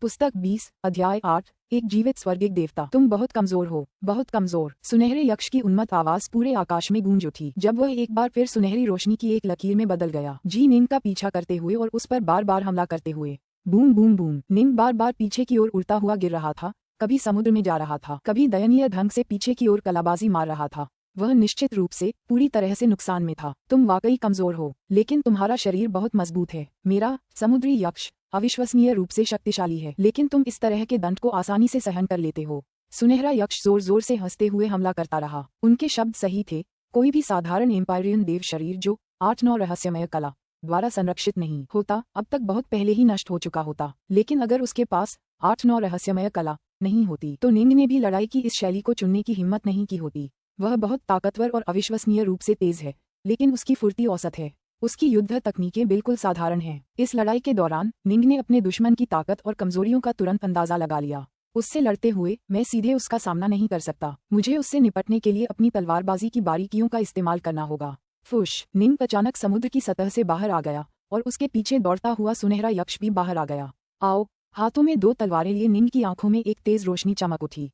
पुस्तक 20 अध्याय 8 एक जीवित स्वर्गिक देवता। तुम बहुत कमजोर हो, बहुत कमजोर। सुनहरे यक्ष की उन्मत्त आवाज पूरे आकाश में गूंज उठी जब वह एक बार फिर सुनहरी रोशनी की एक लकीर में बदल गया। जी निंग का पीछा करते हुए और उस पर बार बार हमला करते हुए। Boom boom boom. निंग बार बार पीछे की ओर उड़ता हुआ गिर रहा था, कभी समुद्र में जा रहा था, कभी दयनीय ढंग से पीछे की ओर कलाबाजी मार रहा था। वह निश्चित रूप से पूरी तरह से नुकसान में था। तुम वाकई कमजोर हो, लेकिन तुम्हारा शरीर बहुत मजबूत है। मेरा समुद्री यक्ष अविश्वसनीय रूप से शक्तिशाली है, लेकिन तुम इस तरह के दंड को आसानी से सहन कर लेते हो। सुनहरा यक्ष जोर जोर से हंसते हुए हमला करता रहा। उनके शब्द सही थे। कोई भी साधारण एम्पायरियन देव शरीर जो 8-9 रहस्यमय कला द्वारा संरक्षित नहीं होता, अब तक बहुत पहले ही नष्ट हो चुका होता। लेकिन अगर उसके पास 8-9 रहस्यमय कला नहीं होती तो निंग ने भी लड़ाई की इस शैली को चुनने की हिम्मत नहीं की होती। वह बहुत ताकतवर और अविश्वसनीय रूप से तेज है, लेकिन उसकी फुर्ती औसत है। उसकी युद्ध तकनीकें बिल्कुल साधारण हैं। इस लड़ाई के दौरान निंग ने अपने दुश्मन की ताकत और कमजोरियों का तुरंत अंदाजा लगा लिया। उससे लड़ते हुए मैं सीधे उसका सामना नहीं कर सकता। मुझे उससे निपटने के लिए अपनी तलवारबाजी की बारीकियों का इस्तेमाल करना होगा। फुश। निंग अचानक समुद्र की सतह से बाहर आ गया और उसके पीछे दौड़ता हुआ सुनहरा यक्ष भी बाहर आ गया। आओ। हाथों में 2 तलवारें लिए निंग की आंखों में एक तेज रोशनी चमक उठी।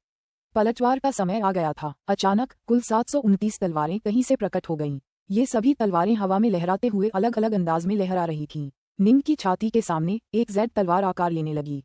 पलटवार का समय आ गया था। अचानक कुल 729 तलवारें कहीं से प्रकट हो गईं। ये सभी तलवारें हवा में लहराते हुए अलग अलग अंदाज में लहरा रही थीं। निंग की छाती के सामने एक जेड तलवार आकार लेने लगी।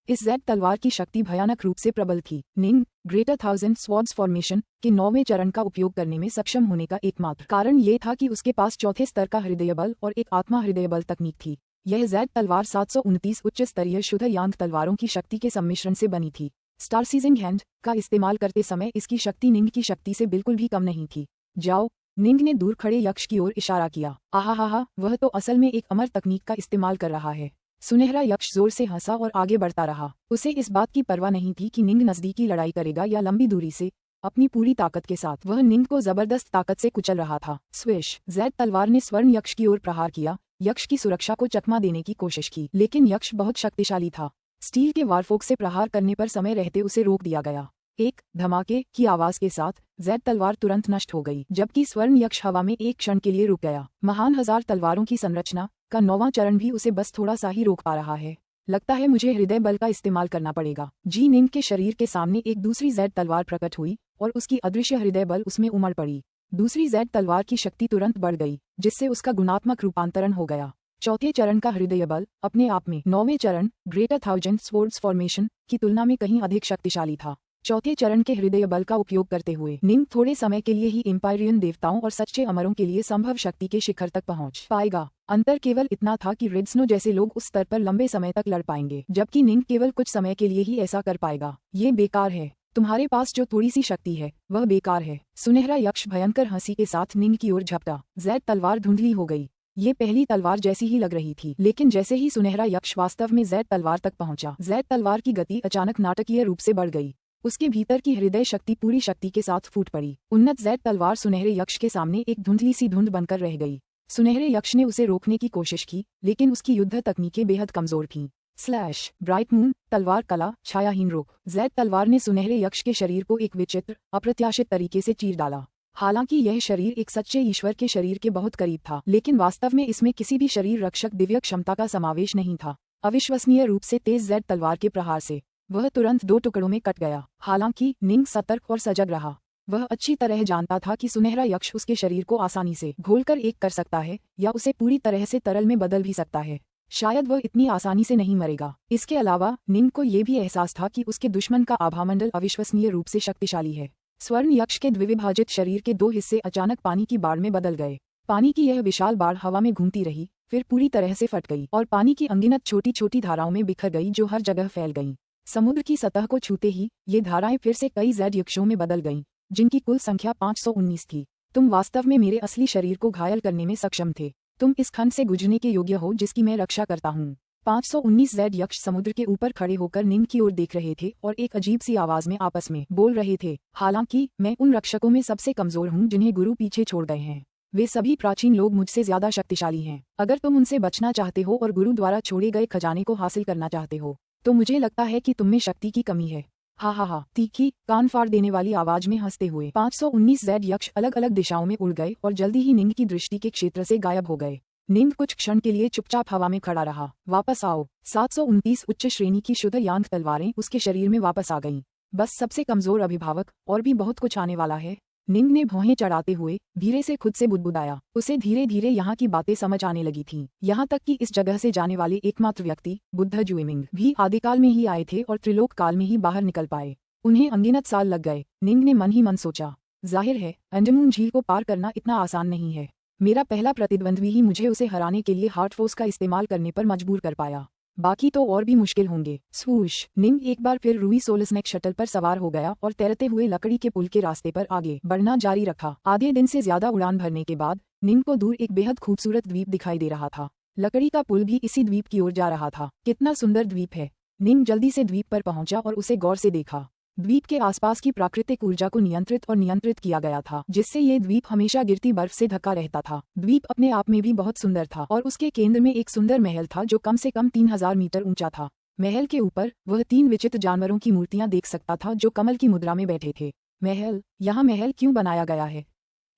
इस जेड तलवार की शक्ति भयानक रूप से प्रबल थी। निंग ग्रेटर थाउजेंड स्वॉर्ड्स फॉर्मेशन के 9वें चरण का उपयोग करने में सक्षम होने का एकमात्र कारण ये था कि उसके पास चौथे स्तर का हृदय बल और एक आत्मा हृदय बल तकनीक थी। यह जेड तलवार 729 उच्च स्तरीय शुद्ध यांग तलवारों की शक्ति के सम्मिश्रण से बनी थी। स्टार सीजिंग हैंड का इस्तेमाल करते समय इसकी शक्ति निंग की शक्ति से बिल्कुल भी कम नहीं थी। जाओ। निंग ने दूर खड़े यक्ष की ओर इशारा किया। आहा, वह तो असल में एक अमर तकनीक का इस्तेमाल कर रहा है। सुनहरा यक्ष जोर से हंसा और आगे बढ़ता रहा। उसे इस बात की परवाह नहीं थी कि निंग नजदीकी लड़ाई करेगा या लंबी दूरी से। अपनी पूरी ताकत के साथ वह निंग को जबरदस्त ताकत से कुचल रहा था। स्विश। जेड तलवार ने स्वर्ण यक्ष की ओर प्रहार किया। यक्ष की सुरक्षा को चकमा देने की कोशिश की, लेकिन यक्ष बहुत शक्तिशाली था। स्टील के वारफोक से प्रहार करने पर समय रहते उसे रोक दिया गया। एक धमाके की आवाज के साथ जेड तलवार तुरंत नष्ट हो गई, जबकि स्वर्ण यक्ष हवा में एक क्षण के लिए रुक गया। महान 1000 तलवारों की संरचना का 9वां चरण भी उसे बस थोड़ा सा ही रोक पा रहा है। लगता है मुझे हृदय बल का इस्तेमाल करना पड़ेगा। जी निंग के शरीर के सामने एक दूसरी जेड तलवार प्रकट हुई और उसकी अदृश्य हृदय बल उसमें उमड़ पड़ी। दूसरी जेड तलवार की शक्ति तुरंत बढ़ गई, जिससे उसका गुणात्मक रूपांतरण हो गया। चौथे चरण का हृदय बल अपने आप में 9वें चरण ग्रेटर थाउजेंड स्वॉर्ड्स फॉर्मेशन की तुलना में कहीं अधिक शक्तिशाली था। चौथे चरण के हृदय बल का उपयोग करते हुए निंग थोड़े समय के लिए ही एम्पायरियन देवताओं और सच्चे अमरों के लिए संभव शक्ति के शिखर तक पहुंच पाएगा। अंतर केवल इतना था कि रेड स्नो जैसे लोग उस स्तर पर लंबे समय तक लड़ पाएंगे, जबकि निंग केवल कुछ समय के लिए ही ऐसा कर पाएगा। ये बेकार है। तुम्हारे पास जो थोड़ी सी शक्ति है वह बेकार है। सुनहरा यक्ष भयंकर हंसी के साथ निंग की ओर झपटा। जेड तलवार धुंधली हो गई। ये पहली तलवार जैसी ही लग रही थी, लेकिन जैसे ही सुनहरा यक्ष वास्तव में जेड तलवार तक पहुंचा, जेड तलवार की गति अचानक नाटकीय रूप से बढ़ गई। उसके भीतर की हृदय शक्ति पूरी शक्ति के साथ फूट पड़ी। उन्नत जेड तलवार सुनहरे यक्ष के सामने एक धुंधली सी धुंध बनकर रह गई। सुनहरे यक्ष ने उसे रोकने की कोशिश की, लेकिन उसकी युद्ध तकनीकें बेहद कमजोर थीं। स्लैश। ब्राइट मून तलवार कला छायाहीन रोक। जेड तलवार ने सुनहरे यक्ष के शरीर को एक विचित्र अप्रत्याशित तरीके से चीर डाला। हालांकि यह शरीर एक सच्चे ईश्वर के शरीर के बहुत करीब था, लेकिन वास्तव में इसमें किसी भी शरीर रक्षक दिव्य क्षमता का समावेश नहीं था। अविश्वसनीय रूप से तेज जेड तलवार के प्रहार से वह तुरंत 2 टुकड़ों में कट गया। हालांकि निंग सतर्क और सजग रहा। वह अच्छी तरह जानता था कि सुनहरा यक्ष उसके शरीर को आसानी से घोलकर एक कर सकता है या उसे पूरी तरह से तरल में बदल भी सकता है। शायद वह इतनी आसानी से नहीं मरेगा। इसके अलावा निंग को यह भी एहसास था कि उसके दुश्मन का आभामंडल अविश्वसनीय रूप से शक्तिशाली है। स्वर्ण यक्ष के द्विविभाजित शरीर के 2 हिस्से अचानक पानी की बाढ़ में बदल गए। पानी की यह विशाल बाढ़ हवा में घूमती रही, फिर पूरी तरह से फट गई और पानी की अनगिनत छोटी छोटी धाराओं में बिखर गई जो हर जगह फैल गईं। समुद्र की सतह को छूते ही ये धाराएं फिर से कई जेड यक्षों में बदल गईं, जिनकी कुल संख्या 519 थी। तुम वास्तव में मेरे असली शरीर को घायल करने में सक्षम थे। तुम इस खंड से गुजरने के योग्य हो जिसकी मैं रक्षा करता हूँ। 519 जेड यक्ष समुद्र के ऊपर खड़े होकर निंग की ओर देख रहे थे और एक अजीब सी आवाज में आपस में बोल रहे थे। हालांकि मैं उन रक्षकों में सबसे कमजोर हूँ जिन्हें गुरु पीछे छोड़ गए हैं। वे सभी प्राचीन लोग मुझसे ज्यादा शक्तिशाली हैं। अगर तुम उनसे बचना चाहते हो और गुरु द्वारा छोड़े गए खजाने को हासिल करना चाहते हो, तो मुझे लगता है कि तुम में शक्ति की कमी है। हा, तीखी कान फाड़ देने वाली आवाज में हंसते हुए 519 जेड यक्ष अलग अलग दिशाओं में उड़ गए और जल्दी ही निंग की दृष्टि के क्षेत्र से गायब हो गए। निंग कुछ क्षण के लिए चुपचाप हवा में खड़ा रहा। वापस आओ। 729 उच्च श्रेणी की शुद्ध यांग तलवारें उसके शरीर में वापस आ गईं। बस सबसे कमजोर अभिभावक, और भी बहुत कुछ आने वाला है। निंग ने भौहें चढ़ाते हुए धीरे से खुद से बुदबुदाया। उसे धीरे धीरे यहाँ की बातें समझ आने लगी थीं। यहाँ तक कि इस जगह से जाने वाले एकमात्र व्यक्ति बुद्ध जुएमिंग भी आदिकाल में ही आए थे और त्रिलोक काल में ही बाहर निकल पाए। उन्हें अनगिनत साल लग गए। निंग ने मन ही मन सोचा, जाहिर है अंडमान झील को पार करना इतना आसान नहीं है। मेरा पहला प्रतिद्वंद्वी ही मुझे उसे हराने के लिए हार्ट फोर्स का इस्तेमाल करने पर मजबूर कर पाया, बाकी तो और भी मुश्किल होंगे। स्वूश। निंग एक बार फिर रूई सोलस्नेक शटल पर सवार हो गया और तैरते हुए लकड़ी के पुल के रास्ते पर आगे बढ़ना जारी रखा। आधे दिन से ज्यादा उड़ान भरने के बाद निंग को दूर एक बेहद खूबसूरत द्वीप दिखाई दे रहा था। लकड़ी का पुल भी इसी द्वीप की ओर जा रहा था। कितना सुंदर द्वीप है। निंग जल्दी से द्वीप पर पहुंचा और उसे गौर से देखा। द्वीप के आसपास की प्राकृतिक ऊर्जा को नियंत्रित किया गया था, जिससे ये द्वीप हमेशा गिरती बर्फ से ढका रहता था। द्वीप अपने आप में भी बहुत सुंदर था और उसके केंद्र में एक सुंदर महल था जो कम से कम 3000 मीटर ऊंचा था। महल के ऊपर वह 3 विचित्र जानवरों की मूर्तियां देख सकता था जो कमल की मुद्रा में बैठे थे। यहाँ महल क्यों बनाया गया है?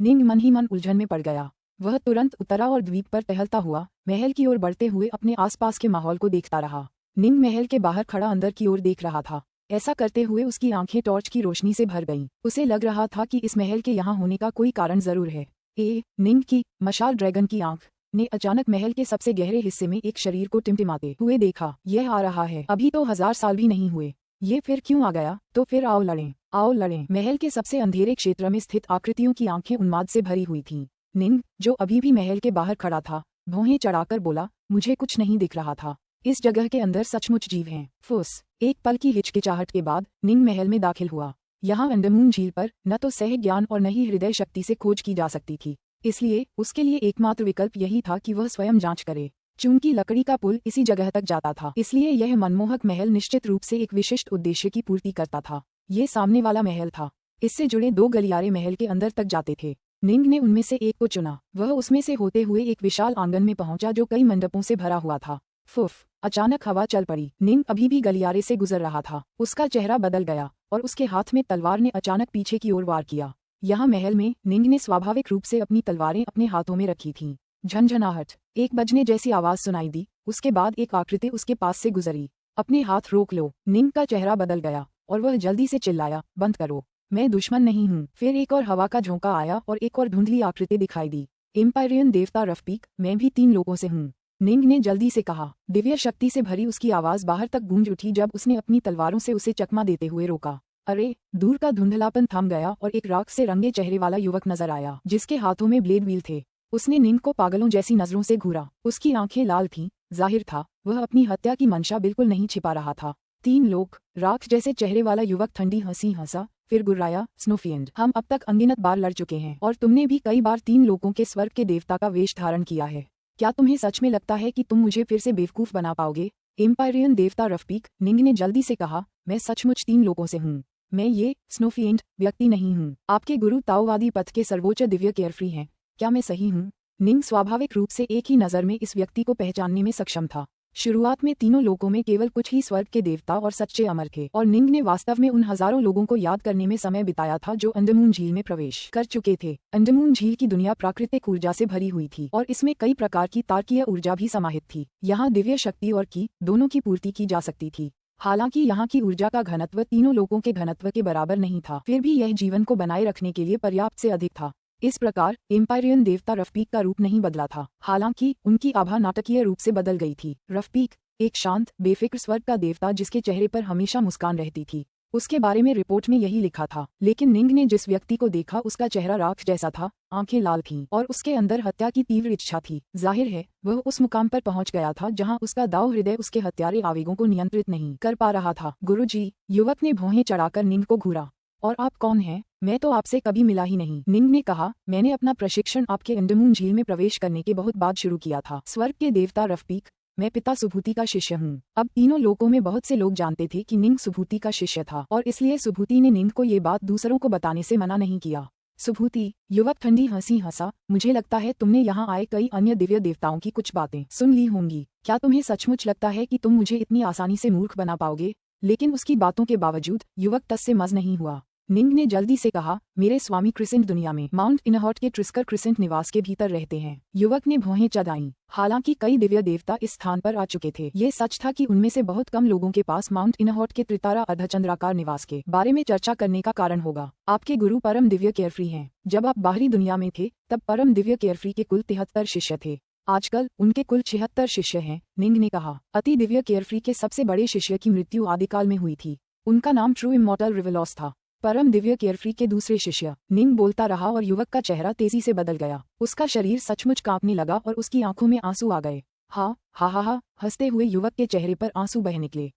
निंग मन ही मन उलझन में पड़ गया। वह तुरंत उतरा और द्वीप पर टहलता हुआ महल की ओर बढ़ते हुए अपने आसपास के माहौल को देखता रहा। निंग महल के बाहर खड़ा अंदर की ओर देख रहा था। ऐसा करते हुए उसकी आंखें टॉर्च की रोशनी से भर गईं। उसे लग रहा था कि इस महल के यहाँ होने का कोई कारण जरूर है। निंग की मशाल ड्रैगन की आंख ने अचानक महल के सबसे गहरे हिस्से में एक शरीर को टिमटिमाते हुए देखा। यह आ रहा है। अभी तो 1000 साल भी नहीं हुए। ये फिर क्यों आ गया? तो फिर आओ लड़ें, आओ लड़ें। महल के सबसे अंधेरे क्षेत्र में स्थित आकृतियों की आंखें उन्माद से भरी हुई थीं। निंग, जो अभी भी महल के बाहर खड़ा था, भौहें चढ़ाकर बोला, मुझे कुछ नहीं दिख रहा था। इस जगह के अंदर सचमुच जीव हैं। फुस। एक पल की हिचकिचाहट के बाद निंग महल में दाखिल हुआ। यहाँ अंडमान झील पर न तो सह ज्ञान और न ही हृदय शक्ति से खोज की जा सकती थी, इसलिए उसके लिए एकमात्र विकल्प यही था कि वह स्वयं जांच करे। चूंकि लकड़ी का पुल इसी जगह तक जाता था, इसलिए यह मनमोहक महल निश्चित रूप से एक विशिष्ट उद्देश्य की पूर्ति करता था। ये सामने वाला महल था। इससे जुड़े 2 गलियारे महल के अंदर तक जाते थे। निंग ने उनमें से एक को चुना। वह उसमें से होते हुए एक विशाल आंगन में पहुंचा जो कई मंडपों से भरा हुआ था। फुफ। अचानक हवा चल पड़ी। निंग अभी भी गलियारे से गुजर रहा था। उसका चेहरा बदल गया और उसके हाथ में तलवार ने अचानक पीछे की ओर वार किया। यहाँ महल में निंग ने स्वाभाविक रूप से अपनी तलवारें अपने हाथों में रखी थीं। झनझनाहट। एक बजने जैसी आवाज सुनाई दी। उसके बाद एक आकृति उसके पास से गुजरी। अपने हाथ रोक लो। निंग का चेहरा बदल गया और वह जल्दी से चिल्लाया, बंद करो, मैं दुश्मन नहीं हूँ। फिर एक और हवा का झोंका आया और एक और धुंधली आकृति दिखाई दी। एम्पायरियन देवता रफपीक, मैं भी 3 लोगों से हूँ। निंग ने जल्दी से कहा। दिव्य शक्ति से भरी उसकी आवाज बाहर तक गूंज उठी जब उसने अपनी तलवारों से उसे चकमा देते हुए रोका। अरे! दूर का धुंधलापन थम गया और एक राख से रंगे चेहरे वाला युवक नजर आया, जिसके हाथों में ब्लेड व्हील थे। उसने निंग को पागलों जैसी नजरों से घूरा। उसकी आंखें लाल थीं। जाहिर था वह अपनी हत्या की मंशा बिल्कुल नहीं छिपा रहा था। 3 लोग। राख जैसे चेहरे वाला युवक ठंडी हंसी हंसा, फिर गुर्राया, स्नोफिएंड, हम अब तक अनगिनत बार लड़ चुके हैं और तुमने भी कई बार 3 लोगों के स्वर्ग के देवता का वेश धारण किया है। क्या तुम्हें सच में लगता है कि तुम मुझे फिर से बेवकूफ बना पाओगे? एम्पायरियन देवता रफपीक, निंग ने जल्दी से कहा, मैं सचमुच 3 लोगों से हूँ। मैं ये स्नोफिएंड व्यक्ति नहीं हूँ। आपके गुरु ताओवादी पथ के सर्वोच्च दिव्य केयरफ्री हैं। क्या मैं सही हूँ? निंग स्वाभाविक रूप से एक ही नज़र में इस व्यक्ति को पहचानने में सक्षम था। शुरुआत में तीनों लोगों में केवल कुछ ही स्वर्ग के देवता और सच्चे अमर थे और निंग ने वास्तव में उन हजारों लोगों को याद करने में समय बिताया था जो अंडमान झील में प्रवेश कर चुके थे। अंडमान झील की दुनिया प्राकृतिक ऊर्जा से भरी हुई थी और इसमें कई प्रकार की तारकीय ऊर्जा भी समाहित थी। यहाँ दिव्य शक्ति और की दोनों की पूर्ति की जा सकती थी। हालांकि यहाँ की ऊर्जा का घनत्व तीनों लोगों के घनत्व के बराबर नहीं था, फिर भी यह जीवन को बनाए रखने के लिए पर्याप्त से अधिक था। इस प्रकार एम्पायरियन देवता रफपीक का रूप नहीं बदला था, हालांकि उनकी आभा नाटकीय रूप से बदल गई थी। रफपीक एक शांत बेफिक्र स्वर्ग का देवता जिसके चेहरे पर हमेशा मुस्कान रहती थी। उसके बारे में रिपोर्ट में यही लिखा था, लेकिन निंग ने जिस व्यक्ति को देखा उसका चेहरा राख जैसा था, आंखें लाल थीं और उसके अंदर हत्या की तीव्र इच्छा थी। जाहिर है वह उस मुकाम पर पहुंच गया था जहां उसका दाव हृदय उसके हत्यारे आवेगों को नियंत्रित नहीं कर पा रहा था। गुरुजी, युवक ने भौहें चढ़ाकर निंग को घूरा। और आप कौन हैं? मैं तो आपसे कभी मिला ही नहीं। निंग ने कहा, मैंने अपना प्रशिक्षण आपके अंडमान झील में प्रवेश करने के बहुत बाद शुरू किया था। स्वर्ग के देवता रफपीक, मैं पिता सुभूति का शिष्य हूँ। अब तीनों लोगों में बहुत से लोग जानते थे कि निंग सुभूति का शिष्य था और इसलिए सुभूति ने निंग को ये बात दूसरों को बताने से मना नहीं किया। सुभूति, युवक ठंडी हंसी हंसा, मुझे लगता है तुमने यहाँ आए कई अन्य दिव्य देवताओं की कुछ बातें सुन ली होंगी। क्या तुम्हें सचमुच लगता है कि तुम मुझे इतनी आसानी से मूर्ख बना पाओगे? लेकिन उसकी बातों के बावजूद युवक टस से मज नहीं हुआ। निंग ने जल्दी से कहा, मेरे स्वामी क्रिसेंट दुनिया में माउंट इनहॉट के ट्रिस्कर क्रिसेंट निवास के भीतर रहते हैं। युवक ने भौहें चढ़ाईं। हालांकि कई दिव्य देवता इस स्थान पर आ चुके थे, ये सच था कि उनमें से बहुत कम लोगों के पास माउंट इनहॉट के त्रितारा अर्धचंद्राकार निवास के बारे में चर्चा करने का कारण होगा। आपके गुरु परम दिव्य केयरफ्री हैं। जब आप बाहरी दुनिया में थे तब परम दिव्य केयरफ्री के कुल 73 शिष्य थे। आजकल उनके कुल 76 शिष्य हैं, निंग ने कहा। अति दिव्य केयरफ्री के सबसे बड़े शिष्य की मृत्यु आदिकाल में हुई थी। उनका नाम ट्रू इमॉर्टल रिवेलॉस था। परम दिव्य केयरफ्री के दूसरे शिष्य। निंग बोलता रहा और युवक का चेहरा तेजी से बदल गया। उसका शरीर सचमुच कांपने लगा और उसकी आंखों में आंसू आ गए। हा हा, हंसते हुए युवक के चेहरे पर आंसू बह निकले।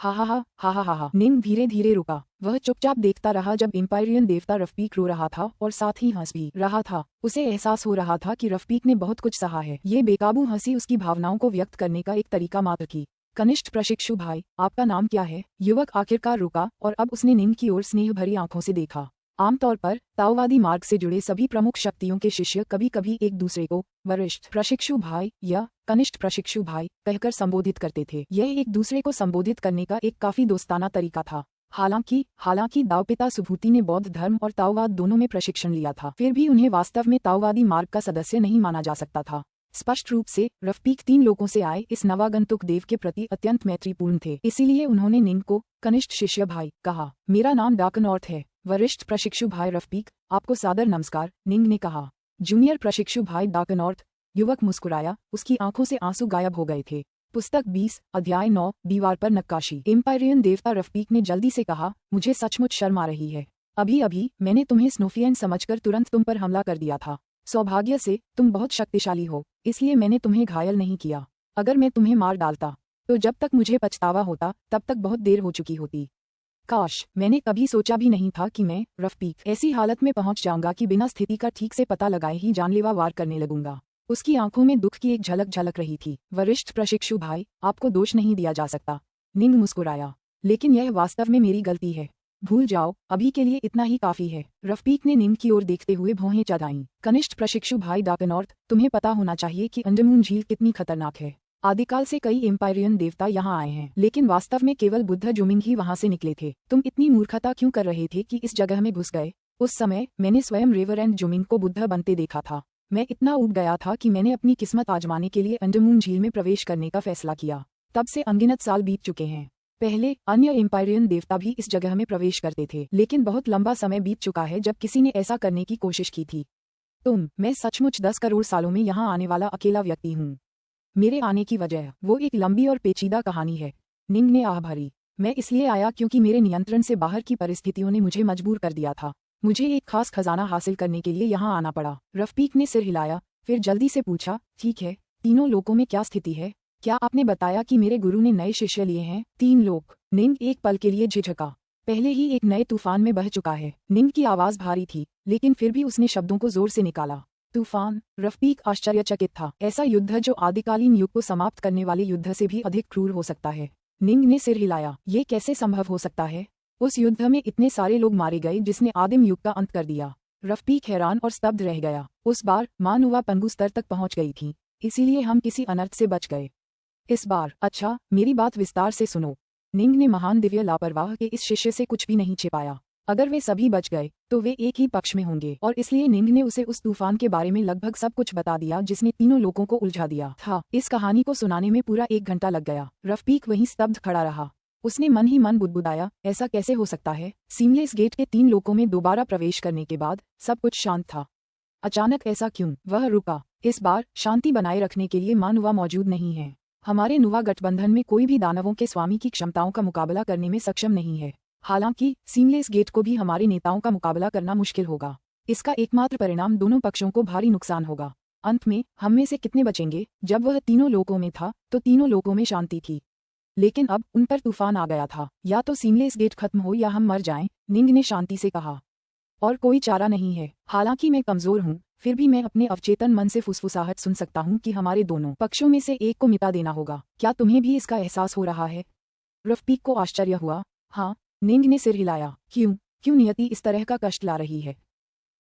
हा। निंग धीरे धीरे रुका। वह चुपचाप देखता रहा जब एम्पायरियन देवता रफपीक रो रहा था और साथ ही हंस भी रहा था। उसे एहसास हो रहा था कि रफपीक ने बहुत कुछ सहा है। ये बेकाबू हंसी उसकी भावनाओं को व्यक्त करने का एक तरीका मात्र थी। कनिष्ठ प्रशिक्षु भाई, आपका नाम क्या है? युवक आखिरकार रुका और अब उसने निंग की ओर स्नेह भरी आंखों से देखा। आमतौर पर ताओवादी मार्ग से जुड़े सभी प्रमुख शक्तियों के शिष्य कभी कभी एक दूसरे को वरिष्ठ प्रशिक्षु भाई या कनिष्ठ प्रशिक्षु भाई कहकर संबोधित करते थे। यह एक दूसरे को संबोधित करने का एक काफी दोस्ताना तरीका था। हालांकि दावपिता सुभूति ने बौद्ध धर्म और ताओवाद दोनों में प्रशिक्षण लिया था, फिर भी उन्हें वास्तव में ताओवादी मार्ग का सदस्य नहीं माना जा सकता था। स्पष्ट रूप से रफपीक 3 लोगों से आए इस नवागंतुक देव के प्रति अत्यंत मैत्रीपूर्ण थे, इसीलिए उन्होंने निंग को कनिष्ठ शिष्य भाई कहा। मेरा नाम डाकनॉर्थ है। वरिष्ठ प्रशिक्षु भाई रफपीक, आपको सादर नमस्कार, निंग ने कहा। जूनियर प्रशिक्षु भाई डाकनॉर्थ। युवक मुस्कुराया, उसकी आंखों से आंसू गायब हो गए थे। पुस्तक 20, अध्याय 9, दीवार पर नक्काशी। एम्पायरियन देवता रफपीक ने जल्दी से कहा, मुझे सचमुच शर्म आ रही है। अभी मैंने तुम्हें स्नोफियन समझकर तुरंत तुम पर हमला कर दिया था। सौभाग्य से तुम बहुत शक्तिशाली हो, इसलिए मैंने तुम्हें घायल नहीं किया। अगर मैं तुम्हें मार डालता तो जब तक मुझे पछतावा होता तब तक बहुत देर हो चुकी होती। काश मैंने कभी सोचा भी नहीं था कि मैं रफपीक ऐसी हालत में पहुंच जाऊंगा कि बिना स्थिति का ठीक से पता लगाए ही जानलेवा वार करने लगूंगा। उसकी आंखों में दुख की एक झलक झलक रही थी। वरिष्ठ प्रशिक्षु भाई, आपको दोष नहीं दिया जा सकता, निंग मुस्कुराया। लेकिन यह वास्तव में मेरी गलती है। भूल जाओ, अभी के लिए इतना ही काफी है। रफपीक ने निंग की ओर देखते हुए भौहें चढ़ाईं। कनिष्ठ प्रशिक्षु भाई डाकनॉर्थ, तुम्हें पता होना चाहिए कि अंडरमून झील कितनी खतरनाक है। आदिकाल से कई एम्पायरियन देवता यहाँ आए हैं, लेकिन वास्तव में केवल बुद्ध जुमिंग ही वहाँ से निकले थे। तुम इतनी मूर्खता क्यों कर रहे थे कि इस जगह में घुस गए? उस समय मैंने स्वयं रेवरेंड जुमिंग को बुद्ध बनते देखा था। मैं इतना ऊब गया था कि मैंने अपनी किस्मत आजमाने के लिए अंडरमून झील में प्रवेश करने का फैसला किया। तब से अनगिनत साल बीत चुके हैं। पहले अन्य एम्पायरियन देवता भी इस जगह में प्रवेश करते थे, लेकिन बहुत लंबा समय बीत चुका है जब किसी ने ऐसा करने की कोशिश की थी। मैं सचमुच 10 करोड़ सालों में यहाँ आने वाला अकेला व्यक्ति हूँ। मेरे आने की वजह वो एक लंबी और पेचीदा कहानी है, निंग ने आह भरी। मैं इसलिए आया क्योंकि मेरे नियंत्रण से बाहर की परिस्थितियों ने मुझे मजबूर कर दिया था। मुझे एक खास खजाना हासिल करने के लिए यहाँ आना पड़ा। रफपीक ने सिर हिलाया, फिर जल्दी से पूछा, ठीक है, तीनों लोगों में क्या स्थिति है? क्या आपने बताया कि मेरे गुरु ने नए शिष्य लिए हैं? 3 लोग। निंग एक पल के लिए झिझका। पहले ही एक नए तूफान में बह चुका है। निंग की आवाज भारी थी, लेकिन फिर भी उसने शब्दों को जोर से निकाला। तूफान? रफपीक आश्चर्यचकित था। ऐसा युद्ध जो आदिकालीन युग को समाप्त करने वाले युद्ध से भी अधिक क्रूर हो सकता है। निंग ने सिर हिलाया। ये कैसे संभव हो सकता है? उस युद्ध में इतने सारे लोग मारे गए जिसने आदिम युग का अंत कर दिया। रफपीक हैरान और स्तब्ध रह गया। उस बार मानुवा पंगु स्तर तक पहुंच गई थी, इसीलिए हम किसी अनर्थ से बच गए। इस बार? अच्छा, मेरी बात विस्तार से सुनो। निंग ने महान दिव्य लापरवाह के इस शिष्य से कुछ भी नहीं छिपाया। अगर वे सभी बच गए तो वे एक ही पक्ष में होंगे, और इसलिए निंग ने उसे उस तूफान के बारे में लगभग सब कुछ बता दिया जिसने तीनों लोगों को उलझा दिया था। इस कहानी को सुनाने में पूरा 1 घंटा लग गया। रफपीक वहीं स्तब्ध खड़ा रहा। उसने मन ही मन बुदबुदाया, ऐसा कैसे हो सकता है? सीमलेस गेट के 3 लोगों में दोबारा प्रवेश करने के बाद सब कुछ शांत था। अचानक ऐसा क्यों? वह रुका। इस बार शांति बनाए रखने के लिए मानुवा मौजूद नहीं है। हमारे नुवा गठबंधन में कोई भी दानवों के स्वामी की क्षमताओं का मुकाबला करने में सक्षम नहीं है। हालांकि सीमलेस गेट को भी हमारे नेताओं का मुकाबला करना मुश्किल होगा। इसका एकमात्र परिणाम दोनों पक्षों को भारी नुकसान होगा। अंत में हम में से कितने बचेंगे? जब वह तीनों लोकों में था तो तीनों लोकों में शांति थी, लेकिन अब उन पर तूफान आ गया था। या तो सीमलेस गेट खत्म हो या हम मर जाएं, निंग ने शांति से कहा। और कोई चारा नहीं है। हालांकि मैं कमजोर हूँ, फिर भी मैं अपने अवचेतन मन से फुसफुसाहट सुन सकता हूँ कि हमारे दोनों पक्षों में से एक को मिटा देना होगा। क्या तुम्हें भी इसका एहसास हो रहा है? रफपीक को आश्चर्य हुआ। हाँ, निंग ने सिर हिलाया। क्यों नियति इस तरह का कष्ट ला रही है?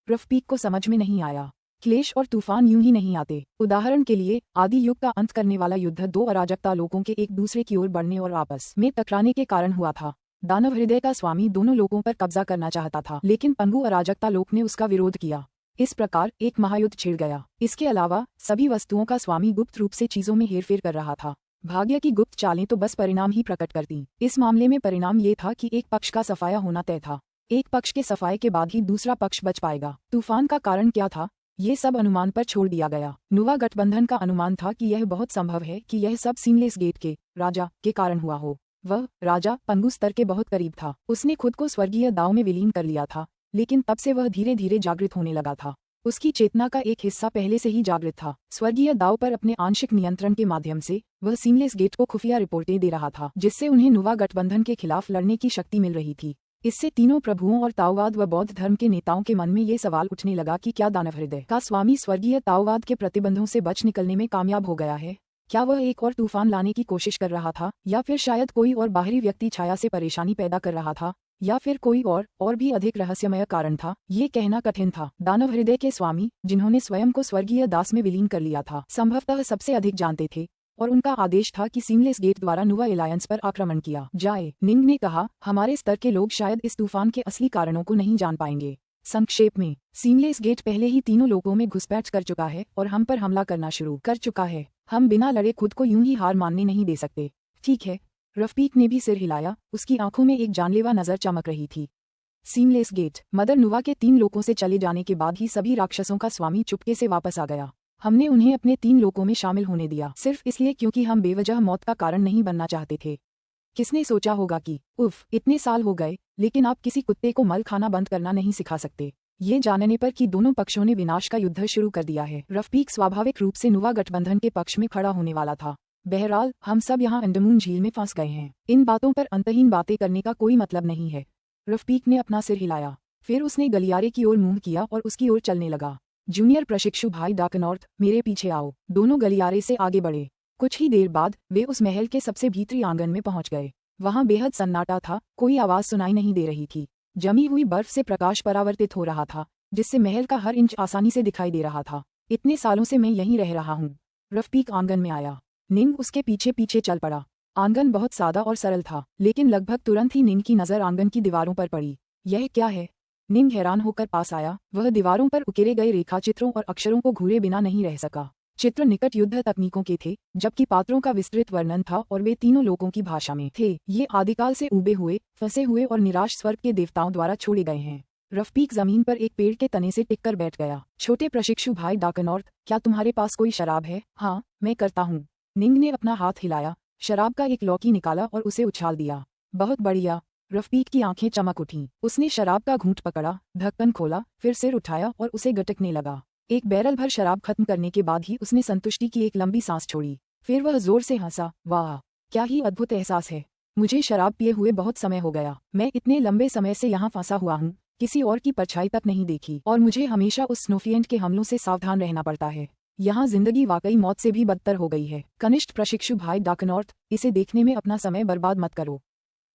रफपीक को समझ में नहीं आया। क्लेश और तूफान यूं ही नहीं आते। उदाहरण के लिए आदि युग का अंत करने वाला युद्ध 2 अराजकता लोगों के एक दूसरे की ओर बढ़ने और आपस में टकराने के कारण हुआ था। दानव हृदय का स्वामी दोनों लोकों पर कब्जा करना चाहता था, लेकिन पंगु अराजकता लोक ने उसका विरोध किया। इस प्रकार एक महायुद्ध छिड़ गया। इसके अलावा सभी वस्तुओं का स्वामी गुप्त रूप से चीजों में हेरफेर कर रहा था। भाग्य की गुप्त चालें तो बस परिणाम ही प्रकट करती। इस मामले में परिणाम ये था कि एक पक्ष का सफाया होना तय था। एक पक्ष के सफाये के बाद ही दूसरा पक्ष बच पाएगा। तूफान का कारण क्या था, ये सब अनुमान पर छोड़ दिया गया। नुवा गठबंधन का अनुमान था कि यह बहुत संभव है कि यह सब सीमलेस गेट के राजा के कारण हुआ हो। वह राजा पंगु स्तर के बहुत करीब था। उसने खुद को स्वर्गीय दाव में विलीन कर लिया था, लेकिन तब से वह धीरे धीरे जागृत होने लगा था। उसकी चेतना का एक हिस्सा पहले से ही जागृत था। स्वर्गीय दाव पर अपने आंशिक नियंत्रण के माध्यम से वह सीमलेस गेट को खुफिया रिपोर्टें दे रहा था, जिससे उन्हें नुवा गठबंधन के खिलाफ लड़ने की शक्ति मिल रही थी। इससे तीनों प्रभुओं और ताओवाद व बौद्ध धर्म के नेताओं के मन में ये सवाल उठने लगा कि क्या दानव हृदय का स्वामी स्वर्गीय ताओवाद के प्रतिबंधों से बच निकलने में कामयाब हो गया है? क्या वह एक और तूफान लाने की कोशिश कर रहा था, या फिर शायद कोई और बाहरी व्यक्ति छाया से परेशानी पैदा कर रहा था, या फिर कोई और भी अधिक रहस्यमय कारण था? ये कहना कठिन था। दानव हृदय के स्वामी, जिन्होंने स्वयं को स्वर्गीय दास में विलीन कर लिया था, संभवतः सबसे अधिक जानते थे, और उनका आदेश था कि सीमलेस गेट द्वारा नुवा एलायंस पर आक्रमण किया जाए। निंग ने कहा, हमारे स्तर के लोग शायद इस तूफान के असली कारणों को नहीं जान पाएंगे। संक्षेप में, सीमलेस गेट पहले ही तीनों लोगों में घुसपैठ कर चुका है और हम पर हमला करना शुरू कर चुका है। हम बिना लड़े खुद को यूं ही हार मानने नहीं दे सकते। ठीक है, रफीक ने भी सिर हिलाया। उसकी आंखों में एक जानलेवा नजर चमक रही थी। Seamless gate. मदर नुवा के 3 लोकों से चले जाने के बाद ही सभी राक्षसों का स्वामी चुपके से वापस आ गया। हमने उन्हें अपने 3 लोकों में शामिल होने दिया, सिर्फ इसलिए क्योंकि हम बेवजह मौत का कारण नहीं बनना चाहते थे। किसने सोचा होगा कि उफ, इतने साल हो गए, लेकिन आप किसी कुत्ते को मल खाना बंद करना नहीं सिखा सकते। ये जानने पर कि दोनों पक्षों ने विनाश का युद्ध शुरू कर दिया है, रफीक स्वाभाविक रूप से नुवा गठबंधन के पक्ष में खड़ा होने वाला था। बहरहाल, हम सब यहाँ अंडमान झील में फंस गए हैं। इन बातों पर अंतहीन बातें करने का कोई मतलब नहीं है। रफीक ने अपना सिर हिलाया। फिर उसने गलियारे की ओर मुंह किया और उसकी ओर चलने लगा। जूनियर प्रशिक्षु भाई डाकनॉर्थ, मेरे पीछे आओ। दोनों गलियारे से आगे बढ़े। कुछ ही देर बाद वे उस महल के सबसे भीतरी आंगन में पहुंच गए। वहां बेहद सन्नाटा था, कोई आवाज सुनाई नहीं दे रही थी। जमी हुई बर्फ से प्रकाश परावर्तित हो रहा था, जिससे महल का हर इंच आसानी से दिखाई दे रहा था। इतने सालों से मैं यहीं रह रहा हूँ। रफीक आंगन में आया। निंग उसके पीछे पीछे चल पड़ा। आंगन बहुत सादा और सरल था, लेकिन लगभग तुरंत ही निंग की नजर आंगन की दीवारों पर पड़ी। यह क्या है? निंग हैरान होकर पास आया। वह दीवारों पर उकेरे गए रेखाचित्रों और अक्षरों को घूरे बिना नहीं रह सका। चित्र निकट युद्ध तकनीकों के थे, जबकि पात्रों का विस्तृत वर्णन था और वे तीनों लोगों की भाषा में थे। ये आदिकाल से उबे हुए, फंसे हुए और निराश स्वर्ग के देवताओं द्वारा छोड़े गए हैं। रफीक जमीन पर एक पेड़ के तने से टिककर बैठ गया। छोटे प्रशिक्षु भाई डाकनॉर्थ, क्या तुम्हारे पास कोई शराब है? हाँ, मैं करता हूँ। निंग ने अपना हाथ हिलाया, शराब का एक लौकी निकाला और उसे उछाल दिया। बहुत बढ़िया। रफीक की आंखें चमक उठीं। उसने शराब का घूंट पकड़ा, ढक्कन खोला, फिर सिर उठाया और उसे गटकने लगा। एक बैरल भर शराब खत्म करने के बाद ही उसने संतुष्टि की एक लंबी सांस छोड़ी। फिर वह जोर से हंसा। वाह, क्या ही अद्भुत एहसास है। मुझे शराब पिए हुए बहुत समय हो गया। मैं इतने लंबे समय से यहाँ फंसा हुआ हूँ, किसी और की परछाई तक नहीं देखी, और मुझे हमेशा उस स्नोफिएंट के हमलों से सावधान रहना पड़ता है। यहाँ जिंदगी वाकई मौत से भी बदतर हो गई है। कनिष्ठ प्रशिक्षु भाई डाकनॉर्थ, इसे देखने में अपना समय बर्बाद मत करो।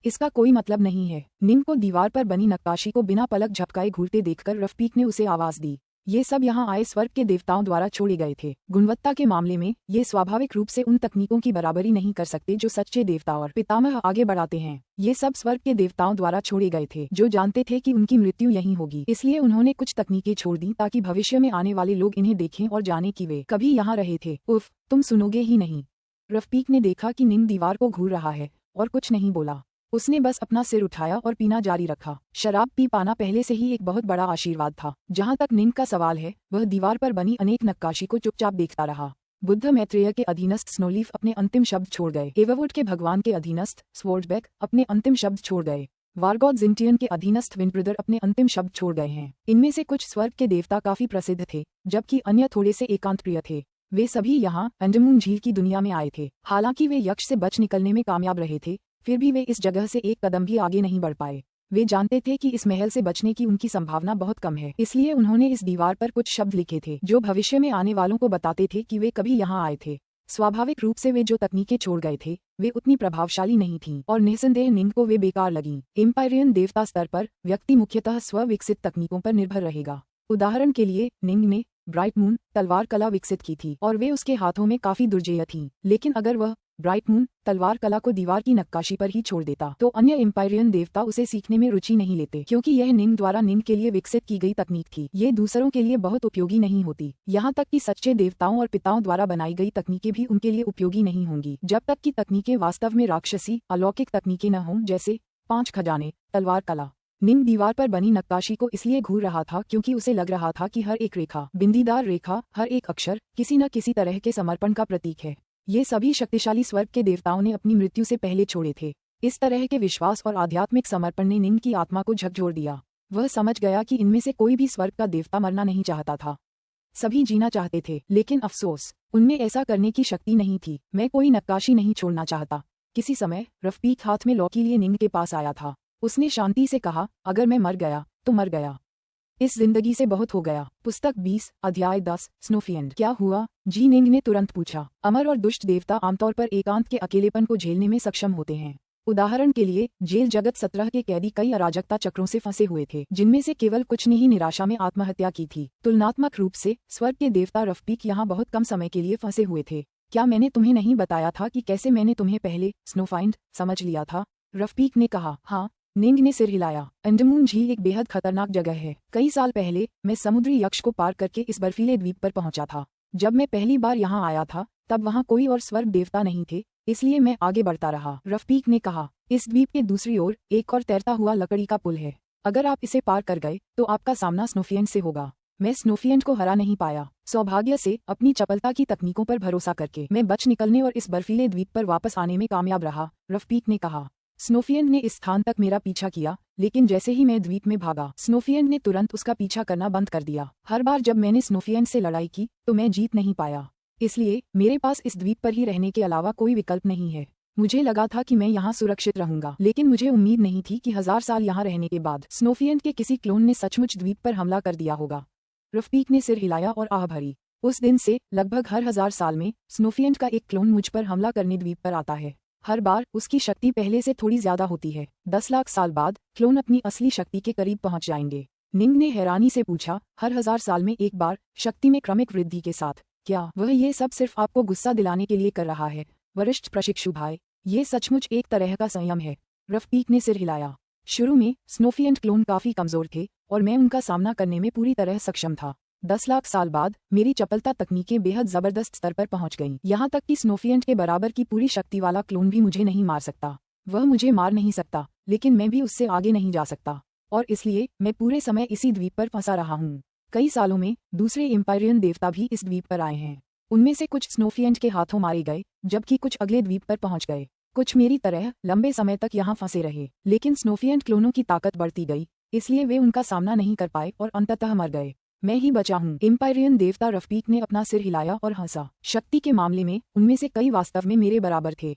इसका कोई मतलब नहीं है। निंग को दीवार पर बनी नक्काशी को बिना पलक झपकाए घूरते देखकर रफीक ने उसे आवाज दी। ये सब यहाँ आए स्वर्ग के देवताओं द्वारा छोड़े गए थे। गुणवत्ता के मामले में ये स्वाभाविक रूप से उन तकनीकों की बराबरी नहीं कर सकते जो सच्चे देवता और पितामह आगे बढ़ाते हैं। ये सब स्वर्ग के देवताओं द्वारा छोड़े गए थे, जो जानते थे कि उनकी मृत्यु यहीं होगी। इसलिए उन्होंने कुछ तकनीकें छोड़ दी ताकि भविष्य में आने वाले लोग इन्हें देखें और जाने कि वे कभी यहाँ रहे थे। उफ, तुम सुनोगे ही नहीं। रफीक ने देखा कि निंग दीवार को घूर रहा है और कुछ नहीं बोला। उसने बस अपना सिर उठाया और पीना जारी रखा। शराब पी पाना पहले से ही एक बहुत बड़ा आशीर्वाद था। जहाँ तक निंग का सवाल है, वह दीवार पर बनी अनेक नक्काशी को चुपचाप देखता रहा। बुद्ध मैत्रेय के अधीनस्थ स्नोलीफ अपने अंतिम शब्द छोड़ गए। एवरवुड के भगवान के अधीनस्थ स्वॉर्डबैक अपने अंतिम शब्द छोड़ गए। वारगॉड जिंटियन के अधीनस्थ विंडब्रदर अपने अंतिम शब्द छोड़ गए हैं। इनमें से कुछ स्वर्ग के देवता काफी प्रसिद्ध थे, जबकि अन्य थोड़े से एकांत प्रिय थे। वे सभी यहाँ अंडमान झील की दुनिया में आए थे। हालांकि वे यक्ष से बच निकलने में कामयाब रहे थे, फिर भी वे इस जगह से एक कदम भी आगे नहीं बढ़ पाए। वे जानते थे कि इस महल से बचने की उनकी संभावना बहुत कम है, इसलिए उन्होंने इस दीवार पर कुछ शब्द लिखे थे जो भविष्य में आने वालों को बताते थे कि वे कभी यहाँ आए थे। स्वाभाविक रूप से वे जो तकनीकें छोड़ गए थे, वे उतनी प्रभावशाली नहीं थीं, और निस्संदेह निंग को वे बेकार लगीं। एम्पायरियन देवता स्तर पर व्यक्ति मुख्यतः स्व-विकसित तकनीकों पर निर्भर रहेगा। उदाहरण के लिए, निंग ने ब्राइट मून तलवार कला विकसित की थी और वे उसके हाथों में काफी दुर्जेय थीं। लेकिन अगर वह ब्राइट मून तलवार कला को दीवार की नक्काशी पर ही छोड़ देता तो अन्य एम्पायरियन देवता उसे सीखने में रुचि नहीं लेते, क्योंकि यह निंग द्वारा निंग के लिए विकसित की गई तकनीक थी। ये दूसरों के लिए बहुत उपयोगी नहीं होती, यहाँ तक कि सच्चे देवताओं और पिताओं द्वारा बनाई गई तकनीकें भी उनके लिए उपयोगी नहीं होंगी, जब तक कि तकनीकें वास्तव में राक्षसी अलौकिक तकनीकें न हों, जैसे 5 खजाने, तलवार कला। निंग दीवार पर बनी नक्काशी को इसलिए घूर रहा था क्योंकि उसे लग रहा था कि हर एक रेखा, बिंदीदार रेखा, हर एक अक्षर किसी न किसी तरह के समर्पण का प्रतीक है। ये सभी शक्तिशाली स्वर्ग के देवताओं ने अपनी मृत्यु से पहले छोड़े थे। इस तरह के विश्वास और आध्यात्मिक समर्पण ने निंग की आत्मा को झकझोर दिया। वह समझ गया कि इनमें से कोई भी स्वर्ग का देवता मरना नहीं चाहता था। सभी जीना चाहते थे, लेकिन अफसोस उनमें ऐसा करने की शक्ति नहीं थी। मैं कोई नक्काशी नहीं छोड़ना चाहता। किसी समय रफीक हाथ में लॉ के लिए निंग के पास आया था। उसने शांति से कहा, अगर मैं मर गया तो मर गया, इस जिंदगी से बहुत हो गया। पुस्तक 20 अध्याय 10 स्नोफिएंड। क्या हुआ? जी निंग ने तुरंत पूछा। अमर और दुष्ट देवता आमतौर पर एकांत के अकेलेपन को झेलने में सक्षम होते हैं। उदाहरण के लिए जेल जगत 17 के कैदी कई अराजकता चक्रों से फंसे हुए थे, जिनमें से केवल कुछ ने ही निराशा में आत्महत्या की थी। तुलनात्मक रूप से स्वर्ग के देवता रफीक यहाँ बहुत कम समय के लिए फंसे हुए थे। क्या मैंने तुम्हें नहीं बताया था कि कैसे मैंने तुम्हें पहले स्नोफाइंड समझ लिया था? रफीक ने कहा। हाँ, निंग ने सिर हिलाया। अंडमान झील एक बेहद खतरनाक जगह है। कई साल पहले मैं समुद्री यक्ष को पार करके इस बर्फीले द्वीप पर पहुंचा था। जब मैं पहली बार यहाँ आया था तब वहाँ कोई और स्वर्ग देवता नहीं थे, इसलिए मैं आगे बढ़ता रहा। रफीक ने कहा, इस द्वीप के दूसरी ओर एक और तैरता हुआ लकड़ी का पुल है। अगर आप इसे पार कर गए तो आपका सामना स्नोफिएंड से होगा। मैं स्नोफिएंड को हरा नहीं पाया। सौभाग्य से अपनी चपलता की तकनीकों पर भरोसा करके मैं बच निकलने और इस बर्फीले द्वीप पर वापस आने में कामयाब रहा। रफीक ने कहा। स्नोफिएंड ने इस स्थान तक मेरा पीछा किया, लेकिन जैसे ही मैं द्वीप में भागा स्नोफिएंड ने तुरंत उसका पीछा करना बंद कर दिया। हर बार जब मैंने स्नोफिएंड से लड़ाई की तो मैं जीत नहीं पाया, इसलिए मेरे पास इस द्वीप पर ही रहने के अलावा कोई विकल्प नहीं है। मुझे लगा था कि मैं यहाँ सुरक्षित रहूंगा, लेकिन मुझे उम्मीद नहीं थी कि 1000 साल यहाँ रहने के बाद स्नोफिएंड के किसी क्लोन ने सचमुच द्वीप पर हमला कर दिया होगा। रफीक ने सिर हिलाया और आह भरी। उस दिन से लगभग हर 1000 साल में स्नोफिएंड का एक क्लोन मुझ पर हमला करने द्वीप पर आता है। हर बार उसकी शक्ति पहले से थोड़ी ज्यादा होती है। 10 लाख साल बाद क्लोन अपनी असली शक्ति के करीब पहुंच जाएंगे। निंग ने हैरानी से पूछा, हर 1000 साल में एक बार, शक्ति में क्रमिक वृद्धि के साथ? क्या वह ये सब सिर्फ आपको गुस्सा दिलाने के लिए कर रहा है, वरिष्ठ प्रशिक्षु भाई? ये सचमुच एक तरह का संयम है। रफीक ने सिर हिलाया। शुरू में स्नोफिएंड क्लोन काफी कमजोर थे और मैं उनका सामना करने में पूरी तरह सक्षम था। 10 लाख साल बाद मेरी चपलता तकनीकें बेहद जबरदस्त स्तर पर पहुंच गईं। यहाँ तक कि स्नोफिएंड के बराबर की पूरी शक्ति वाला क्लोन भी मुझे नहीं मार सकता। वह मुझे मार नहीं सकता, लेकिन मैं भी उससे आगे नहीं जा सकता, और इसलिए मैं पूरे समय इसी द्वीप पर फंसा रहा हूँ। कई सालों में दूसरे एम्पायरियन देवता भी इस द्वीप पर आए हैं। उनमें से कुछ स्नोफिएंड के हाथों मारे गए, जबकि कुछ अगले द्वीप पर पहुंच गए। कुछ मेरी तरह लंबे समय तक यहाँ फंसे रहे, लेकिन स्नोफिएंड क्लोनों की ताकत बढ़ती गई, इसलिए वे उनका सामना नहीं कर पाए और अंततः मर गए। मैं ही बचा हूँ। एम्पायरियन देवता रफीक ने अपना सिर हिलाया और हंसा। शक्ति के मामले में उनमें से कई वास्तव में मेरे बराबर थे,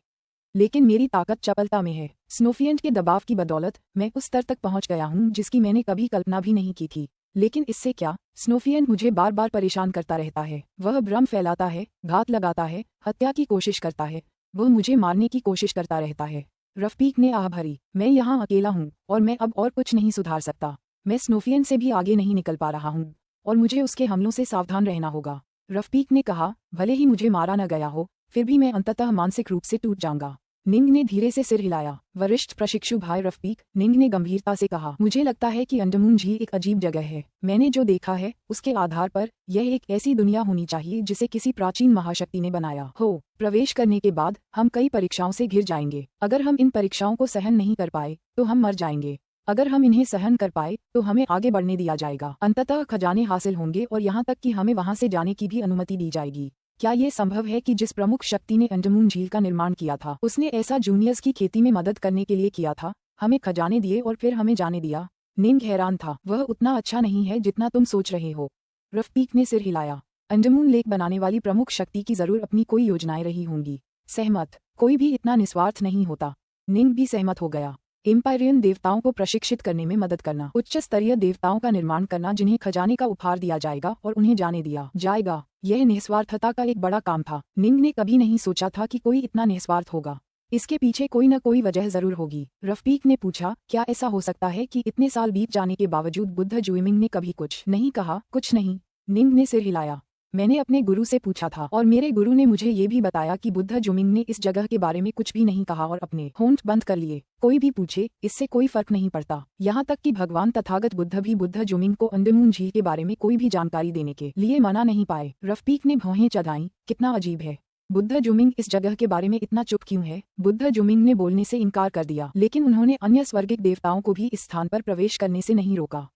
लेकिन मेरी ताकत चपलता में है। स्नोफिएंड के दबाव की बदौलत मैं उस स्तर तक पहुंच गया हूँ जिसकी मैंने कभी कल्पना भी नहीं की थी। लेकिन इससे क्या? स्नोफिएंड मुझे बार बार परेशान करता रहता है। वह भ्रम फैलाता है, घात लगाता है, हत्या की कोशिश करता है। वह मुझे मारने की कोशिश करता रहता है। रफीक ने आह भरी। मैं यहाँ अकेला हूँ और मैं अब और कुछ नहीं सुधार सकता। मैं स्नोफिएंड से भी आगे नहीं निकल पा रहा हूँ और मुझे उसके हमलों से सावधान रहना होगा। रफीक ने कहा, भले ही मुझे मारा न गया हो, फिर भी मैं अंततः मानसिक रूप से टूट जाऊंगा। निंग ने धीरे से सिर हिलाया। वरिष्ठ प्रशिक्षु भाई रफीक, निंग ने गंभीरता से कहा, मुझे लगता है कि अंडमान झील एक अजीब जगह है। मैंने जो देखा है उसके आधार पर यह एक ऐसी दुनिया होनी चाहिए जिसे किसी प्राचीन महाशक्ति ने बनाया हो। प्रवेश करने के बाद हम कई परीक्षाओं से घिर जाएंगे। अगर हम इन परीक्षाओं को सहन नहीं कर पाए तो हम मर जाएंगे। अगर हम इन्हें सहन कर पाए तो हमें आगे बढ़ने दिया जाएगा। अंततः खजाने हासिल होंगे और यहाँ तक कि हमें वहाँ से जाने की भी अनुमति दी जाएगी। क्या ये संभव है कि जिस प्रमुख शक्ति ने अंडमान झील का निर्माण किया था उसने ऐसा जूनियर्स की खेती में मदद करने के लिए किया था? हमें खजाने दिए और फिर हमें जाने दिया। निंग हैरान था। वह उतना अच्छा नहीं है जितना तुम सोच रहे हो। रफीक ने सिर हिलाया। अंडमान लेक बनाने वाली प्रमुख शक्ति की जरूर अपनी कोई योजनाएं रही होंगी। सहमत। कोई भी इतना निस्वार्थ नहीं होता। निंग भी सहमत हो गया। एम्पायरियन देवताओं को प्रशिक्षित करने में मदद करना, उच्च स्तरीय देवताओं का निर्माण करना जिन्हें खजाने का उपहार दिया जाएगा और उन्हें जाने दिया जाएगा, यह निस्वार्थता का एक बड़ा काम था। निंग ने कभी नहीं सोचा था कि कोई इतना निस्वार्थ होगा। इसके पीछे कोई न कोई वजह जरूर होगी। रफीक ने पूछा, क्या ऐसा हो सकता है कि इतने साल बीत जाने के बावजूद बुद्ध जुइमिंग ने कभी कुछ नहीं कहा? कुछ नहीं। निंग ने सिर हिलाया। मैंने अपने गुरु से पूछा था और मेरे गुरु ने मुझे ये भी बताया कि बुद्ध जुमिंग ने इस जगह के बारे में कुछ भी नहीं कहा और अपने होंठ बंद कर लिए। कोई भी पूछे, इससे कोई फर्क नहीं पड़ता। यहाँ तक कि भगवान तथागत बुद्ध भी बुद्ध जुमिंग को अंडमान झील के बारे में कोई भी जानकारी देने के लिए मना नहीं पाए। रफीक ने भौहें चढ़ाईं, कितना अजीब है। बुद्ध जुमिंग इस जगह के बारे में इतना चुप क्यों है? बुद्ध जुमिंग ने बोलने से इनकार कर दिया, लेकिन उन्होंने अन्य स्वर्गिक देवताओं को भी इस स्थान पर प्रवेश करने से नहीं रोका।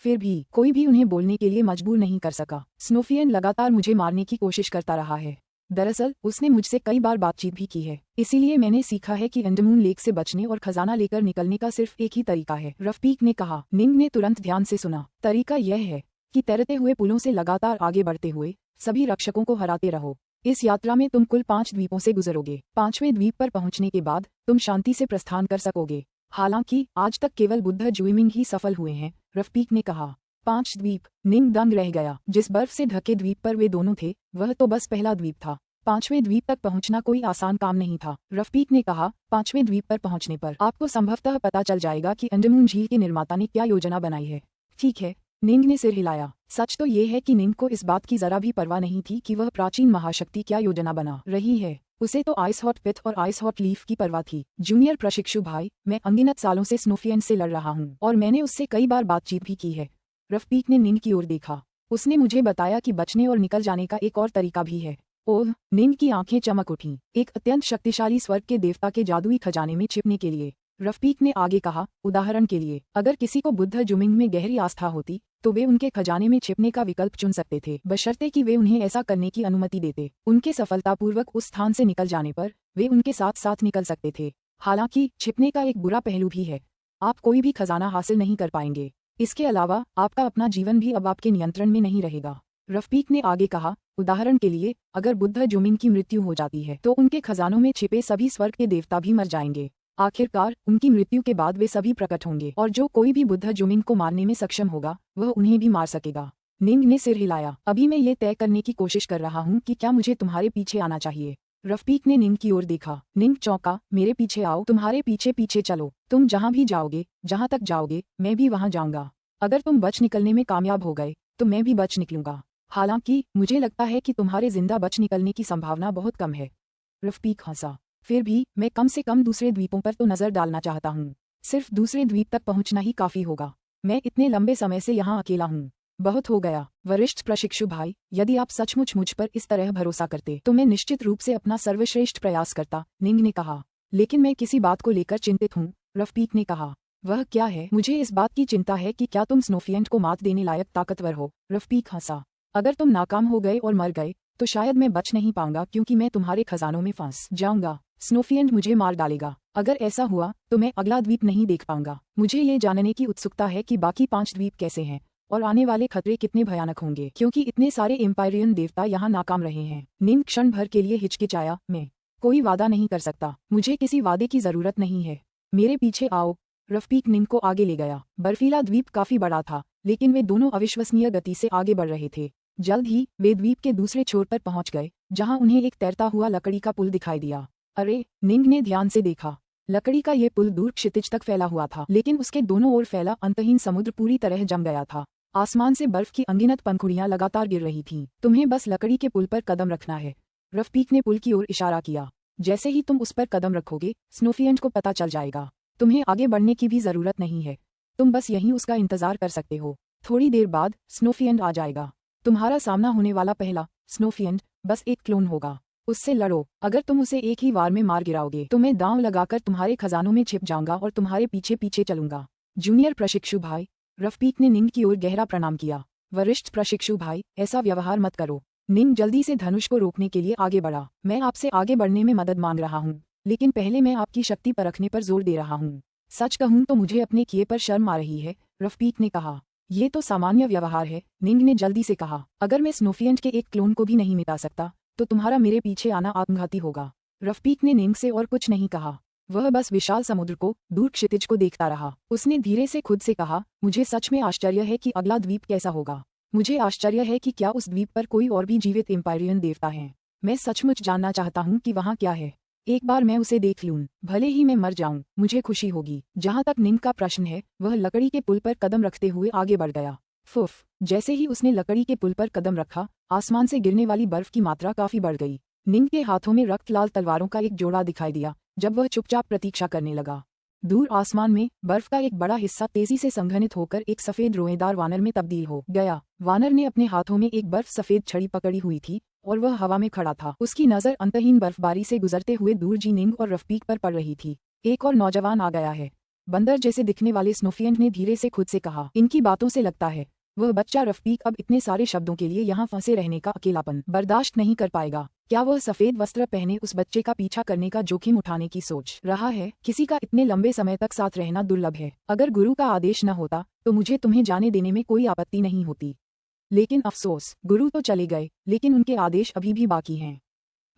फिर भी कोई भी उन्हें बोलने के लिए मजबूर नहीं कर सका। स्नोफियन लगातार मुझे मारने की कोशिश करता रहा है। दरअसल उसने मुझसे कई बार बातचीत भी की है, इसीलिए मैंने सीखा है कि अंडमान लेक से बचने और खजाना लेकर निकलने का सिर्फ एक ही तरीका है, रफीक ने कहा। निंग ने तुरंत ध्यान से सुना। तरीका यह है कि तैरते हुए पुलों से लगातार आगे बढ़ते हुए सभी रक्षकों को हराते रहो। इस यात्रा में तुम कुल 5 द्वीपों से गुजरोगे। 5वें द्वीप पर पहुंचने के बाद तुम शांति से प्रस्थान कर सकोगे। हालांकि आज तक केवल बुद्ध जुमिंग ही सफल हुए हैं, रफीक ने कहा। 5 द्वीप। निंग दंग रह गया। जिस बर्फ से ढके द्वीप पर वे दोनों थे वह तो बस पहला द्वीप था। 5वें द्वीप तक पहुंचना कोई आसान काम नहीं था, रफीक ने कहा। 5वें द्वीप पर पहुंचने पर आपको संभवतः पता चल जाएगा कि अंडमान झील के निर्माता ने क्या योजना बनाई है। ठीक है, निंग ने सिर हिलाया। सच तो ये है कि निंग को इस बात की जरा भी परवाह नहीं थी कि वह प्राचीन महाशक्ति क्या योजना बना रही है। उसे तो आइस हॉट पिथ और आइस हॉट लीफ की परवाह थी। जूनियर प्रशिक्षु भाई, मैं अनगिनत सालों से स्नोफियन से लड़ रहा हूँ और मैंने उससे कई बार बातचीत भी की है। रफीक ने निंग की ओर देखा। उसने मुझे बताया कि बचने और निकल जाने का एक और तरीका भी है। ओह, निंग की आंखें चमक उठीं। एक अत्यंत शक्तिशाली स्वर्ग के देवता के जादुई खजाने में छिपने के लिए, रफीक ने आगे कहा। उदाहरण के लिए, अगर किसी को बुद्ध जुमिंग में गहरी आस्था होती तो वे उनके खजाने में छिपने का विकल्प चुन सकते थे, बशर्ते कि वे उन्हें ऐसा करने की अनुमति देते। उनके सफलतापूर्वक उस स्थान से निकल जाने पर वे उनके साथ साथ निकल सकते थे। हालांकि छिपने का एक बुरा पहलू भी है, आप कोई भी खजाना हासिल नहीं कर पाएंगे। इसके अलावा आपका अपना जीवन भी अब आपके नियंत्रण में नहीं रहेगा। रफीक ने आगे कहा, उदाहरण के लिए, अगर बुद्ध जुमिंग की मृत्यु हो जाती है तो उनके खजानों में छिपे सभी स्वर्ग के देवता भी मर जाएंगे। आखिरकार उनकी मृत्यु के बाद वे सभी प्रकट होंगे और जो कोई भी बुद्ध जुमिंग को मारने में सक्षम होगा वह उन्हें भी मार सकेगा। निंग ने सिर हिलाया। अभी मैं ये तय करने की कोशिश कर रहा हूँ कि क्या मुझे तुम्हारे पीछे आना चाहिए। रफीक ने निंग की ओर देखा। निंग चौंका। मेरे पीछे आओ, तुम्हारे पीछे पीछे चलो। तुम जहाँ भी जाओगे, जहाँ तक जाओगे, मैं भी वहाँ जाऊंगा। अगर तुम बच निकलने में कामयाब हो गए तो मैं भी बच निकलूंगा। हालांकि मुझे लगता है कि तुम्हारे जिंदा बच निकलने की संभावना बहुत कम है। रफीक हंसा। फिर भी मैं कम से कम दूसरे द्वीपों पर तो नजर डालना चाहता हूँ। सिर्फ दूसरे द्वीप तक पहुँचना ही काफी होगा। मैं इतने लंबे समय से यहाँ अकेला हूँ। बहुत हो गया। वरिष्ठ प्रशिक्षु भाई, यदि आप सचमुच मुझ पर इस तरह भरोसा करते तो मैं निश्चित रूप से अपना सर्वश्रेष्ठ प्रयास करता, निंग ने कहा। लेकिन मैं किसी बात को लेकर चिंतित हूँ, रफीक ने कहा। वह क्या है? मुझे इस बात की चिंता है कि क्या तुम स्नोफियंट को मात देने लायक ताकतवर हो। रफीक हंसा। अगर तुम नाकाम हो गए और मर गए तो शायद मैं बच नहीं पाऊंगा, क्योंकि मैं तुम्हारे खजानों में फंस जाऊंगा। स्नोफियंट मुझे मार डालेगा। अगर ऐसा हुआ तो मैं अगला द्वीप नहीं देख पाऊंगा। मुझे ये जानने की उत्सुकता है कि बाकी 5 द्वीप कैसे हैं और आने वाले खतरे कितने भयानक होंगे, क्योंकि इतने सारे एम्पायरियन देवता यहाँ नाकाम रहे हैं। निंग क्षण भर के लिए हिचकिचाया। मैं कोई वादा नहीं कर सकता। मुझे किसी वादे की जरूरत नहीं है। मेरे पीछे आओ। रफीक निंग को आगे ले गया। बर्फीला द्वीप काफी बड़ा था, लेकिन वे दोनों अविश्वसनीय गति से आगे बढ़ रहे थे। जल्द ही वे द्वीप के दूसरे छोर पर पहुंच गए, जहां उन्हें एक तैरता हुआ लकड़ी का पुल दिखाई दिया। अरे, निंग ने ध्यान से देखा। लकड़ी का ये पुल दूर क्षितिज तक फैला हुआ था, लेकिन उसके दोनों ओर फैला अंतहीन समुद्र पूरी तरह जम गया था। आसमान से बर्फ की अनगिनत पंखुड़ियां लगातार गिर रही थीं। तुम्हें बस लकड़ी के पुल पर कदम रखना है। रफीक ने पुल की ओर इशारा किया। जैसे ही तुम उस पर कदम रखोगे, स्नोफियंट को पता चल जाएगा। तुम्हें आगे बढ़ने की भी जरूरत नहीं है। तुम बस यहीं उसका इंतजार कर सकते हो। थोड़ी देर बाद स्नोफियंट आ जाएगा। तुम्हारा सामना होने वाला पहला स्नोफियंट बस एक क्लोन होगा। उससे लड़ो। अगर तुम उसे एक ही वार में मार गिराओगे तो मैं दांव लगाकर तुम्हारे खजानों में छिप जाऊंगा और तुम्हारे पीछे पीछे चलूंगा। जूनियर प्रशिक्षु भाई, रफीक ने निंग की ओर गहरा प्रणाम किया। वरिष्ठ प्रशिक्षु भाई, ऐसा व्यवहार मत करो। निंग जल्दी से धनुष को रोकने के लिए आगे बढ़ा। मैं आपसे आगे बढ़ने में मदद मांग रहा हूँ, लेकिन पहले मैं आपकी शक्ति परखने पर जोर दे रहा हूँ। सच कहूँ तो मुझे अपने किए पर शर्म आ रही है, रफीक ने कहा। ये तो सामान्य व्यवहार है, निंग ने जल्दी से कहा। अगर मैं स्नोफियंट के एक क्लोन को भी नहीं मिटा सकता तो तुम्हारा मेरे पीछे आना आत्मघाती होगा। रफीक ने निंग से और कुछ नहीं कहा। वह बस विशाल समुद्र को, दूर क्षितिज को देखता रहा। उसने धीरे से खुद से कहा, मुझे सच में आश्चर्य है कि अगला द्वीप कैसा होगा। मुझे आश्चर्य है कि क्या उस द्वीप पर कोई और भी जीवित एम्पायरियन देवता हैं। मैं सचमुच जानना चाहता हूँ कि वहाँ क्या है। एक बार मैं उसे देख लूं, भले ही मैं मर जाऊं, मुझे खुशी होगी। जहाँ तक निंग का प्रश्न है, वह लकड़ी के पुल पर कदम रखते हुए आगे बढ़ गया। फुफ, जैसे ही उसने लकड़ी के पुल पर कदम रखा, आसमान से गिरने वाली बर्फ की मात्रा काफी बढ़ गई। निंग के हाथों में रक्त लाल तलवारों का एक जोड़ा दिखाई दिया जब वह चुपचाप प्रतीक्षा करने लगा। दूर आसमान में बर्फ का एक बड़ा हिस्सा तेजी से संघनित होकर एक सफेद रोएदार वानर में तब्दील हो गया। वानर ने अपने हाथों में एक बर्फ सफेद छड़ी पकड़ी हुई थी और वह हवा में खड़ा था। उसकी नजर अंतहीन बर्फबारी से गुजरते हुए दूर जी निंग और रफीक पर पड़ रही थी। एक और नौजवान आ गया है, बंदर जैसे दिखने वाले स्नोफिएंट ने धीरे से खुद से कहा। इनकी बातों से लगता है वह बच्चा रफीक अब इतने सारे शब्दों के लिए यहाँ फंसे रहने का अकेलापन बर्दाश्त नहीं कर पाएगा। क्या वह सफेद वस्त्र पहने उस बच्चे का पीछा करने का जोखिम उठाने की सोच रहा है? किसी का इतने लंबे समय तक साथ रहना दुर्लभ है। अगर गुरु का आदेश न होता तो मुझे तुम्हें जाने देने में कोई आपत्ति नहीं होती, लेकिन अफसोस गुरु तो चले गए, लेकिन उनके आदेश अभी भी बाकी हैं।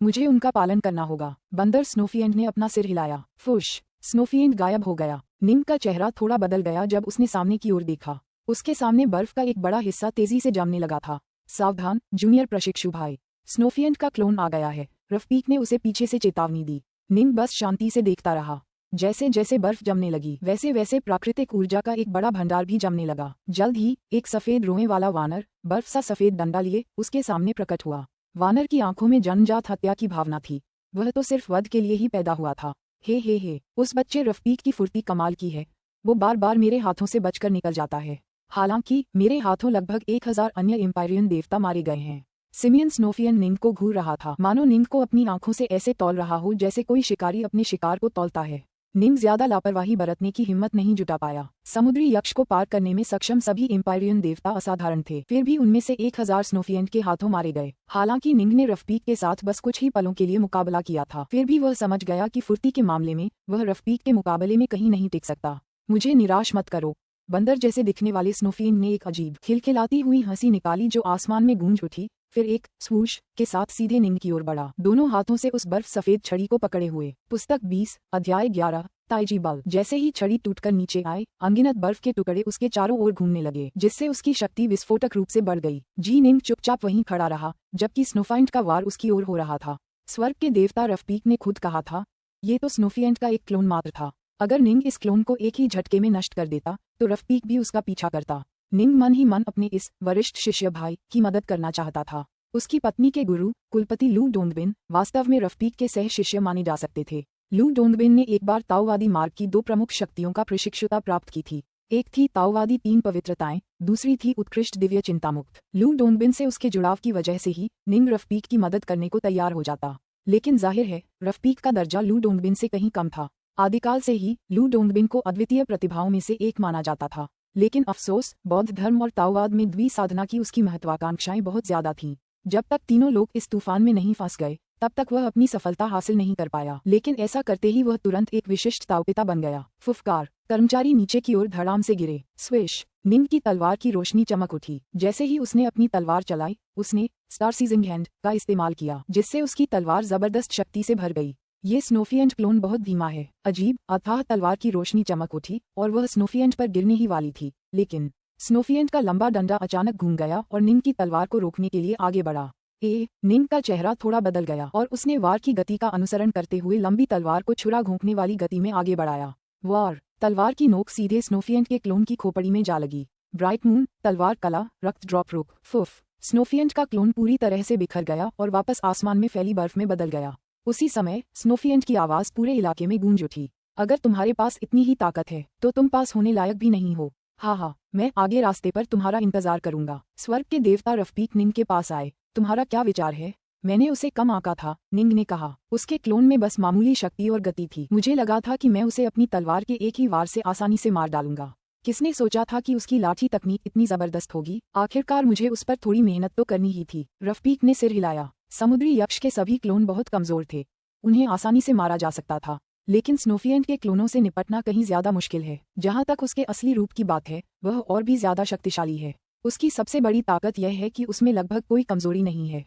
मुझे उनका पालन करना होगा। बंदर स्नोफिएंट ने अपना सिर हिलाया। फुश! स्नोफिएंट गायब हो गया। निंग का चेहरा थोड़ा बदल गया जब उसने सामने की ओर देखा। उसके सामने बर्फ का एक बड़ा हिस्सा तेजी से जमने लगा था। सावधान जूनियर प्रशिक्षु भाई, स्नोफिएंट का क्लोन आ गया है, रफीक ने उसे पीछे से चेतावनी दी। निंग बस शांति से देखता रहा। जैसे जैसे बर्फ जमने लगी वैसे वैसे प्राकृतिक ऊर्जा का एक बड़ा भंडार भी जमने लगा। जल्द ही एक सफेद रोए वाला वानर बर्फ सा सफेद डंडा लिए उसके सामने प्रकट हुआ। वानर की आंखों में जन्मजात हत्या की भावना थी। वह तो सिर्फ वध के लिए ही पैदा हुआ था। हे, उस बच्चे रफीक की फुर्ती कमाल की है। वो बार बार मेरे हाथों से बचकर निकल जाता है। हालांकि मेरे हाथों लगभग 1000 अन्य एम्पायरियन देवता मारे गए हैं। सिमियन स्नोफिएंट निंग को घूर रहा था, मानो निंग को अपनी आंखों से ऐसे तौल रहा हो जैसे कोई शिकारी अपने शिकार को तौलता है। निंग ज्यादा लापरवाही बरतने की हिम्मत नहीं जुटा पाया। समुद्री यक्ष को पार करने में सक्षम सभी एम्पायरियन देवता असाधारण थे, फिर भी उनमें से 1000 स्नोफिएंट के हाथों मारे गए। हालांकि निंग ने रफीक के साथ बस कुछ ही पलों के लिए मुकाबला किया था, फिर भी वह समझ गया कि फुर्ती के मामले में वह रफीक के मुकाबले में कहीं नहीं टिक सकता। मुझे निराश मत करो, बंदर जैसे दिखने वाले स्नोफिएंट ने एक अजीब खिलखिलाती हुई हंसी निकाली जो आसमान में गूंज उठी। फिर एक स्वूश के साथ सीधे निंग की ओर बढ़ा, दोनों हाथों से उस बर्फ सफेद छड़ी को पकड़े हुए। पुस्तक 20 अध्याय 11 ताइजी बल। जैसे ही छड़ी टूटकर नीचे आए, अनगिनत बर्फ के टुकड़े उसके चारों ओर घूमने लगे, जिससे उसकी शक्ति विस्फोटक रूप से बढ़ गई। जी निंग चुपचाप वहीं खड़ा रहा जबकि स्नोफाइंट का वार उसकी ओर हो रहा था। स्वर्ग के देवता रफीक ने खुद कहा था, ये तो स्नोफिएंट का एक क्लोन मात्र था। अगर निंग इस क्लोन को एक ही झटके में नष्ट कर देता तो रफीक भी उसका पीछा करता। निंग मन ही मन अपने इस वरिष्ठ शिष्य भाई की मदद करना चाहता था। उसकी पत्नी के गुरु कुलपति लू डोंगबिन वास्तव में रफीक के सह शिष्य माने जा सकते थे। लू डोंगबिन ने एक बार ताओवादी मार्ग की 2 प्रमुख शक्तियों का प्रशिक्षुता प्राप्त की थी। एक थी ताओवादी 3 पवित्रताएं, दूसरी थी उत्कृष्ट दिव्य चिंतामुक्त। लू डोंगबिन से उसके जुड़ाव की वजह से ही निंग रफीक की मदद करने को तैयार हो जाता, लेकिन जाहिर है रफीक का दर्जा लू डोंगबिन से कहीं कम था। आदिकाल से ही लू डोंगबिन को अद्वितीय प्रतिभाओं में से एक माना जाता था, लेकिन अफसोस बौद्ध धर्म और ताओवाद में द्विसाधना की उसकी महत्वाकांक्षाएं बहुत ज्यादा थीं। जब तक तीनों लोग इस तूफान में नहीं फंस गए तब तक वह अपनी सफलता हासिल नहीं कर पाया, लेकिन ऐसा करते ही वह तुरंत एक विशिष्ट ताओपिता बन गया। फुफकार! कर्मचारी नीचे की ओर धड़ाम से गिरे। स्विश! निंग की तलवार की रोशनी चमक उठी। जैसे ही उसने अपनी तलवार चलाई, उसने स्टार सीजिंग हैंड का इस्तेमाल किया, जिससे उसकी तलवार जबरदस्त शक्ति से भर गई। ये स्नोफिएंट क्लोन बहुत धीमा है। अजीब अथाह तलवार की रोशनी चमक उठी और वह स्नोफिएंट पर गिरने ही वाली थी, लेकिन स्नोफिएंट का लंबा डंडा अचानक घूम गया और निंग की तलवार को रोकने के लिए आगे बढ़ा। निंग का चेहरा थोड़ा बदल गया और उसने वार की गति का अनुसरण करते हुए लंबी तलवार को छुरा घोंकने वाली गति में आगे बढ़ाया। वार! तलवार की नोक सीधे स्नोफिएंट के क्लोन की खोपड़ी में जा लगी। ब्राइट मून, तलवार कला, रक्त ड्रॉप रुक। फुफ! स्नोफिएंट का क्लोन पूरी तरह से बिखर गया और वापस आसमान में फैली बर्फ में बदल गया। उसी समय स्नोफिएंट की आवाज पूरे इलाके में गूंज उठी। अगर तुम्हारे पास इतनी ही ताकत है तो तुम पास होने लायक भी नहीं हो। हाँ, मैं आगे रास्ते पर तुम्हारा इंतजार करूंगा। स्वर्ग के देवता रफीक निंग के पास आए। तुम्हारा क्या विचार है? मैंने उसे कम आंका था, निंग ने कहा। उसके क्लोन में बस मामूली शक्ति और गति थी। मुझे लगा था कि मैं उसे अपनी तलवार के एक ही वार से आसानी से मार डालूंगा। किसने सोचा था कि उसकी लाठी तकनीक इतनी जबरदस्त होगी? आखिरकार मुझे उस पर थोड़ी मेहनत तो करनी ही थी। रफीक ने सिर हिलाया। समुद्री यक्ष के सभी क्लोन बहुत कमजोर थे, उन्हें आसानी से मारा जा सकता था, लेकिन स्नोफिएंट के क्लोनों से निपटना कहीं ज्यादा मुश्किल है। जहां तक उसके असली रूप की बात है, वह और भी ज्यादा शक्तिशाली है। उसकी सबसे बड़ी ताकत यह है कि उसमें लगभग कोई कमजोरी नहीं है,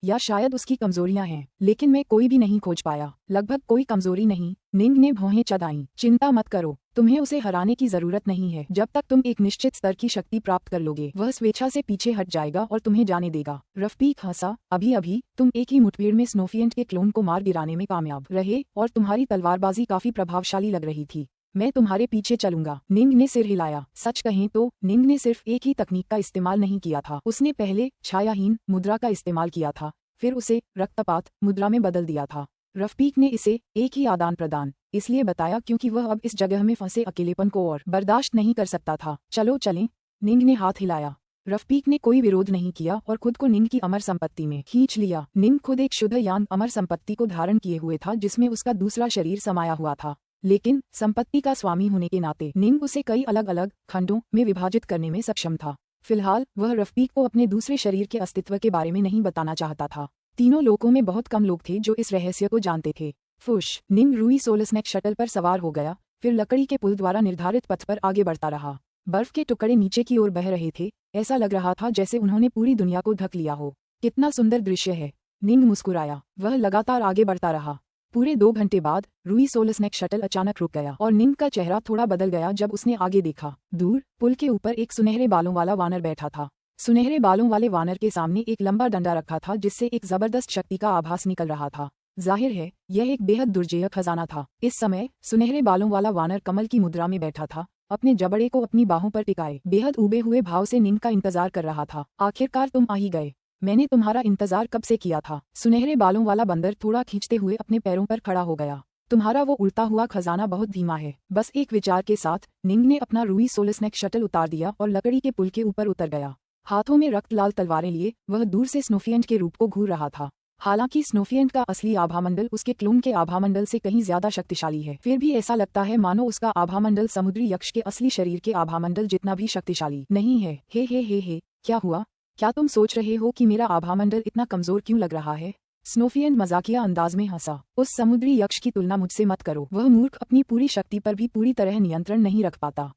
या शायद उसकी कमजोरियां हैं, लेकिन मैं कोई भी नहीं खोज पाया। लगभग कोई कमजोरी नहीं, निंग ने भौहें चढ़ाईं। चिंता मत करो, तुम्हें उसे हराने की जरूरत नहीं है। जब तक तुम एक निश्चित स्तर की शक्ति प्राप्त कर लोगे, वह स्वेच्छा से पीछे हट जाएगा और तुम्हें जाने देगा। रफीक हंसा। अभी तुम एक ही मुठभेड़ में स्नोफिएंट के क्लोन को मार गिराने में कामयाब रहे और तुम्हारी तलवारबाजी काफी प्रभावशाली लग रही थी। मैं तुम्हारे पीछे चलूंगा। निंग ने सिर हिलाया। सच कहें तो निंग ने सिर्फ एक ही तकनीक का इस्तेमाल नहीं किया था। उसने पहले छायाहीन मुद्रा का इस्तेमाल किया था, फिर उसे रक्तपात मुद्रा में बदल दिया था। रफीक ने इसे एक ही आदान प्रदान इसलिए बताया क्योंकि वह अब इस जगह में फंसे अकेलेपन को और बर्दाश्त नहीं कर सकता था। चलो चलें। निंग ने हाथ हिलाया। रफीक ने कोई विरोध नहीं किया और खुद को निंग की अमर संपत्ति में खींच लिया। निंग खुद एक शुद्ध यान अमर संपत्ति को धारण किए हुए था जिसमें उसका दूसरा शरीर समाया हुआ था, लेकिन संपत्ति का स्वामी होने के नाते निंग उसे कई अलग अलग खंडों में विभाजित करने में सक्षम था। फिलहाल वह रफीक को अपने दूसरे शरीर के अस्तित्व के बारे में नहीं बताना चाहता था। तीनों लोगों में बहुत कम लोग थे जो इस रहस्य को जानते थे। फुश। निंग रूई सोलस्नेक शटल पर सवार हो गया, फिर लकड़ी के पुल द्वारा निर्धारित पथ पर आगे बढ़ता रहा। बर्फ के टुकड़े नीचे की ओर बह रहे थे, ऐसा लग रहा था जैसे उन्होंने पूरी दुनिया को ढक लिया हो। कितना सुंदर दृश्य है। निंग मुस्कुराया। वह लगातार आगे बढ़ता रहा। पूरे 2 घंटे बाद रूई सोलस्नेक शटल अचानक रुक गया और निंग का चेहरा थोड़ा बदल गया जब उसने आगे देखा। दूर पुल के ऊपर एक सुनहरे बालों वाला वानर बैठा था। सुनहरे बालों वाले वानर के सामने एक लंबा डंडा रखा था जिससे एक जबरदस्त शक्ति का आभास निकल रहा था। जाहिर है यह एक बेहद दुर्जेय खजाना था। इस समय सुनहरे बालों वाला वानर कमल की मुद्रा में बैठा था, अपने जबड़े को अपनी बाहों पर टिकाए बेहद उबे हुए भाव से निंग का इंतजार कर रहा था। आखिरकार तुम आ ही गए। मैंने तुम्हारा इंतजार कब से किया था। सुनहरे बालों वाला बंदर थोड़ा खींचते हुए अपने पैरों पर खड़ा हो गया। तुम्हारा वो उड़ता हुआ खजाना बहुत धीमा है। बस एक विचार के साथ निंग ने अपना रूई सोलस्नेक शटल उतार दिया और लकड़ी के पुल के ऊपर उतर गया। हाथों में रक्त लाल तलवारें लिए वह दूर से स्नोफिएंट के रूप को घूर रहा था। हालांकि स्नोफिएंट का असली आभामंडल उसके क्लोन के आभामंडल से कहीं ज्यादा शक्तिशाली है, फिर भी ऐसा लगता है मानो उसका आभामंडल समुद्री यक्ष के असली शरीर के आभामंडल जितना भी शक्तिशाली नहीं है। हे, क्या हुआ? क्या तुम सोच रहे हो कि मेरा आभामंडल इतना कमजोर क्यों लग रहा है? स्नोफिएंट मजाकिया अंदाज में हंसा। उस समुद्री यक्ष की तुलना मुझसे मत करो। वह मूर्ख अपनी पूरी शक्ति पर भी पूरी तरह नियंत्रण नहीं रख पाता।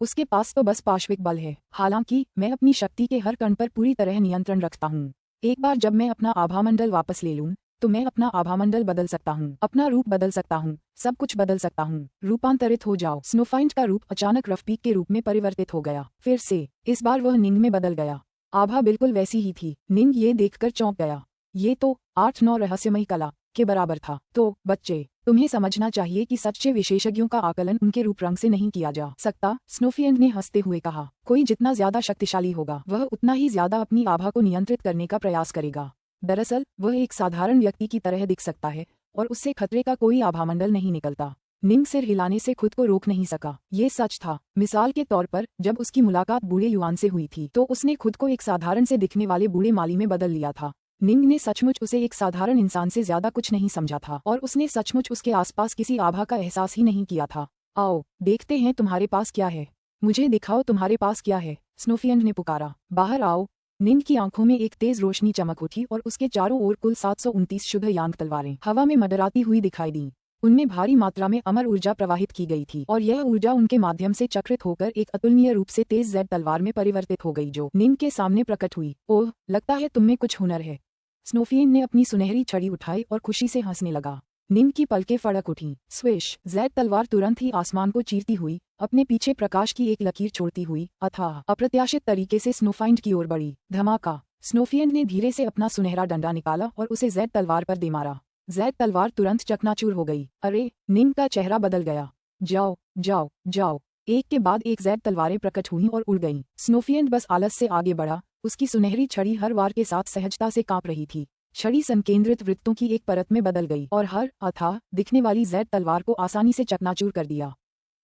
उसके पास तो बस पाश्विक बल है। हालांकि मैं अपनी शक्ति के हर कण पर पूरी तरह नियंत्रण रखता हूँ। एक बार जब मैं अपना आभामंडल वापस ले लूं, तो मैं अपना आभामंडल बदल सकता हूँ, अपना रूप बदल सकता हूँ, सब कुछ बदल सकता हूँ। रूपांतरित हो जाओ। स्नोफाइंट का रूप अचानक रफीक के रूप में परिवर्तित हो गया। फिर से इस बार वह निंग में बदल गया। आभा बिल्कुल वैसी ही थी। निंग ये देखकर चौंक गया। ये तो 8-9 रहस्यमयी कला के बराबर था। तो बच्चे, तुम्हें समझना चाहिए कि सच्चे विशेषज्ञों का आकलन उनके रूप रंग से नहीं किया जा सकता। स्नोफिएंट ने हंसते हुए कहा। कोई जितना ज्यादा शक्तिशाली होगा वह उतना ही ज्यादा अपनी आभा को नियंत्रित करने का प्रयास करेगा। दरअसल वह एक साधारण व्यक्ति की तरह दिख सकता है और उससे खतरे का कोई आभामंडल नहीं निकलता। निंग सिर हिलाने से खुद को रोक नहीं सका। ये सच था। मिसाल के तौर पर जब उसकी मुलाकात बूढ़े युआन से हुई थी तो उसने खुद को एक साधारण से दिखने वाले बूढ़े माली में बदल लिया था। निंग ने सचमुच उसे एक साधारण इंसान से ज्यादा कुछ नहीं समझा था और उसने सचमुच उसके आसपास किसी आभा का एहसास ही नहीं किया था। आओ देखते हैं तुम्हारे पास क्या है। मुझे दिखाओ तुम्हारे पास क्या है। स्नोफिएंट ने पुकारा। बाहर आओ। निंग की आंखों में एक तेज रोशनी चमक उठी और उसके चारों ओर कुल 729 शुद्ध यांग तलवारें हवा में मंडराती हुई दिखाई दी। उनमें भारी मात्रा में अमर ऊर्जा प्रवाहित की गई थी और यह ऊर्जा उनके माध्यम से चक्रित होकर एक अतुलनीय रूप से तेज जेड तलवार में परिवर्तित हो गई जो निंग के सामने प्रकट हुई। ओह, लगता है तुम में कुछ हुनर है। स्नोफिएंट ने अपनी सुनहरी छड़ी उठाई और खुशी से हंसने लगा। निंग की पलकें फड़क उठीं। स्विश। जेड तलवार तुरंत ही आसमान को चीरती हुई अपने पीछे प्रकाश की एक लकीर छोड़ती हुई अथाह अप्रत्याशित तरीके से स्नोफाइंट की ओर बढ़ी। धमाका। स्नोफिएंट ने धीरे से अपना सुनहरा डंडा निकाला और उसे जेड तलवार पर दे मारा। जेड तलवार तुरंत चकनाचूर हो गई। अरे, निंग का चेहरा बदल गया। जाओ जाओ जाओ। एक के बाद एक जेड तलवारें प्रकट हुईं और उड़ गईं। स्नोफिएंट बस आलस से आगे बढ़ा। उसकी सुनहरी छड़ी हर वार के साथ सहजता से कांप रही थी। छड़ी संकेंद्रित वृत्तों की एक परत में बदल गई और हर अथाह दिखने वाली जेड तलवार को आसानी से चकनाचूर कर दिया।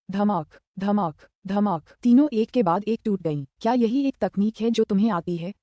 धमाक धमाक धमाक। तीनों एक के बाद एक टूट गईं। क्या यही एक तकनीक है जो तुम्हें आती है?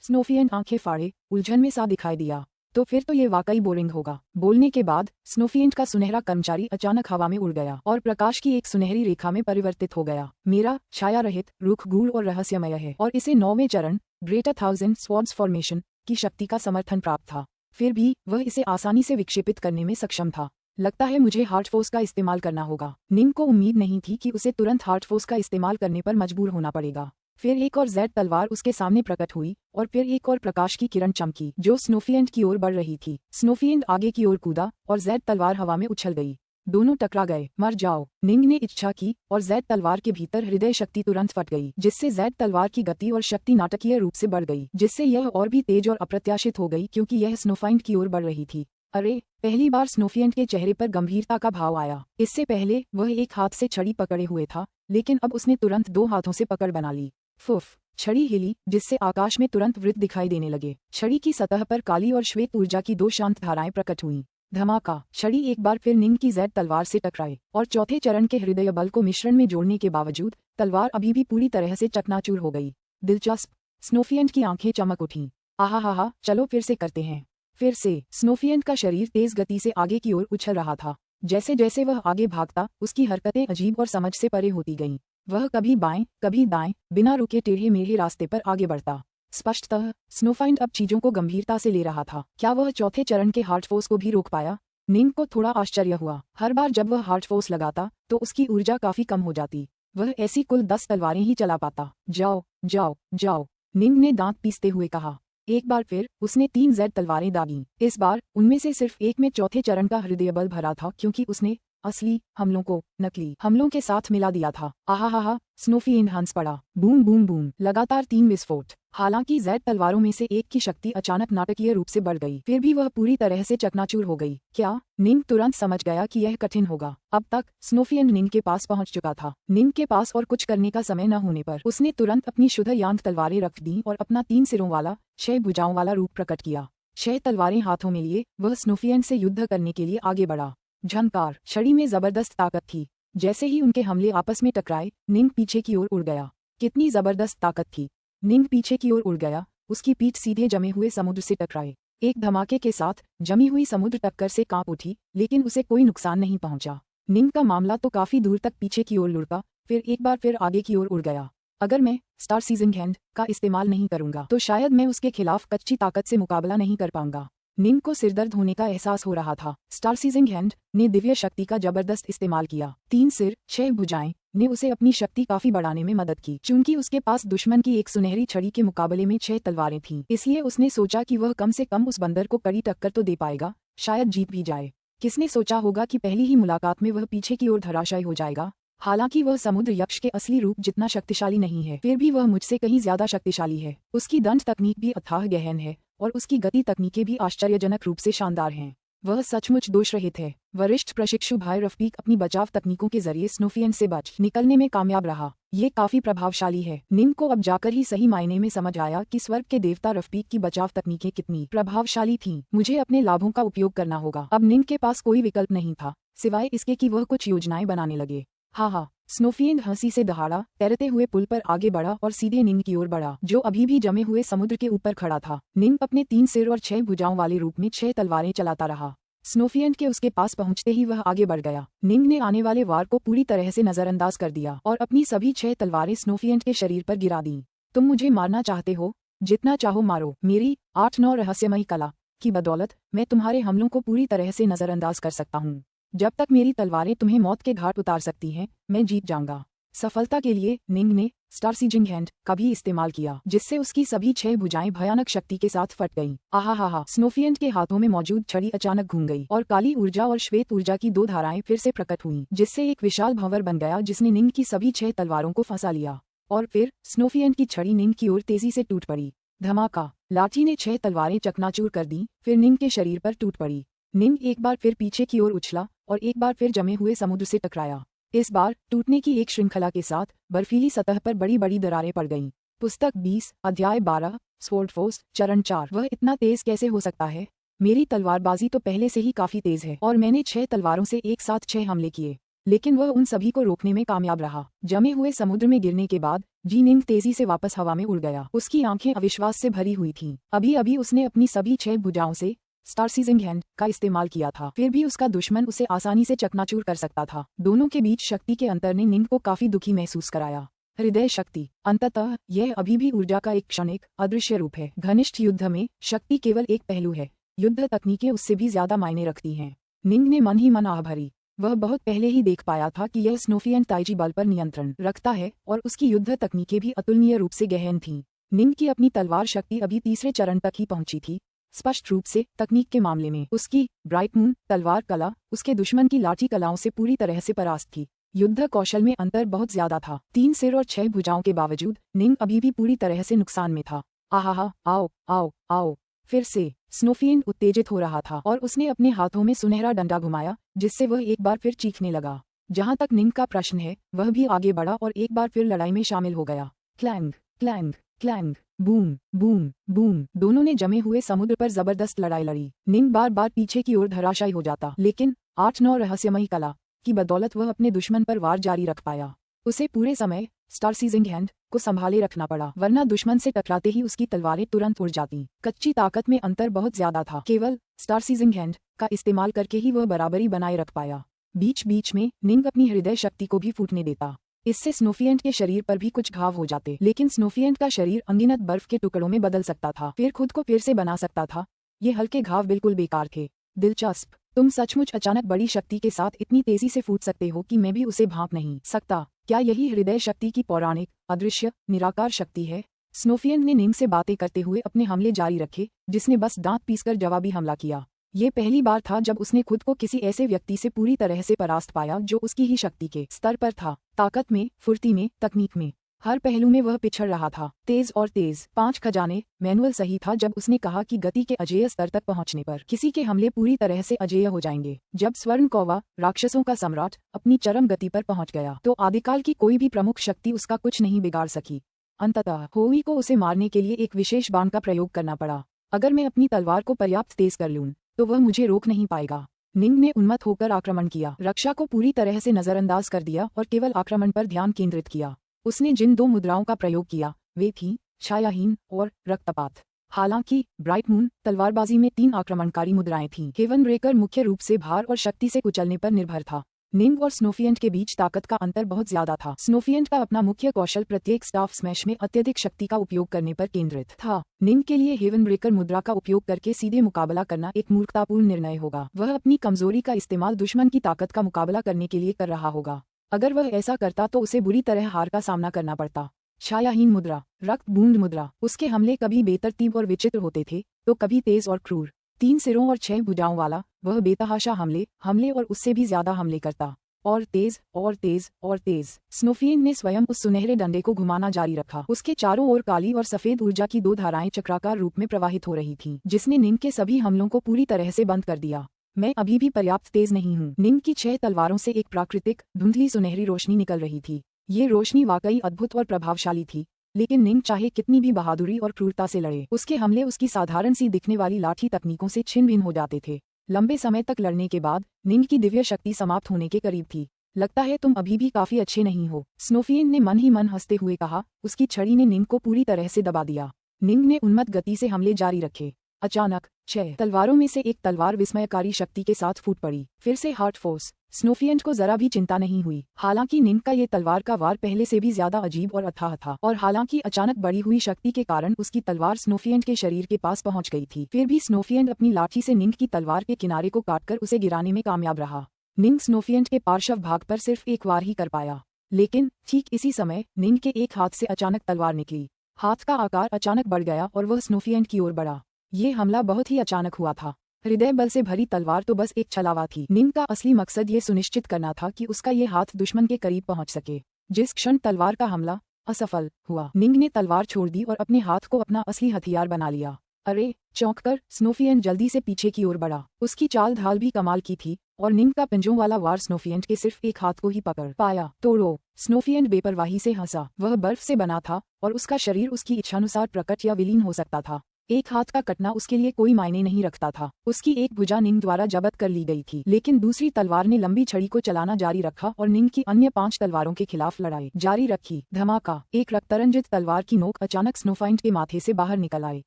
स्नोफिएंट आंखें फाड़े उलझन में सा दिखाई दिया। तो फिर तो ये वाकई बोरिंग होगा। बोलने के बाद स्नोफिएंट का सुनहरा कर्मचारी अचानक हवा में उड़ गया और प्रकाश की एक सुनहरी रेखा में परिवर्तित हो गया। मेरा छाया रहित रुख गूढ़ और रहस्यमय है और इसे 9वें चरण ग्रेटर 1000 स्वॉर्ड्स फॉर्मेशन की शक्ति का समर्थन प्राप्त था। फिर भी वह इसे आसानी से विक्षेपित करने में सक्षम था। लगता है मुझे हार्ट फोर्स का इस्तेमाल करना होगा। निंग को उम्मीद नहीं थी कि उसे तुरंत हार्ट फोर्स का इस्तेमाल करने पर मजबूर होना पड़ेगा। फिर एक और जेड तलवार उसके सामने प्रकट हुई और फिर एक और प्रकाश की किरण चमकी जो स्नोफिएंट की ओर बढ़ रही थी। स्नोफिएंट आगे की ओर कूदा और जेड तलवार हवा में उछल गई। दोनों टकरा गए। मर जाओ। निंग ने इच्छा की और जेड तलवार के भीतर हृदय शक्ति तुरंत फट गई, जिससे जेड तलवार की गति और शक्ति नाटकीय रूप से बढ़ गई, जिससे यह और भी तेज और अप्रत्याशित हो गई क्योंकि यह स्नोफाइंट की ओर बढ़ रही थी। अरे, पहली बार स्नोफिएंट के चेहरे पर गंभीरता का भाव आया। इससे पहले वह एक हाथ से छड़ी पकड़े हुए था, लेकिन अब उसने तुरंत 2 हाथों से पकड़ बना ली। फुफ, छड़ी हिली, जिससे आकाश में तुरंत वृत्त दिखाई देने लगे। छड़ी की सतह पर काली और श्वेत ऊर्जा की 2 शांत धाराएं प्रकट हुईं। धमाका, छड़ी एक बार फिर निंग की जेड तलवार से टकराई और चौथे चरण के हृदय बल को मिश्रण में जोड़ने के बावजूद तलवार अभी भी पूरी तरह से चकनाचूर हो गई। दिलचस्प, स्नोफिएंट की आंखें चमक उठीं। आहा, चलो फिर से करते हैं। फिर से, स्नोफिएंट का शरीर तेज गति से आगे की ओर उछल रहा था। जैसे जैसे वह आगे भागता, उसकी हरकतें अजीब और समझ से परे होती गईं। वह कभी बाएं, कभी दाएं, बिना रुके टेढ़े मेढ़े रास्ते पर आगे बढ़ता। स्पष्टतः, स्नोफाइंड अब चीजों को गंभीरता से ले रहा था। क्या वह चौथे चरण के हार्ट फोर्स को भी रोक पाया? निंग को थोड़ा आश्चर्य हुआ। हर बार जब वह हार्ट फोर्स लगाता, तो उसकी ऊर्जा काफी कम हो जाती। वह ऐसी कुल 10 तलवारें ही चला पाता। जाओ, जाओ, जाओ, निंग ने दांत पीसते हुए कहा। एक बार फिर उसने 3 जेड तलवारें दागीं। इस बार उनमें से सिर्फ एक में चौथे चरण का हृदय बल भरा था, क्योंकि उसने असली हमलों को नकली हमलों के साथ मिला दिया था। आहा, स्नोफिएंट हंस पड़ा। बूम बूम बूम, लगातार 3 विस्फोट। हालांकि जेड तलवारों में से एक की शक्ति अचानक नाटकीय रूप से बढ़ गई, फिर भी वह पूरी तरह से चकनाचूर हो गई। क्या? निंग तुरंत समझ गया कि यह कठिन होगा। अब तक स्नोफिएंट निंग के पास पहुंच चुका था। निंग के पास और कुछ करने का समय न होने पर उसने तुरंत अपनी शुद्ध यांत तलवारें रख दी और अपना 3 सिरों वाला, 6 भुजाओं वाला रूप प्रकट किया। 6 तलवारें हाथों में लिए वह स्नोफिएंट से युद्ध करने के लिए आगे बढ़ा। झंकार, छड़ी में जबरदस्त ताकत थी। जैसे ही उनके हमले आपस में टकराए, निंग पीछे की ओर उड़ गया। कितनी जबरदस्त ताकत थी! निंग पीछे की ओर उड़ गया, उसकी पीठ सीधे जमे हुए समुद्र से टकराए। एक धमाके के साथ जमी हुई समुद्र टक्कर से कांप उठी, लेकिन उसे कोई नुकसान नहीं पहुंचा। निंग का मामला तो काफी दूर तक पीछे की ओर लुढ़का, फिर एक बार फिर आगे की ओर उड़ गया। अगर मैं स्टार सीजिंग हैंड का इस्तेमाल नहीं करूंगा, तो शायद मैं उसके खिलाफ कच्ची ताकत से मुकाबला नहीं कर पाऊंगा। निंग को सिरदर्द होने का एहसास हो रहा था। स्टार सीजिंग हैंड ने दिव्य शक्ति का जबरदस्त इस्तेमाल किया। 3 सिर, 6 भुजाएं ने उसे अपनी शक्ति काफी बढ़ाने में मदद की। चूंकि उसके पास दुश्मन की एक सुनहरी छड़ी के मुकाबले में 6 तलवारें थीं, इसलिए उसने सोचा कि वह कम से कम उस बंदर को कड़ी टक्कर तो दे पाएगा, शायद जीत भी जाए। किसने सोचा होगा कि पहली ही मुलाकात में वह पीछे की ओर धराशायी हो जाएगा। हालांकि वह समुद्र यक्ष के असली रूप जितना शक्तिशाली नहीं है, फिर भी वह मुझसे कहीं ज्यादा शक्तिशाली है। उसकी दंड तकनीक भी अथाह गहन है और उसकी गति तकनीकें भी आश्चर्यजनक रूप से शानदार हैं। वह सचमुच दोष रहित है। वरिष्ठ प्रशिक्षु भाई रफीक अपनी बचाव तकनीकों के जरिए स्नोफिएंट से बच निकलने में कामयाब रहा। ये काफी प्रभावशाली है। निंग को अब जाकर ही सही मायने में समझ आया कि स्वर्ग के देवता रफीक की बचाव तकनीकें कितनी प्रभावशाली थीं। मुझे अपने लाभों का उपयोग करना होगा। अब निंग के पास कोई विकल्प नहीं था, सिवाय इसके कि वह कुछ योजनाएं बनाने लगे। हा, स्नोफिएंट हंसी से दहाड़ा, तैरते हुए पुल पर आगे बढ़ा और सीधे निंग की ओर बढ़ा, जो अभी भी जमे हुए समुद्र के ऊपर खड़ा था। निंग अपने 3 सिर और 6 भुजाओं वाले रूप में 6 तलवारें चलाता रहा। स्नोफिएंट के उसके पास पहुंचते ही वह आगे बढ़ गया। निंग ने आने वाले वार को पूरी तरह से नजरअंदाज कर दिया और अपनी सभी 6 तलवारें स्नोफिएंट के शरीर पर गिरा दीं। तुम मुझे मारना चाहते हो? जितना चाहो मारो। मेरी 8-9 रहस्यमयी कला की बदौलत मैं तुम्हारे हमलों को पूरी तरह से नजरअंदाज कर सकता हूँ। जब तक मेरी तलवारें तुम्हें मौत के घाट उतार सकती हैं, मैं जीत जाऊंगा। सफलता के लिए निंग ने स्टार सीजिंग हैंड का भी इस्तेमाल किया, जिससे उसकी सभी 6 भुजाएं भयानक शक्ति के साथ फट गईं। आहा, स्नोफिएंट के हाथों में मौजूद छड़ी अचानक घूम गई और काली ऊर्जा और श्वेत ऊर्जा की 2 धाराएं फिर से प्रकट हुईं, जिससे एक विशाल भंवर बन गया जिसने निंग की सभी 6 तलवारों को फंसा लिया। और फिर स्नोफिएंट की छड़ी निंग की ओर तेजी से टूट पड़ी। धमाका, लाठी ने 6 तलवारें चकनाचूर कर दी, फिर निंग के शरीर पर टूट पड़ी। निंग एक बार फिर पीछे की ओर उछला और एक बार फिर जमे हुए समुद्र से टकराया। इस बार टूटने की एक श्रृंखला के साथ बर्फीली सतह पर बड़ी बड़ी दरारें पड़ गईं। पुस्तक 20, अध्याय 12, स्वॉर्ड फोर्स, चरण 4। वह इतना तेज कैसे हो सकता है? मेरी तलवारबाजी तो पहले से ही काफी तेज है और मैंने 6 तलवारों से एक साथ 6 हमले किए, लेकिन वह उन सभी को रोकने में कामयाब रहा। जमे हुए समुद्र में गिरने के बाद निंग तेजी से वापस हवा में उड़ गया। उसकी आंखें अविश्वास से भरी हुई थीं। अभी अभी उसने अपनी सभी 6 भुजाओं से स्टार सीजिंग हैंड का इस्तेमाल किया था, फिर भी उसका दुश्मन उसे आसानी से चकनाचूर कर सकता था। दोनों के बीच शक्ति के अंतर ने निंग को काफी दुखी महसूस कराया। हृदय शक्ति, अंततः यह अभी भी ऊर्जा का एक क्षणिक अदृश्य रूप है। घनिष्ठ युद्ध में शक्ति केवल एक पहलू है, युद्ध तकनीकें उससे भी ज्यादा मायने रखती हैं। निंग ने मन ही मन आह भरी। वह बहुत पहले ही देख पाया था कि यह स्नोफिएंट ताइजी बल पर नियंत्रण रखता है और उसकी युद्ध तकनीकें भी अतुलनीय रूप से गहन थीं। निंग की अपनी तलवार शक्ति अभी तीसरे चरण तक ही पहुंची थी। स्पष्ट रूप से तकनीक के मामले में उसकी ब्राइट मून तलवार कला उसके दुश्मन की लाठी कलाओं से पूरी तरह से परास्त थी। युद्ध कौशल में अंतर बहुत ज्यादा था। 3 सिर और 6 भुजाओं के बावजूद निंग अभी भी पूरी तरह से नुकसान में था। आहा, आओ आओ आओ, फिर से स्नोफिएंड उत्तेजित हो रहा था और उसने अपने हाथों में सुनहरा डंडा घुमाया, जिससे वह एक बार फिर चीखने लगा। जहां तक निंग का प्रश्न है, वह भी आगे बढ़ा और एक बार फिर लड़ाई में शामिल हो गया। Clang clang clang, boom boom boom, दोनों ने जमे हुए समुद्र पर जबरदस्त लड़ाई लड़ी। निंग बार बार पीछे की ओर धराशायी हो जाता, लेकिन 8-9 रहस्यमयी कला की बदौलत वह अपने दुश्मन पर वार जारी रख पाया। उसे पूरे समय स्टार सीजिंग हैंड को संभाले रखना पड़ा, वरना दुश्मन से टकराते ही उसकी तलवारें तुरंत उड़ जाती। कच्ची ताकत में अंतर बहुत ज्यादा था, केवल स्टार सीजिंग हैंड का इस्तेमाल करके ही वह बराबरी बनाए रख पाया। बीच बीच में निंग अपनी हृदय शक्ति को भी फूटने देता। इससे स्नोफिएंड के शरीर पर भी कुछ घाव हो जाते, लेकिन स्नोफिएंड का शरीर अनगिनत बर्फ के टुकड़ों में बदल सकता था, फिर खुद को फिर से बना सकता था। ये हल्के घाव बिल्कुल बेकार थे। दिलचस्प, तुम सचमुच अचानक बड़ी शक्ति के साथ इतनी तेजी से फूट सकते हो कि मैं भी उसे भांप नहीं सकता। क्या यही हृदय शक्ति की पौराणिक, अदृश्य, निराकार शक्ति है? स्नोफिएंड ने निंग से बातें करते हुए अपने हमले जारी रखे, जिसने बस दांत पीसकर जवाबी हमला किया। ये पहली बार था जब उसने खुद को किसी ऐसे व्यक्ति से पूरी तरह से परास्त पाया जो उसकी ही शक्ति के स्तर पर था। ताकत में, फुर्ती में, तकनीक में, हर पहलू में वह पिछड़ रहा था। तेज और तेज 5 खजाने मैनुअल सही था जब उसने कहा कि गति के अजेय स्तर तक पहुंचने पर किसी के हमले पूरी तरह से अजेय हो जाएंगे। जब स्वर्ण कौवा, राक्षसों का सम्राट, अपनी चरम गति पर पहुंच गया तो आदिकाल की कोई भी प्रमुख शक्ति उसका कुछ नहीं बिगाड़ सकी। अंततः होवी को उसे मारने के लिए एक विशेष बाण का प्रयोग करना पड़ा। अगर मैं अपनी तलवार को पर्याप्त तेज कर लूं तो वह मुझे रोक नहीं पाएगा। निंग ने उन्मत्त होकर आक्रमण किया, रक्षा को पूरी तरह से नजरअंदाज कर दिया और केवल आक्रमण पर ध्यान केंद्रित किया। उसने जिन 2 मुद्राओं का प्रयोग किया वे थीं छायाहीन और रक्तपात। हालांकि ब्राइट मून तलवारबाजी में 3 आक्रमणकारी मुद्राएं थीं। हेवन ब्रेकर मुख्य रूप से भार और शक्ति से कुचलने पर निर्भर था। निंग और स्नोफिएंड के बीच ताकत का अंतर बहुत ज्यादा था। स्नोफिएंड का अपना मुख्य कौशल प्रत्येक स्टाफ स्मैश में अत्यधिक शक्ति का उपयोग करने पर केंद्रित था। निंग के लिए हेवन ब्रेकर मुद्रा का उपयोग करके सीधे मुकाबला करना एक मूर्खतापूर्ण निर्णय होगा। वह अपनी कमजोरी का इस्तेमाल दुश्मन की ताकत का मुकाबला करने के लिए कर रहा होगा। अगर वह ऐसा करता तो उसे बुरी तरह हार का सामना करना पड़ता। छायाहीन मुद्रा, रक्त बूंद मुद्रा। उसके हमले कभी बेतरतीब और विचित्र होते थे तो कभी तेज और क्रूर। 3 सिरों और 6 भुजाओं वाला, वह बेतहाशा हमले और उससे भी ज्यादा हमले करता। और तेज और तेज और तेज। स्नोफिएंड ने स्वयं उस सुनहरे डंडे को घुमाना जारी रखा। उसके चारों ओर काली और सफेद ऊर्जा की 2 धाराएं चक्राकार रूप में प्रवाहित हो रही थीं, जिसने निंग के सभी हमलों को पूरी तरह से बंद कर दिया। मैं अभी भी पर्याप्त तेज नहीं हूँ। निंग की 6 तलवारों से एक प्राकृतिक, धुंधली सुनहरी रोशनी निकल रही थी। ये रोशनी वाकई अद्भुत और प्रभावशाली थी, लेकिन निंग चाहे कितनी भी बहादुरी और क्रूरता से लड़े, उसके हमले उसकी साधारण सी दिखने वाली लाठी तकनीकों से छिन्न भिन्न हो जाते थे। लंबे समय तक लड़ने के बाद निंग की दिव्य शक्ति समाप्त होने के करीब थी। लगता है तुम अभी भी काफी अच्छे नहीं हो, स्नोफिएंड ने मन ही मन हंसते हुए कहा। उसकी छड़ी ने निंग को पूरी तरह से दबा दिया। निंग ने उन्मत्त गति से हमले जारी रखे। अचानक 6 तलवारों में से एक तलवार विस्मयकारी शक्ति के साथ फूट पड़ी। फिर से हार्ट फोर्स। स्नोफिएंड को जरा भी चिंता नहीं हुई। हालांकि निंग का ये तलवार का वार पहले से भी ज्यादा अजीब और अथाह था, और हालांकि अचानक बढ़ी हुई शक्ति के कारण उसकी तलवार स्नोफिएंड के शरीर के पास पहुंच गई थी, फिर भी स्नोफिएंड अपनी लाठी से निंग की तलवार के किनारे को काटकर उसे गिराने में कामयाब रहा। निंग स्नोफिएंड के पार्श्व भाग पर सिर्फ एक वार ही कर पाया, लेकिन ठीक इसी समय निंग के एक हाथ से अचानक तलवार निकली। हाथ का आकार अचानक बढ़ गया और वह स्नोफिएंड की ओर बढ़ा। ये हमला बहुत ही अचानक हुआ था। हृदय बल से भरी तलवार तो बस एक छलावा थी। निंग का असली मकसद ये सुनिश्चित करना था कि उसका ये हाथ दुश्मन के करीब पहुंच सके। जिस क्षण तलवार का हमला असफल हुआ, निंग ने तलवार छोड़ दी और अपने हाथ को अपना असली हथियार बना लिया। अरे! चौंककर स्नोफिएंड जल्दी से पीछे की ओर बढ़ा। उसकी चाल ढाल भी कमाल की थी और निंग का पिंजों वाला वार स्नोफिएंड के सिर्फ एक हाथ को ही पकड़ पाया। तोड़ो! स्नोफिएंड बेपरवाही से हंसा। वह बर्फ से बना था और उसका शरीर उसकी इच्छानुसार प्रकट या विलीन हो सकता था। एक हाथ का कटना उसके लिए कोई मायने नहीं रखता था। उसकी एक भुजा निंग द्वारा जब्त कर ली गई थी, लेकिन दूसरी तलवार ने लंबी छड़ी को चलाना जारी रखा और निंग की अन्य 5 तलवारों के खिलाफ लड़ाई जारी रखी। धमाका! एक रक्तरंजित तलवार की नोक अचानक स्नोफिएंड के माथे से बाहर निकल आई।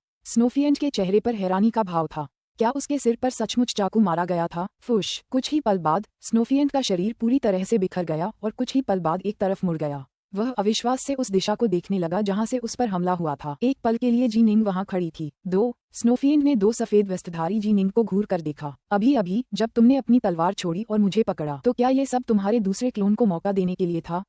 स्नोफिएंड के चेहरे पर हैरानी का भाव था। क्या उसके सिर पर सचमुच चाकू मारा गया था? फुश! कुछ ही पल बाद स्नोफिएंड का शरीर पूरी तरह से बिखर गया और कुछ ही पल बाद एक तरफ मुड़ गया। वह अविश्वास से उस दिशा को देखने लगा जहां से उस पर हमला हुआ था। एक पल के लिए जी निंग वहां खड़ी थी। स्नोफिएंड ने 2 सफेद वस्त्रधारी जी निंग को घूर कर देखा। अभी अभी जब तुमने अपनी तलवार छोड़ी और मुझे पकड़ा, तो क्या ये सब तुम्हारे दूसरे क्लोन को मौका देने के लिए था?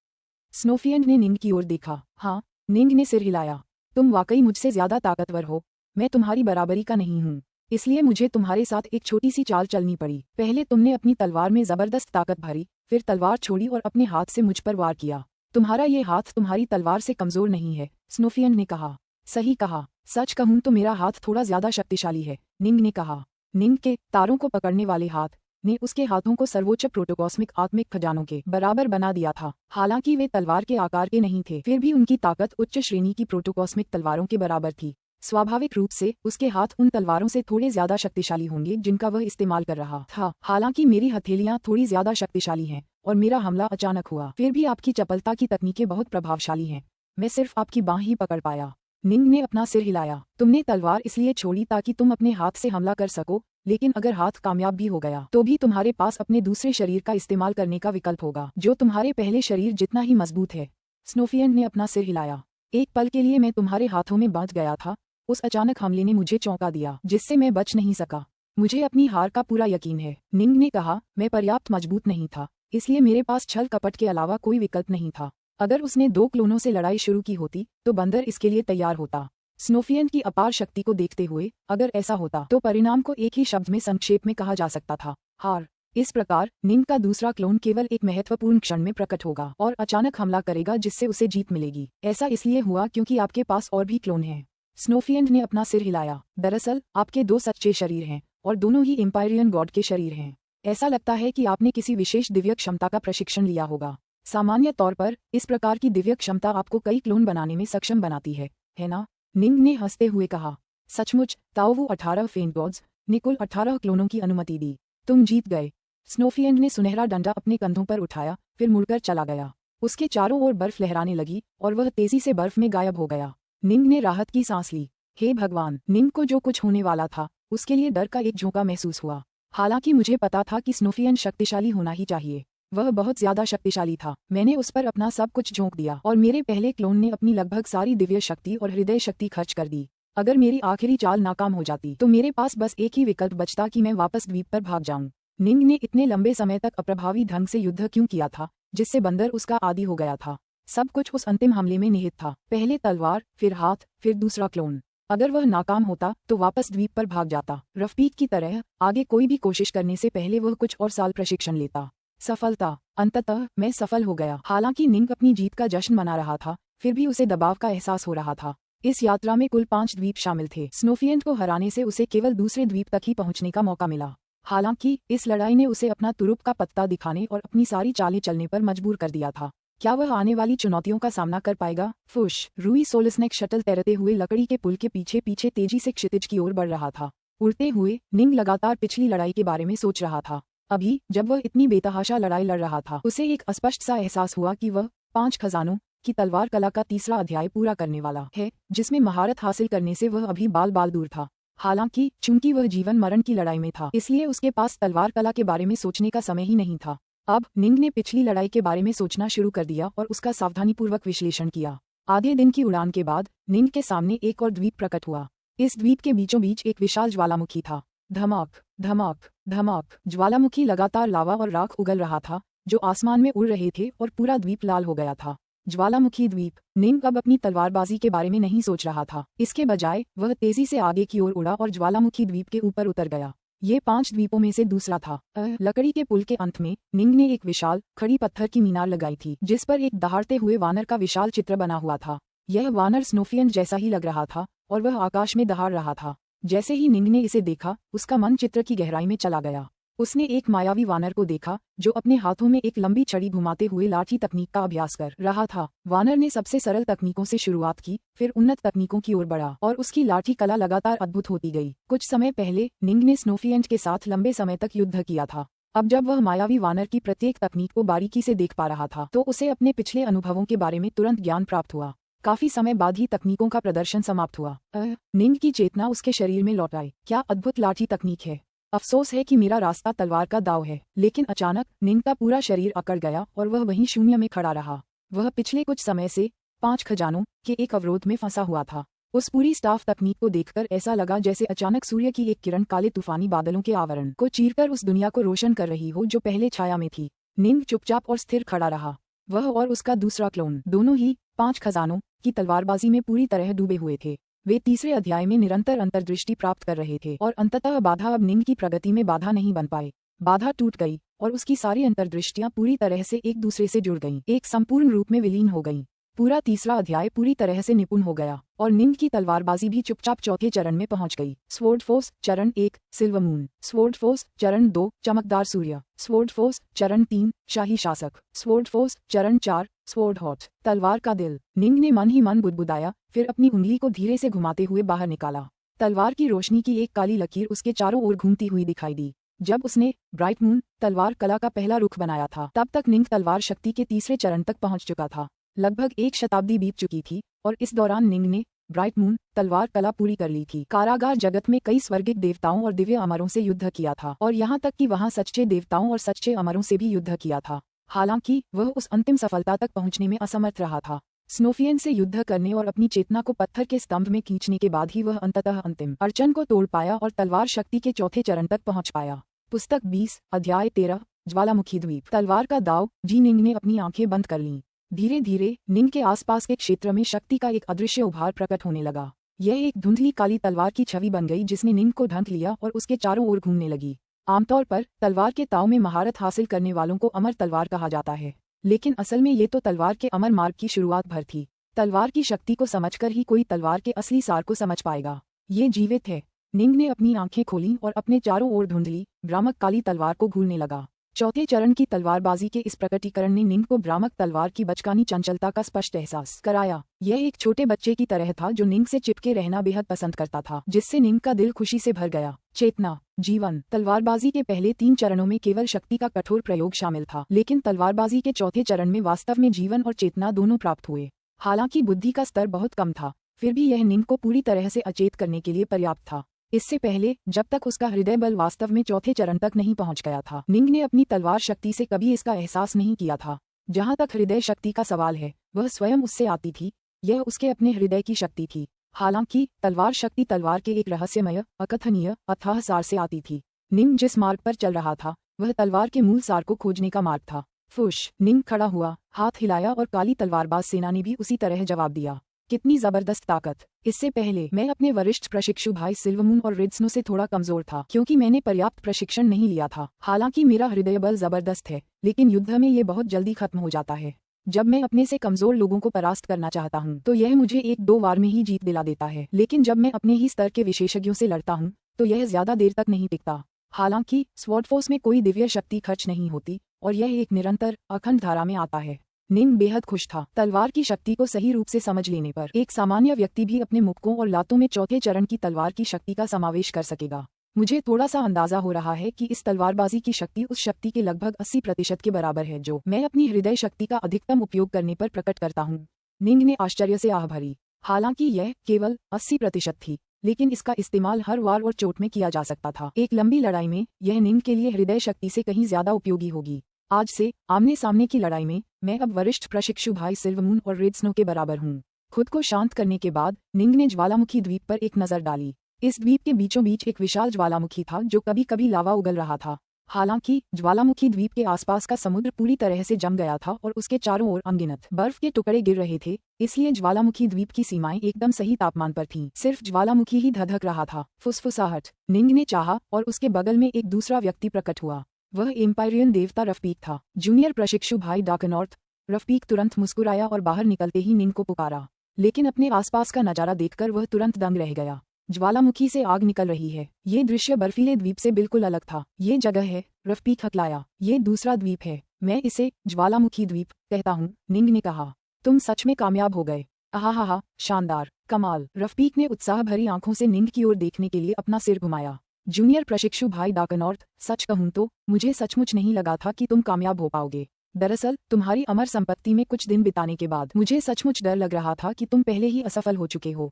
स्नोफिएंड ने निंग की ओर देखा। हाँ, निंग ने सिर हिलाया। तुम वाकई मुझसे ज्यादा ताकतवर हो। मैं तुम्हारी बराबरी का नहीं हूँ, इसलिए मुझे तुम्हारे साथ एक छोटी सी चाल चलनी पड़ी। पहले तुमने अपनी तलवार में जबरदस्त ताकत भरी, फिर तलवार छोड़ी और अपने हाथ से मुझ पर वार किया। तुम्हारा ये हाथ तुम्हारी तलवार से कमजोर नहीं है, स्नोफिएंड ने कहा। सही कहा। सच कहूं तो मेरा हाथ थोड़ा ज्यादा शक्तिशाली है, निंग ने कहा। निंग के तारों को पकड़ने वाले हाथ ने उसके हाथों को सर्वोच्च प्रोटोकॉस्मिक आत्मिक खजानों के बराबर बना दिया था। हालांकि वे तलवार के आकार के नहीं थे, फिर भी उनकी ताकत उच्च श्रेणी की प्रोटोकॉस्मिक तलवारों के बराबर थी। स्वाभाविक रूप से उसके हाथ उन तलवारों से थोड़े ज्यादा शक्तिशाली होंगे जिनका वह इस्तेमाल कर रहा था। हालांकि मेरी हथेलियां थोड़ी ज्यादा शक्तिशाली हैं और मेरा हमला अचानक हुआ। फिर भी आपकी चपलता की तकनीकें बहुत प्रभावशाली हैं। मैं सिर्फ आपकी बांह ही पकड़ पाया। निंग ने अपना सिर हिलाया। तुमने तलवार इसलिए छोड़ी ताकि तुम अपने हाथ से हमला कर सको, लेकिन अगर हाथ कामयाब भी हो गया तो भी तुम्हारे पास अपने दूसरे शरीर का इस्तेमाल करने का विकल्प होगा, जो तुम्हारे पहले शरीर जितना ही मजबूत है। स्नोफिएंट ने अपना सिर हिलाया। एक पल के लिए मैं तुम्हारे हाथों में बंध गया था। उस अचानक हमले ने मुझे चौंका दिया, जिससे मैं बच नहीं सका। मुझे अपनी हार का पूरा यकीन है, निंग ने कहा। मैं पर्याप्त मजबूत नहीं था, इसलिए मेरे पास छल कपट के अलावा कोई विकल्प नहीं था। अगर उसने 2 क्लोनों से लड़ाई शुरू की होती तो बंदर इसके लिए तैयार होता। स्नोफिएंट की अपार शक्ति को देखते हुए अगर ऐसा होता तो परिणाम को एक ही शब्द में संक्षेप में कहा जा सकता था, हार। इस प्रकार निंग का दूसरा क्लोन केवल एक महत्वपूर्ण क्षण में प्रकट होगा और अचानक हमला करेगा, जिससे उसे जीत मिलेगी। ऐसा इसलिए हुआ क्योंकि आपके पास और भी क्लोन हैं। स्नोफिएंट ने अपना सिर हिलाया। दरअसल आपके 2 सच्चे शरीर हैं और दोनों ही एम्पायरियन गॉड के शरीर हैं। ऐसा लगता है कि आपने किसी विशेष दिव्य क्षमता का प्रशिक्षण लिया होगा। सामान्य तौर पर इस प्रकार की दिव्य क्षमता आपको कई क्लोन बनाने में सक्षम बनाती है ना? निंग ने हंसते हुए कहा। सचमुच, ताओवू 18 फेंट गॉड्स ने कुल 18 क्लोनों की अनुमति दी। तुम जीत गए। स्नोफिएंट ने सुनहरा डंडा अपने कंधों पर उठाया, फिर मुड़कर चला गया। उसके चारों ओर बर्फ लहराने लगी और वह तेजी से बर्फ में गायब हो गया। निंग ने राहत की सांस ली। हे भगवान! निंग को जो कुछ होने वाला था उसके लिए डर का एक झोंका महसूस हुआ। हालांकि मुझे पता था कि स्नोफिएंट शक्तिशाली होना ही चाहिए। वह बहुत ज्यादा शक्तिशाली था। मैंने उस पर अपना सब कुछ झोंक दिया और मेरे पहले क्लोन ने अपनी लगभग सारी दिव्य शक्ति और हृदय शक्ति खर्च कर दी। अगर मेरी आखिरी चाल नाकाम हो जाती तो मेरे पास बस एक ही विकल्प बचता कि मैं वापस द्वीप पर भाग जाऊं। निंग ने इतने लंबे समय तक अप्रभावी ढंग से युद्ध क्यों किया था, जिससे बंदर उसका आदी हो गया था? सब कुछ उस अंतिम हमले में निहित था। पहले तलवार, फिर हाथ, फिर दूसरा क्लोन। अगर वह नाकाम होता तो वापस द्वीप पर भाग जाता। रफीक की तरह आगे कोई भी कोशिश करने से पहले वह कुछ और साल प्रशिक्षण लेता। सफलता। अंततः मैं सफल हो गया। हालांकि निंग अपनी जीत का जश्न मना रहा था, फिर भी उसे दबाव का एहसास हो रहा था। इस यात्रा में कुल 5 द्वीप शामिल थे। स्नोफिएंट को हराने से उसे केवल दूसरे द्वीप तक ही पहुंचने का मौका मिला। हालांकि इस लड़ाई ने उसे अपना तुरुप का पत्ता दिखाने और अपनी सारी चालें चलने पर मजबूर कर दिया था। क्या वह आने वाली चुनौतियों का सामना कर पाएगा? फुश। रूई सोलस्नेक शटल तैरते हुए लकड़ी के पुल के पीछे पीछे तेजी से क्षितिज की ओर बढ़ रहा था। उड़ते हुए निंग लगातार पिछली लड़ाई के बारे में सोच रहा था। अभी जब वह इतनी बेतहाशा लड़ाई लड़ रहा था, उसे एक अस्पष्ट सा एहसास हुआ कि वह 5 खजानों की तलवार कला का तीसरा अध्याय पूरा करने वाला है, जिसमें महारत हासिल करने से वह अभी बाल बाल दूर था। हालांकि चूंकि वह जीवन मरण की लड़ाई में था, इसलिए उसके पास तलवार कला के बारे में सोचने का समय ही नहीं था। अब निंग ने पिछली लड़ाई के बारे में सोचना शुरू कर दिया और उसका सावधानीपूर्वक विश्लेषण किया। आधे दिन की उड़ान के बाद निंग के सामने एक और द्वीप प्रकट हुआ। इस द्वीप के बीचों बीच एक विशाल ज्वालामुखी था। धमाक धमाक धमाक। ज्वालामुखी लगातार लावा और राख उगल रहा था, जो आसमान में उड़ रहे थे और पूरा द्वीप लाल हो गया था। ज्वालामुखी द्वीप। निंग अब अपनी तलवारबाजी के बारे में नहीं सोच रहा था। इसके बजाय वह तेजी से आगे की ओर उड़ा और ज्वालामुखी द्वीप के ऊपर उतर गया। ये 5 द्वीपों में से दूसरा था। लकड़ी के पुल के अंत में निंग ने एक विशाल खड़ी पत्थर की मीनार लगाई थी, जिस पर एक दहाड़ते हुए वानर का विशाल चित्र बना हुआ था। यह वानर स्नोफिएंट जैसा ही लग रहा था और वह आकाश में दहाड़ रहा था। जैसे ही निंग ने इसे देखा, उसका मन चित्र की गहराई में चला गया। उसने एक मायावी वानर को देखा जो अपने हाथों में एक लंबी छड़ी घुमाते हुए लाठी तकनीक का अभ्यास कर रहा था। वानर ने सबसे सरल तकनीकों से शुरुआत की, फिर उन्नत तकनीकों की ओर बढ़ा और उसकी लाठी कला लगातार अद्भुत होती गई। कुछ समय पहले निंग ने स्नोफिएंट के साथ लंबे समय तक युद्ध किया था। अब जब वह मायावी वानर की प्रत्येक तकनीक को बारीकी से देख पा रहा था, तो उसे अपने पिछले अनुभवों के बारे में तुरंत ज्ञान प्राप्त हुआ। काफी समय बाद ही तकनीकों का प्रदर्शन समाप्त हुआ। निंग की चेतना उसके शरीर में लौट आई। क्या अद्भुत लाठी तकनीक है। अफसोस है कि मेरा रास्ता तलवार का दाव है। लेकिन अचानक निंग का पूरा शरीर अकड़ गया और वह वहीं शून्य में खड़ा रहा। वह पिछले कुछ समय से 5 खजानों के एक अवरोध में फंसा हुआ था। उस पूरी स्टाफ तकनीक को देखकर ऐसा लगा जैसे अचानक सूर्य की एक किरण काले तूफानी बादलों के आवरण को चीरकर उस दुनिया को रोशन कर रही हो जो पहले छाया में थी। निंग चुपचाप और स्थिर खड़ा रहा। वह और उसका दूसरा क्लोन दोनों ही 5 खजानों की तलवारबाजी में पूरी तरह डूबे हुए थे। वे तीसरे अध्याय में निरंतर अंतर्दृष्टि प्राप्त कर रहे थे और अंततः बाधा अब निंग की प्रगति में बाधा नहीं बन पाए। बाधा टूट गई और उसकी सारी अंतर्दृष्टियां पूरी तरह से एक दूसरे से जुड़ गईं, एक संपूर्ण रूप में विलीन हो गईं। पूरा तीसरा अध्याय पूरी तरह से निपुण हो गया और निंग की तलवारबाजी भी चुपचाप चौथे चरण में पहुंच गई। स्वॉर्ड फोर्स चरण 1 सिल्वर मून, स्वॉर्ड फोर्स चरण 2 चमकदार सूर्य, स्वॉर्ड फोर्स चरण 3 शाही शासक, स्वॉर्ड फोर्स चरण 4 स्वॉर्ड हॉट तलवार का दिल। निंग ने मन ही मन बुदबुदाया, फिर अपनी उंगली को धीरे से घुमाते हुए बाहर निकाला। तलवार की रोशनी की एक काली लकीर उसके चारों ओर घूमती हुई दिखाई दी। जब उसने ब्राइट मून तलवार कला का पहला रुख बनाया था, तब तक निंग तलवार शक्ति के तीसरे चरण तक पहुंच चुका था। लगभग एक शताब्दी बीत चुकी थी और इस दौरान निंग ने ब्राइट मून तलवार कला पूरी कर ली थी। कारागार जगत में कई स्वर्गिक देवताओं और दिव्य अमरों से युद्ध किया था और यहाँ तक कि वहाँ सच्चे देवताओं और सच्चे अमरों से भी युद्ध किया था। हालांकि वह उस अंतिम सफलता तक पहुँचने में असमर्थ रहा था। स्नोफियन से युद्ध करने और अपनी चेतना को पत्थर के स्तंभ में खींचने के बाद ही वह अंततः अंतिम अड़चन को तोड़ पाया और तलवार शक्ति के चौथे चरण तक पहुँच पाया। पुस्तक 20 अध्याय 13 ज्वालामुखी द्वीप। तलवार का दाव। जी निंग ने अपनी आंखें बंद कर लीं। धीरे धीरे निंग के आसपास के क्षेत्र में शक्ति का एक अदृश्य उभार प्रकट होने लगा। यह एक धुंधली काली तलवार की छवि बन गई जिसने निंग को ढंक लिया और उसके चारों ओर घूमने लगी। आमतौर पर तलवार के ताव में महारत हासिल करने वालों को अमर तलवार कहा जाता है, लेकिन असल में ये तो तलवार के अमर मार्ग की शुरुआत भर थी। तलवार की शक्ति को समझकर ही कोई तलवार के असली सार को समझ पाएगा। ये जीवित है। निंग ने अपनी आंखें खोलीं और अपने चारों ओर धुंधली भ्रामक काली तलवार को घूरने लगा। चौथे चरण की तलवारबाजी के इस प्रकटीकरण ने निंग को भ्रामक तलवार की बचकानी चंचलता का स्पष्ट एहसास कराया। यह एक छोटे बच्चे की तरह था जो निंग से चिपके रहना बेहद पसंद करता था, जिससे निंग का दिल खुशी से भर गया। चेतना, जीवन। तलवारबाजी के पहले 3 चरणों में केवल शक्ति का कठोर प्रयोग शामिल था, लेकिन तलवारबाजी के चौथे चरण में वास्तव में जीवन और चेतना दोनों प्राप्त हुए। हालांकि बुद्धि का स्तर बहुत कम था, फिर भी यह निंग को पूरी तरह से अचेत करने के लिए पर्याप्त था। इससे पहले, जब तक उसका हृदय बल वास्तव में चौथे चरण तक नहीं पहुंच गया था, निंग ने अपनी तलवार शक्ति से कभी इसका एहसास नहीं किया था। जहां तक हृदय शक्ति का सवाल है, वह स्वयं उससे आती थी। यह उसके अपने हृदय की शक्ति थी। हालांकि तलवार शक्ति तलवार के एक रहस्यमय, अकथनीय, अथाह सार से आती थी। निंग जिस मार्ग पर चल रहा था, वह तलवार के मूल सार को खोजने का मार्ग था। फुश। निंग खड़ा हुआ, हाथ हिलाया और काली तलवारबाज सेना ने भी उसी तरह जवाब दिया। कितनी जबरदस्त ताकत। इससे पहले मैं अपने वरिष्ठ प्रशिक्षु भाई सिल्वमून और रिड्सनो से थोड़ा कमजोर था, क्योंकि मैंने पर्याप्त प्रशिक्षण नहीं लिया था। हालांकि मेरा हृदय बल जबरदस्त है, लेकिन युद्ध में ये बहुत जल्दी खत्म हो जाता है। जब मैं अपने से कमजोर लोगों को परास्त करना चाहता हूँ, तो यह मुझे 1-2 वार में ही जीत दिला देता है, लेकिन जब मैं अपने ही स्तर के विशेषज्ञों से लड़ता हूँ, तो यह ज्यादा देर तक नहीं टिकता। हालांकि स्वॉर्ड फोर्स में कोई दिव्य शक्ति खर्च नहीं होती और यह एक निरंतर, अखंड धारा में आता है। निंग बेहद खुश था। तलवार की शक्ति को सही रूप से समझ लेने पर एक सामान्य व्यक्ति भी अपने मुक्कों और लातों में चौथे चरण की तलवार की शक्ति का समावेश कर सकेगा। मुझे थोड़ा सा अंदाजा हो रहा है कि इस तलवारबाजी की शक्ति उस शक्ति के लगभग 80% के बराबर है जो मैं अपनी हृदय शक्ति का अधिकतम उपयोग करने पर प्रकट करता हूँ। निंग ने आश्चर्य से आह भरी। हालांकि यह केवल 80% थी, लेकिन इसका इस्तेमाल हर वार और चोट में किया जा सकता था। एक लंबी लड़ाई में यह निंग के लिए हृदय शक्ति से कहीं ज्यादा उपयोगी होगी। आज से आमने सामने की लड़ाई में मैं अब वरिष्ठ प्रशिक्षु भाई सिल्वमून और रिड्सनो के बराबर हूँ। खुद को शांत करने के बाद निंग ने ज्वालामुखी द्वीप पर एक नजर डाली। इस द्वीप के बीचों बीच एक विशाल ज्वालामुखी था जो कभी कभी लावा उगल रहा था। हालांकि ज्वालामुखी द्वीप के आसपास का समुद्र पूरी तरह से जम गया था और उसके चारों ओर अनगिनत बर्फ के टुकड़े गिर रहे थे, इसलिए ज्वालामुखी द्वीप की सीमाएं एकदम सही तापमान पर थीं। सिर्फ ज्वालामुखी ही धधक रहा था। फुसफुसाहट। निंग ने चाहा और उसके बगल में एक दूसरा व्यक्ति प्रकट हुआ। वह एम्पायरियन देवता रफपीक था, जूनियर प्रशिक्षु भाई डार्कनॉर्थ। रफपीक तुरंत मुस्कुराया और बाहर निकलते ही निंग को पुकारा, लेकिन अपने आसपास का नजारा देखकर वह तुरंत दंग रह गया। ज्वालामुखी से आग निकल रही है। ये दृश्य बर्फीले द्वीप से बिल्कुल अलग था। ये जगह है, रफपीक हकलाया। ये दूसरा द्वीप है। मैं इसे ज्वालामुखी द्वीप कहता हूँ, निंग ने कहा। तुम सच में कामयाब हो गए। आहा, शानदार, कमाल। रफपीक ने उत्साह भरी आंखों से निंग की ओर देखने के लिए अपना सिर घुमाया। जूनियर प्रशिक्षु भाई डार्कनॉर्थ, सच कहूं तो मुझे सचमुच नहीं लगा था कि तुम कामयाब हो पाओगे। दरअसल तुम्हारी अमर संपत्ति में कुछ दिन बिताने के बाद मुझे सचमुच डर लग रहा था कि तुम पहले ही असफल हो चुके हो,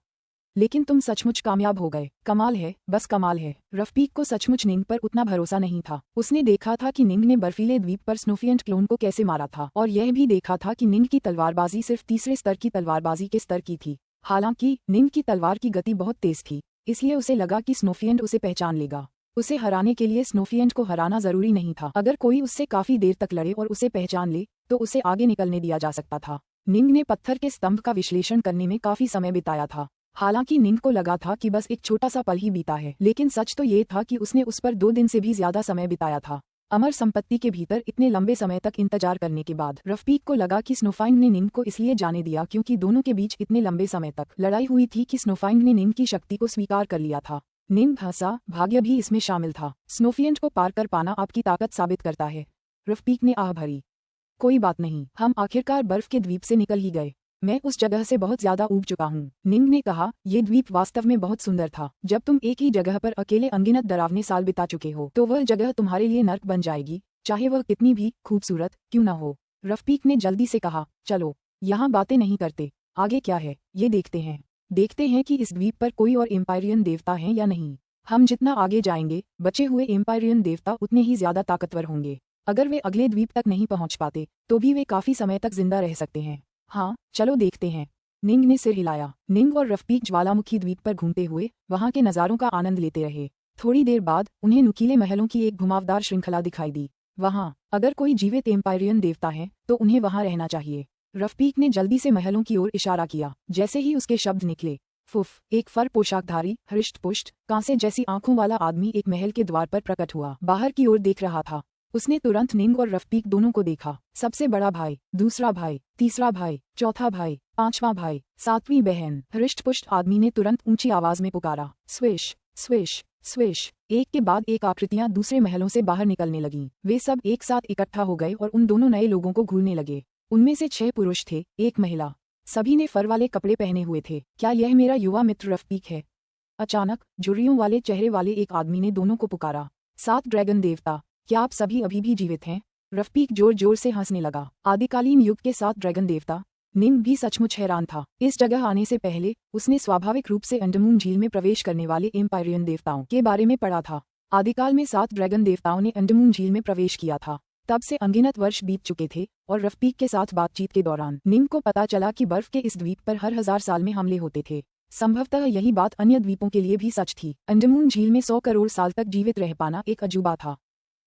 लेकिन तुम सचमुच कामयाब हो गए। कमाल है, बस कमाल है। रफपीक को सचमुच निंग पर उतना भरोसा नहीं था। उसने देखा था कि निंग ने बर्फीले द्वीप पर स्नोफियंट क्लोन को कैसे मारा था, और यह भी देखा था कि निंग की तलवारबाजी सिर्फ तीसरे स्तर की तलवारबाजी के स्तर की थी। हालांकि निंग की तलवार की गति बहुत तेज थी, इसलिए उसे लगा कि स्नोफियंट उसे पहचान लेगा। उसे हराने के लिए स्नोफियंट को हराना जरूरी नहीं था। अगर कोई उससे काफी देर तक लड़े और उसे पहचान ले, तो उसे आगे निकलने दिया जा सकता था। निंग ने पत्थर के स्तंभ का विश्लेषण करने में काफी समय बिताया था। हालांकि निंग को लगा था कि बस एक छोटा सा पल ही बीता है, लेकिन सच तो ये था कि उसने उस पर 2 दिन से भी ज्यादा समय बिताया था। अमर संपत्ति के भीतर इतने लंबे समय तक इंतजार करने के बाद रफीक को लगा कि स्नोफाइंड ने निन को इसलिए जाने दिया क्योंकि दोनों के बीच इतने लंबे समय तक लड़ाई हुई थी कि स्नोफाइंड ने निन की शक्ति को स्वीकार कर लिया था। निन हंसा, भाग्य भी इसमें शामिल था। स्नोफिएंड को पार कर पाना आपकी ताकत साबित करता है। रफीक ने आह भरी। कोई बात नहीं, हम आखिरकार बर्फ के द्वीप से निकल ही गए। मैं उस जगह से बहुत ज्यादा ऊब चुका हूँ। निंग ने कहा, ये द्वीप वास्तव में बहुत सुंदर था। जब तुम एक ही जगह पर अकेले अनगिनत डरावने साल बिता चुके हो तो वह जगह तुम्हारे लिए नर्क बन जाएगी, चाहे वह कितनी भी खूबसूरत क्यों न हो। रफीक ने जल्दी से कहा, चलो यहाँ बातें नहीं करते, आगे क्या है ये देखते हैं। देखते हैं कि इस द्वीप पर कोई और एम्पायरियन देवता हैं या नहीं। हम जितना आगे जाएंगे बचे हुए एम्पायरियन देवता उतने ही ज्यादा ताकतवर होंगे। अगर वे अगले द्वीप तक नहीं पहुंच पाते तो भी वे काफी समय तक जिंदा रह सकते हैं। हाँ चलो देखते हैं। निंग ने सिर हिलाया। निंग और रफीक ज्वालामुखी द्वीप पर घूमते हुए वहां के नज़ारों का आनंद लेते रहे। थोड़ी देर बाद उन्हें नुकीले महलों की एक घुमावदार श्रृंखला दिखाई दी। वहां अगर कोई जीवित एम्पायरियन देवता है तो उन्हें वहां रहना चाहिए। रफीक ने जल्दी से महलों की ओर इशारा किया। जैसे ही उसके शब्द निकले, फुफ, एक फर पोशाकधारी हृष्ट-पुष्ट कांसे जैसी आंखों वाला आदमी एक महल के द्वार पर प्रकट हुआ। बाहर की ओर देख रहा था। उसने तुरंत निंग और रफीक दोनों को देखा। सबसे बड़ा भाई, दूसरा भाई, तीसरा भाई, चौथा भाई, पांचवा भाई, सातवीं बहन। हृष्ट-पुष्ट आदमी ने तुरंत ऊंची आवाज में पुकारा, स्विश स्विश स्विश। एक के बाद एक आकृतियां दूसरे महलों से बाहर निकलने लगीं। वे सब एक साथ इकट्ठा हो गए और उन दोनों नए लोगों को घूरने लगे। उनमें से 6 पुरुष थे, एक महिला। सभी ने फर वाले कपड़े पहने हुए थे। क्या यह मेरा युवा मित्र रफीक है? अचानक झुर्रियों वाले चेहरे वाले एक आदमी ने दोनों को पुकारा। 7 ड्रैगन देवता, क्या आप सभी अभी भी जीवित हैं? रफीक जोर जोर से हंसने लगा। आदिकालीन युग के 7 ड्रैगन देवता? निंग भी सचमुच हैरान था। इस जगह आने से पहले उसने स्वाभाविक रूप से अंडमान झील में प्रवेश करने वाले एम्पायरियन देवताओं के बारे में पढ़ा था। आदिकाल में 7 ड्रैगन देवताओं ने अंडमान झील में प्रवेश किया था। तब से अनगिनत वर्ष बीत चुके थे और रफीक के साथ बातचीत के दौरान निंग को पता चला कि बर्फ के इस द्वीप पर हर 1000 साल में हमले होते थे। संभवतः यही बात अन्य द्वीपों के लिए भी सच थी। अंडमान झील में 100 करोड़ साल तक जीवित रह पाना एक अजूबा था।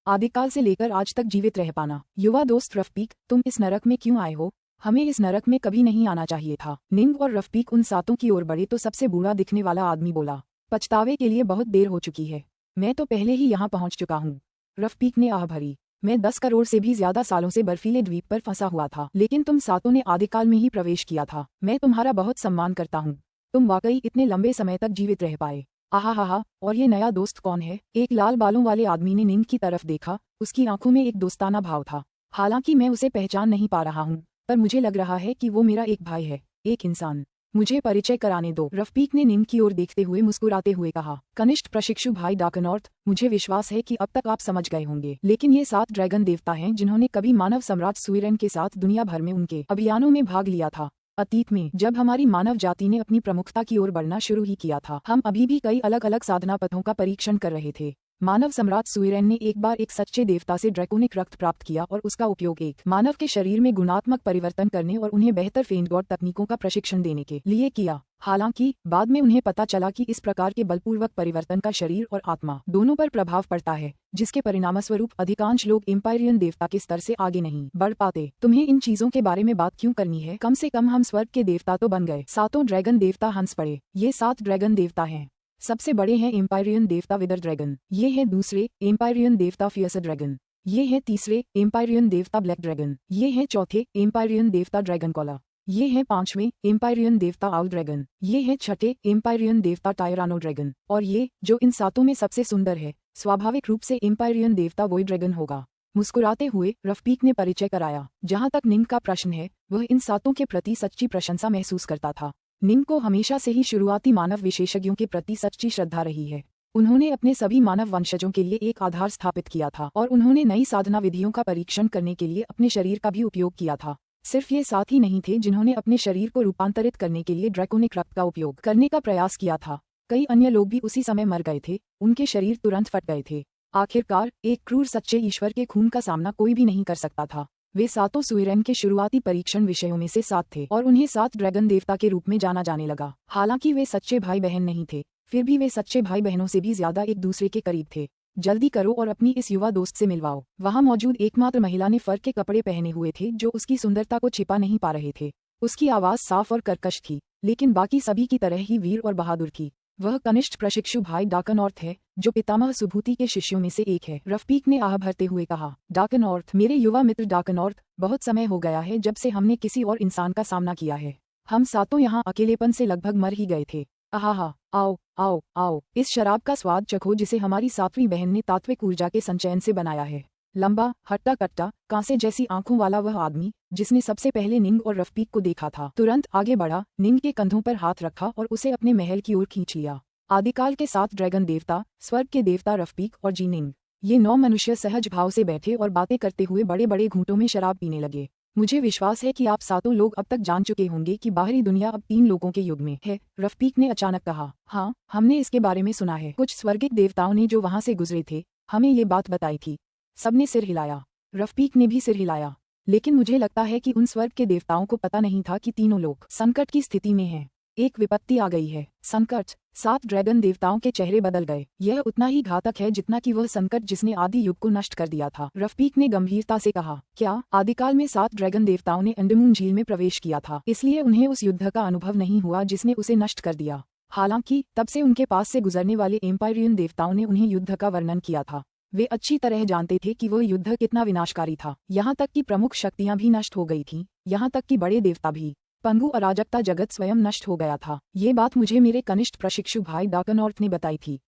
आदिकाल से लेकर आज तक जीवित रह पाना। युवा दोस्त रफीक, तुम इस नरक में क्यों आए हो? हमें इस नरक में कभी नहीं आना चाहिए था। निंग और रफीक उन 7 की ओर बढ़े तो सबसे बूढ़ा दिखने वाला आदमी बोला, पछतावे के लिए बहुत देर हो चुकी है। मैं तो पहले ही यहाँ पहुँच चुका हूँ। रफीक ने आह भरी। मैं 10 करोड़ से भी ज्यादा सालों से बर्फीले द्वीप पर फंसा हुआ था, लेकिन तुम 7 ने आदिकाल में ही प्रवेश किया था। मैं तुम्हारा बहुत सम्मान करता हूँ। तुम वाकई इतने लंबे समय तक जीवित रह पाए। आहा, और ये नया दोस्त कौन है? एक लाल बालों वाले आदमी ने निंग की तरफ देखा। उसकी आंखों में एक दोस्ताना भाव था। हालांकि मैं उसे पहचान नहीं पा रहा हूँ, पर मुझे लग रहा है कि वो मेरा एक भाई है, एक इंसान। मुझे परिचय कराने दो। रफीक ने निंग की ओर देखते हुए मुस्कुराते हुए कहा, कनिष्ठ प्रशिक्षु भाई डार्कनॉर्थ, मुझे विश्वास है कि अब तक आप समझ गए होंगे, लेकिन ये 7 ड्रैगन देवता हैं जिन्होंने कभी मानव सम्राट सुइरेन के साथ दुनिया भर में उनके अभियानों में भाग लिया था। अतीत में जब हमारी मानव जाति ने अपनी प्रमुखता की ओर बढ़ना शुरू ही किया था, हम अभी भी कई अलग अलग साधना पथों का परीक्षण कर रहे थे। मानव सम्राट सुइरेन ने एक बार एक सच्चे देवता से ड्रैकोनिक रक्त प्राप्त किया और उसका उपयोग एक मानव के शरीर में गुणात्मक परिवर्तन करने और उन्हें बेहतर फेंटगॉड तकनीकों का प्रशिक्षण देने के लिए किया। हालांकि बाद में उन्हें पता चला कि इस प्रकार के बलपूर्वक परिवर्तन का शरीर और आत्मा दोनों पर प्रभाव पड़ता है, जिसके परिणामस्वरूप अधिकांश लोग एम्पायरियन देवता के स्तर से आगे नहीं बढ़ पाते। तुम्हें इन चीजों के बारे में बात क्यों करनी है? कम से कम हम स्वर्ग के देवता तो बन गए। 7 ड्रैगन देवता हंस पड़े। ये 7 ड्रैगन देवता हैं। सबसे बड़े हैं एम्पायरियन देवता विदर ड्रैगन। ये है दूसरे एम्पायरियन देवता फियर्स ड्रैगन। ये है तीसरे एम्पायरियन देवता ब्लैक ड्रैगन। ये है चौथे एम्पायरियन देवता ड्रैगन कॉला। ये है 5वें एम्पायरियन देवता आउल ड्रैगन। ये है 6ठे एम्पायरियन देवता टायरानो ड्रैगन। और ये जो इन 7 में सबसे सुंदर है, स्वाभाविक रूप से एम्पायरियन देवता वोई ड्रैगन होगा। मुस्कुराते हुए रफीक ने परिचय कराया। जहाँ तक निंग का प्रश्न है, वह इन 7 के प्रति सच्ची प्रशंसा महसूस करता था। निंग को हमेशा से ही शुरुआती मानव विशेषज्ञों के प्रति सच्ची श्रद्धा रही है। उन्होंने अपने सभी मानव वंशजों के लिए एक आधार स्थापित किया था और उन्होंने नई साधना विधियों का परीक्षण करने के लिए अपने शरीर का भी उपयोग किया था। सिर्फ ये 7 ही नहीं थे जिन्होंने अपने शरीर को रूपांतरित करने के लिए ड्रैकोनिक रक्त का उपयोग करने का प्रयास किया था। कई अन्य लोग भी उसी समय मर गए थे। उनके शरीर तुरंत फट गए थे। आखिरकार एक क्रूर सच्चे ईश्वर के खून का सामना कोई भी नहीं कर सकता था। वे 7 सुइरेन के शुरुआती परीक्षण विषयों में से 7 थे और उन्हें 7 ड्रैगन देवता के रूप में जाना जाने लगा। हालांकि वे सच्चे भाई बहन नहीं थे, फिर भी वे सच्चे भाई बहनों से भी ज्यादा एक दूसरे के करीब थे। जल्दी करो और अपनी इस युवा दोस्त से मिलवाओ। वहां मौजूद एकमात्र महिला ने फर के कपड़े पहने हुए थे जो उसकी सुंदरता को छिपा नहीं पा रहे थे। उसकी आवाज साफ और कर्कश थी, लेकिन बाकी सभी की तरह ही वीर और बहादुर थी। वह कनिष्ठ प्रशिक्षु भाई डाकनॉर्थ है, जो पितामह सुभूति के शिष्यों में से एक है। रफीक ने आह भरते हुए कहा। डाकनॉर्थ, मेरे युवा मित्र डाकनॉर्थ, बहुत समय हो गया है जब से हमने किसी और इंसान का सामना किया है। हम सातों यहाँ अकेलेपन से लगभग मर ही गए थे। आहा, आओ आओ आओ, इस शराब का स्वाद चखो जिसे हमारी सातवीं बहन ने तात्विक ऊर्जा के संचयन से बनाया है। लंबा, हट्टा कट्टा, कांसे जैसी आंखों वाला वह आदमी, जिसने सबसे पहले निंग और रफीक को देखा था, तुरंत आगे बढ़ा, निंग के कंधों पर हाथ रखा और उसे अपने महल की ओर खींच लिया। आदिकाल के 7 ड्रैगन देवता, स्वर्ग के देवता रफीक और जीनिंग, ये 9 मनुष्य सहज भाव से बैठे और बातें करते हुए बड़े बड़े घूंटों में शराब पीने लगे। मुझे विश्वास है कि आप सातों लोग अब तक जान चुके होंगे कि बाहरी दुनिया अब 3 लोगों के युग में है। रफीक ने अचानक कहा। हाँ, हमने इसके बारे में सुना है। कुछ स्वर्गिक देवताओं ने जो वहां से गुजरे थे, हमें ये बात बताई थी। सबने सिर हिलाया। रफीक ने भी सिर हिलाया। लेकिन मुझे लगता है कि उन स्वर्ग के देवताओं को पता नहीं था कि तीनों लोग संकट की स्थिति में हैं। एक विपत्ति आ गई है। संकट। 7 ड्रैगन देवताओं के चेहरे बदल गए। यह उतना ही घातक है जितना कि वह संकट जिसने आदि युग को नष्ट कर दिया था। रफीक ने गंभीरता से कहा। क्या आदिकाल में 7 ड्रैगन देवताओं ने अंडमान झील में प्रवेश किया था, इसलिए उन्हें उस युद्ध का अनुभव नहीं हुआ जिसने उसे नष्ट कर दिया। हालांकि तब से उनके पास से गुजरने वाले एम्पायरियन देवताओं ने उन्हें युद्ध का वर्णन किया था। वे अच्छी तरह जानते थे कि वह युद्ध कितना विनाशकारी था। यहाँ तक कि प्रमुख शक्तियां भी नष्ट हो गई थीं, यहाँ तक कि बड़े देवता भी। पंगु अराजकता जगत स्वयं नष्ट हो गया था। ये बात मुझे मेरे कनिष्ठ प्रशिक्षु भाई डाकनॉर्थ ने बताई थी।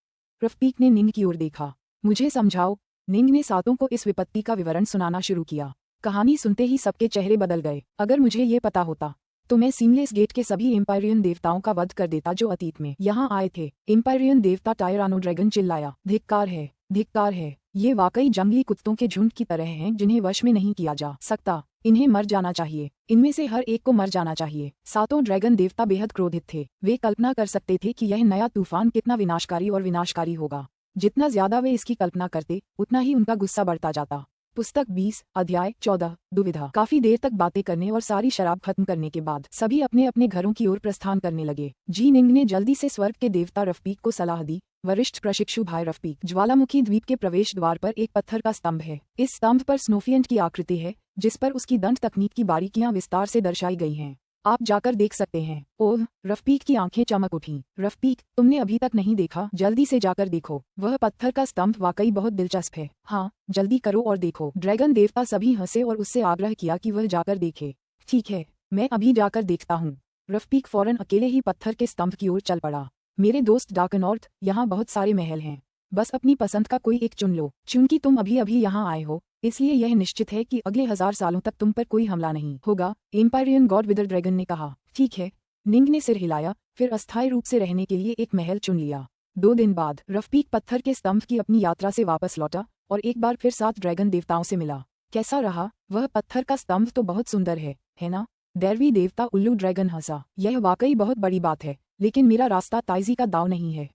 रफीक ने निंग की ओर देखा। मुझे समझाओ। निंग ने सातों को इस विपत्ति का विवरण सुनाना शुरू किया। कहानी सुनते ही सबके चेहरे बदल गए। अगर मुझे ये पता होता तो मैं सीमलेस गेट के सभी एम्पायरियन देवताओं का वध कर देता जो अतीत में यहाँ आए थे। एम्पायरियन देवता टायरानो ड्रैगन चिल्लाया। धिक्कार है, धिक्कार है। ये वाकई जंगली कुत्तों के झुंड की तरह हैं जिन्हें वश में नहीं किया जा सकता। इन्हें मर जाना चाहिए। इनमें से हर एक को मर जाना चाहिए। सातों ड्रैगन देवता बेहद क्रोधित थे। वे कल्पना कर सकते थे कि यह नया तूफान कितना विनाशकारी होगा। जितना ज्यादा वे इसकी कल्पना करते, उतना ही उनका गुस्सा बढ़ता जाता। पुस्तक 20, अध्याय 14, दुविधा। काफी देर तक बातें करने और सारी शराब खत्म करने के बाद सभी अपने अपने घरों की ओर प्रस्थान करने लगे। जी निंग ने जल्दी से स्वर्ग के देवता रफीक को सलाह दी। वरिष्ठ प्रशिक्षु भाई रफीक, ज्वालामुखी द्वीप के प्रवेश द्वार पर एक पत्थर का स्तंभ है। इस स्तंभ पर स्नोफिएंट की आकृति है, जिस पर उसकी दंत तकनीक की बारीकियां विस्तार से दर्शाई गई हैं। आप जाकर देख सकते हैं। ओह, रफीक की आंखें चमक उठीं। रफीक, तुमने अभी तक नहीं देखा? जल्दी से जाकर देखो। वह पत्थर का स्तंभ वाकई बहुत दिलचस्प है। हाँ, जल्दी करो और देखो। ड्रैगन देवता सभी हंसे और उससे आग्रह किया कि वह जाकर देखे। ठीक है, मैं अभी जाकर देखता हूँ। रफीक फौरन अकेले ही पत्थर के स्तंभ की ओर चल पड़ा। मेरे दोस्त डाकनॉर्थ, यहाँ बहुत सारे महल हैं। बस अपनी पसंद का कोई एक चुन लो। चूंकि तुम अभी अभी यहाँ आए हो, इसलिए यह निश्चित है कि अगले 1000 सालों तक तुम पर कोई हमला नहीं होगा। एम्पायरियन गॉड विदर ड्रैगन ने कहा। ठीक है। निंग ने सिर हिलाया, फिर अस्थायी रूप से रहने के लिए एक महल चुन लिया। 2 दिन बाद रफीक पत्थर के स्तंभ की अपनी यात्रा से वापस लौटा और एक बार फिर 7 ड्रैगन देवताओं से मिला। कैसा रहा? वह पत्थर का स्तंभ तो बहुत सुंदर है ना? दैरवी देवता उल्लू ड्रैगन हंसा। यह वाकई बहुत बड़ी बात है, लेकिन मेरा रास्ता ताइजी का दाव नहीं है।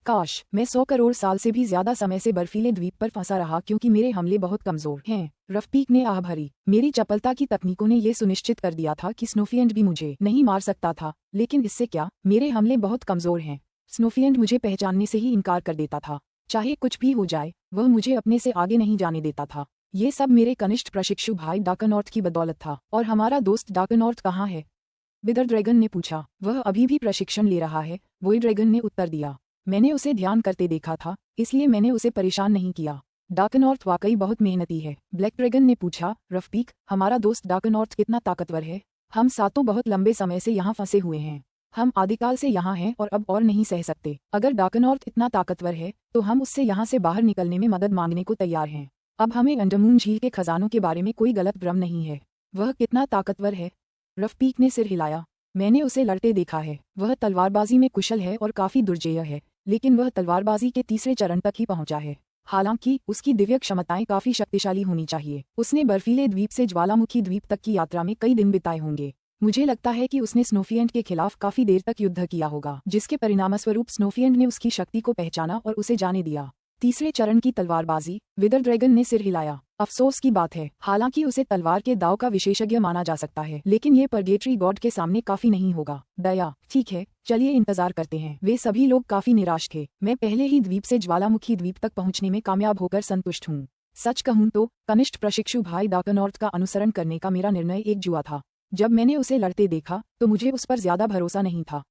काश मैं 100 करोड़ साल से भी ज्यादा समय से बर्फीले द्वीप पर फंसा रहा, क्योंकि मेरे हमले बहुत कमजोर हैं। रफीक ने आह भरी। मेरी चपलता की तकनीकों ने यह सुनिश्चित कर दिया था कि स्नोफिएंट भी मुझे नहीं मार सकता था, लेकिन इससे क्या, मेरे हमले बहुत कमजोर हैं। स्नोफिएंट मुझे पहचानने से ही इनकार कर देता था। चाहे कुछ भी हो जाए, वह मुझे अपने से आगे नहीं जाने देता था। ये सब मेरे कनिष्ठ प्रशिक्षु भाई डाकनॉर्थ की बदौलत था। और हमारा दोस्त डाकनॉर्थ कहाँ है? विदर ड्रैगन ने पूछा। वह अभी भी प्रशिक्षण ले रहा है, वोई ड्रैगन ने उत्तर दिया। मैंने उसे ध्यान करते देखा था, इसलिए मैंने उसे परेशान नहीं किया। डाकनॉर्थ वाकई बहुत मेहनती है। ब्लैक ड्रैगन ने पूछा। रफीक, हमारा दोस्त डाकनॉर्थ कितना ताकतवर है? हम सातों बहुत लंबे समय से यहाँ फंसे हुए हैं। हम आदिकाल से यहाँ हैं और अब और नहीं सह सकते। अगर डाकनॉर्थ इतना ताकतवर है, तो हम उससे यहाँ से बाहर निकलने में मदद मांगने को तैयार हैं। अब हमें अंडमान झील के खजानों के बारे में कोई गलत भ्रम नहीं है। वह कितना ताकतवर है? रफीक ने सिर हिलाया। मैंने उसे लड़ते देखा है। वह तलवारबाजी में कुशल है और काफी दुर्जेय है, लेकिन वह तलवारबाजी के तीसरे चरण तक ही पहुंचा है। हालांकि उसकी दिव्य क्षमताएं काफी शक्तिशाली होनी चाहिए। उसने बर्फीले द्वीप से ज्वालामुखी द्वीप तक की यात्रा में कई दिन बिताए होंगे। मुझे लगता है कि उसने स्नोफिएंट के खिलाफ काफी देर तक युद्ध किया होगा, जिसके परिणामस्वरूप स्नोफिएंट ने उसकी शक्ति को पहचाना और उसे जाने दिया। तीसरे चरण की तलवारबाजी। विदर ड्रैगन ने सिर हिलाया। अफसोस की बात है, हालांकि उसे तलवार के दाव का विशेषज्ञ माना जा सकता है, लेकिन ये पर्गेटरी गॉड के सामने काफी नहीं होगा। दया, ठीक है, चलिए इंतजार करते हैं। वे सभी लोग काफी निराश थे। मैं पहले ही द्वीप से ज्वालामुखी द्वीप तक पहुंचने में कामयाब होकर संतुष्ट हूँ। सच कहूँ तो कनिष्ठ प्रशिक्षु भाई डाकनॉर्थ का अनुसरण करने का मेरा निर्णय एक जुआ था। जब मैंने उसे लड़ते देखा तो मुझे उस पर ज्यादा भरोसा नहीं था।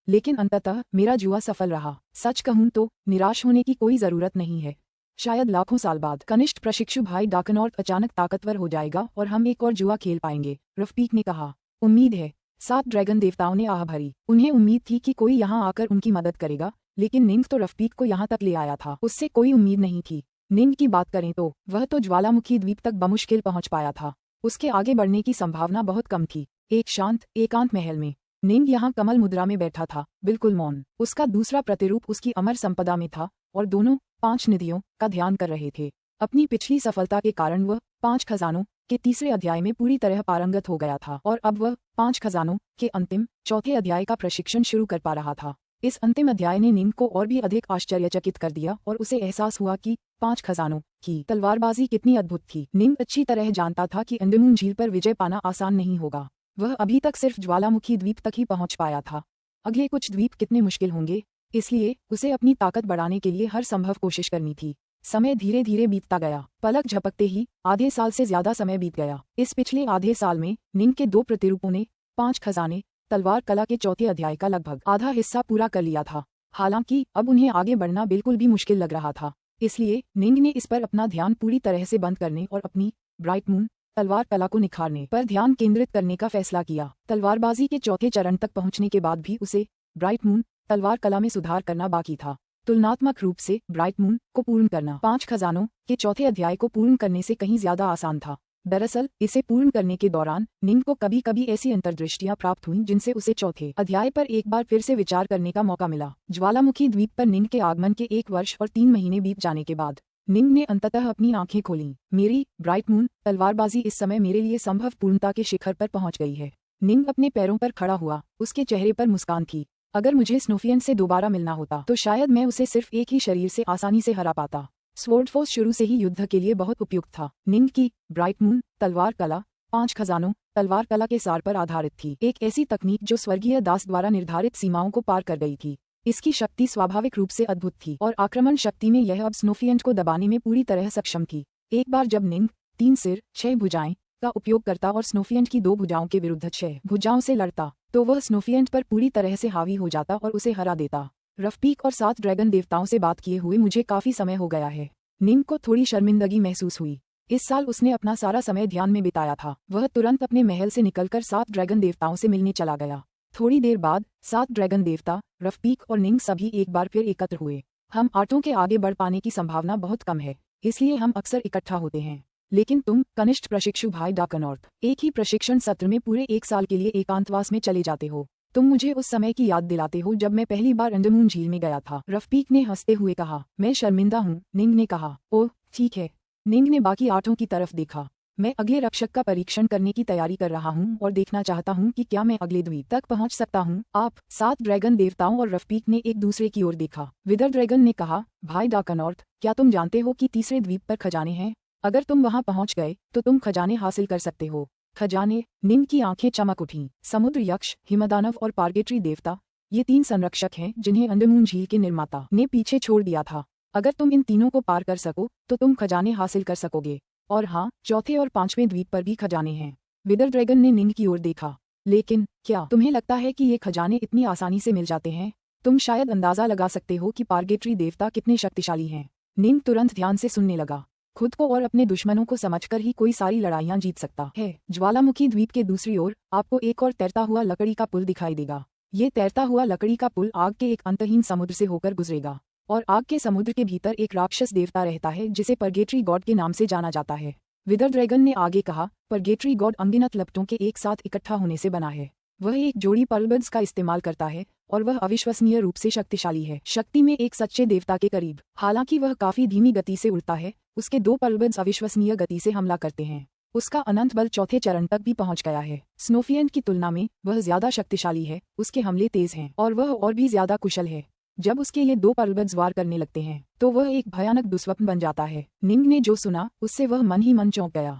लेकिन अंततः मेरा जुआ सफल रहा। सच कहूं तो निराश होने की कोई जरूरत नहीं है। शायद लाखों साल बाद कनिष्ठ प्रशिक्षु भाई डाकनॉर्थ अचानक ताकतवर हो जाएगा और हम एक और जुआ खेल पाएंगे, रफीक ने कहा। उम्मीद है। 7 ड्रैगन देवताओं ने आह भरी। उन्हें उम्मीद थी कि कोई यहाँ आकर उनकी मदद करेगा, लेकिन निंग तो रफीक को यहाँ तक ले आया था। उससे कोई उम्मीद नहीं थी। निंग की बात करें तो वह तो ज्वालामुखी द्वीप तक बमुश्किल पहुंच पाया था। उसके आगे बढ़ने की संभावना बहुत कम थी। एक शांत एकांत महल में निंग यहाँ कमल मुद्रा में बैठा था, बिल्कुल मौन। उसका दूसरा प्रतिरूप उसकी अमर संपदा में था और दोनों 5 निधियों का ध्यान कर रहे थे। अपनी पिछली सफलता के कारण वह 5 खजानों के तीसरे अध्याय में पूरी तरह पारंगत हो गया था और अब वह 5 खजानों के अंतिम चौथे अध्याय का प्रशिक्षण शुरू कर पा रहा था। इस अंतिम अध्याय ने निंग को और भी अधिक आश्चर्यचकित कर दिया और उसे एहसास हुआ कि 5 खजानों की तलवारबाजी कितनी अद्भुत थी। निंग अच्छी तरह जानता था कि अंडमान झील पर विजय पाना आसान नहीं होगा। वह अभी तक सिर्फ ज्वालामुखी द्वीप तक ही पहुंच पाया था। अगले कुछ द्वीप कितने मुश्किल होंगे, इसलिए उसे अपनी ताकत बढ़ाने के लिए हर संभव कोशिश करनी थी। समय धीरे धीरे बीतता गया। पलक झपकते ही आधे साल से ज्यादा समय बीत गया। इस पिछले आधे साल में निंग के 2 प्रतिरूपों ने 5 खजाने तलवार कला के चौथे अध्याय का लगभग आधा हिस्सा पूरा कर लिया था। हालांकि अब उन्हें आगे बढ़ना बिल्कुल भी मुश्किल लग रहा था। इसलिए निंग ने इस पर अपना ध्यान पूरी तरह से बंद करने और अपनी ब्राइट मून तलवार कला को निखारने पर ध्यान केंद्रित करने का फैसला किया। तलवारबाजी के चौथे चरण तक पहुंचने के बाद भी उसे ब्राइट मून तलवार कला में सुधार करना बाकी था। तुलनात्मक रूप से ब्राइट मून को पूर्ण करना 5 खजानों के चौथे अध्याय को पूर्ण करने से कहीं ज्यादा आसान था। दरअसल इसे पूर्ण करने के दौरान निंग को कभी कभी ऐसी अंतर्दृष्टियां प्राप्त हुईं जिनसे उसे चौथे अध्याय पर एक बार फिर से विचार करने का मौका मिला। ज्वालामुखी द्वीप पर निंग के आगमन के 1 वर्ष और 3 महीने बीत जाने के बाद निंग ने अंततः अपनी आंखें खोलीं। मेरी ब्राइट मून तलवारबाजी इस समय मेरे लिए संभव पूर्णता के शिखर पर पहुंच गई है। निंग अपने पैरों पर खड़ा हुआ। उसके चेहरे पर मुस्कान थी। अगर मुझे स्नोफियन से दोबारा मिलना होता तो शायद मैं उसे सिर्फ एक ही शरीर से आसानी से हरा पाता। स्वॉर्डफोर्स शुरू से ही युद्ध के लिए बहुत उपयुक्त था। निंग की ब्राइट मून तलवार कला 5 खजानों तलवार कला के सार पर आधारित थी। एक ऐसी तकनीक जो स्वर्गीय दास द्वारा निर्धारित सीमाओं को पार कर गई थी। इसकी शक्ति स्वाभाविक रूप से अद्भुत थी और आक्रमण शक्ति में यह अब स्नोफियंट को दबाने में पूरी तरह सक्षम थी। एक बार जब निंग 3 सिर 6 भुजाएं का उपयोग करता और स्नोफियंट की 2 भुजाओं के विरुद्ध 6 भुजाओं से लड़ता तो वह स्नोफियंट पर पूरी तरह से हावी हो जाता और उसे हरा देता। रफीक और 7 ड्रैगन देवताओं से बात किए हुए मुझे काफी समय हो गया है। निंग को थोड़ी शर्मिंदगी महसूस हुई। इस साल उसने अपना सारा समय ध्यान में बिताया था। वह तुरंत अपने महल से निकलकर 7 ड्रैगन देवताओं से मिलने चला गया। थोड़ी देर बाद 7 ड्रैगन देवता, रफीक और निंग सभी एक बार फिर एकत्र हुए। हम 8 के आगे बढ़ पाने की संभावना बहुत कम है, इसलिए हम अक्सर इकट्ठा होते हैं। लेकिन तुम कनिष्ठ प्रशिक्षु भाई डाकनॉर्थ एक ही प्रशिक्षण सत्र में पूरे 1 साल के लिए एकांतवास में चले जाते हो। तुम मुझे उस समय की याद दिलाते हो जब मैं पहली बार अंडमान झील में गया था। रफीक ने हंसते हुए कहा। मैं शर्मिंदा हूँ, निंग ने कहा। ओह ठीक है। निंग ने बाकी 8 की तरफ देखा। मैं अगले रक्षक का परीक्षण करने की तैयारी कर रहा हूँ और देखना चाहता हूँ कि क्या मैं अगले द्वीप तक पहुँच सकता हूँ। आप 7 ड्रैगन देवताओं और रफीक ने एक दूसरे की ओर देखा। विदर ड्रैगन ने कहा, भाई डाकनॉर्थ, क्या तुम जानते हो कि तीसरे द्वीप पर खजाने हैं? अगर तुम वहां पहुंच गए तो तुम खजाने हासिल कर सकते हो। खजाने? निंग की आंखें चमक उठीं। समुद्र यक्ष, हिमदानव और पार्गेटरी देवता, ये 3 संरक्षक हैं जिन्हें अंडमान झील के निर्माता ने पीछे छोड़ दिया था। अगर तुम इन तीनों को पार कर सको तो तुम खजाने हासिल कर सकोगे। और हाँ, चौथे और 5वें द्वीप पर भी खजाने हैं। विदर ड्रैगन ने निंग की ओर देखा। लेकिन क्या तुम्हें लगता है कि ये खजाने इतनी आसानी से मिल जाते हैं? तुम शायद अंदाजा लगा सकते हो कि पार्गेटरी देवता कितने शक्तिशाली हैं। निंग तुरंत ध्यान से सुनने लगा। खुद को और अपने दुश्मनों को समझकर ही कोई सारी लड़ाइयां जीत सकता है। ज्वालामुखी द्वीप के दूसरी ओर आपको एक और तैरता हुआ लकड़ी का पुल दिखाई देगा। ये तैरता हुआ लकड़ी का पुल आग के एक अंतहीन समुद्र से होकर गुजरेगा और आग के समुद्र के भीतर एक राक्षस देवता रहता है जिसे परगेटरी गॉड के नाम से जाना जाता है। विदर ड्रैगन ने आगे कहा, परगेटरी गॉड अनगिनत लपटों के एक साथ इकट्ठा होने से बना है। वह एक जोड़ी पर्लबड्स का इस्तेमाल करता है और वह अविश्वसनीय रूप से शक्तिशाली है, शक्ति में एक सच्चे देवता के करीब। हालांकि वह काफी धीमी गति से उड़ता है, उसके 2 पर्लबड्स अविश्वसनीय गति से हमला करते हैं। उसका अनंत बल चौथे चरण तक भी पहुंच गया है। स्नोफियंट की तुलना में वह ज्यादा शक्तिशाली है, उसके हमले तेज हैं और वह और भी ज्यादा कुशल है। जब उसके ये 2 पर्लबड्स वार करने लगते हैं तो वह एक भयानक दुस्वप्न बन जाता है। निंग ने जो सुना उससे वह मन ही मन चौंक गया।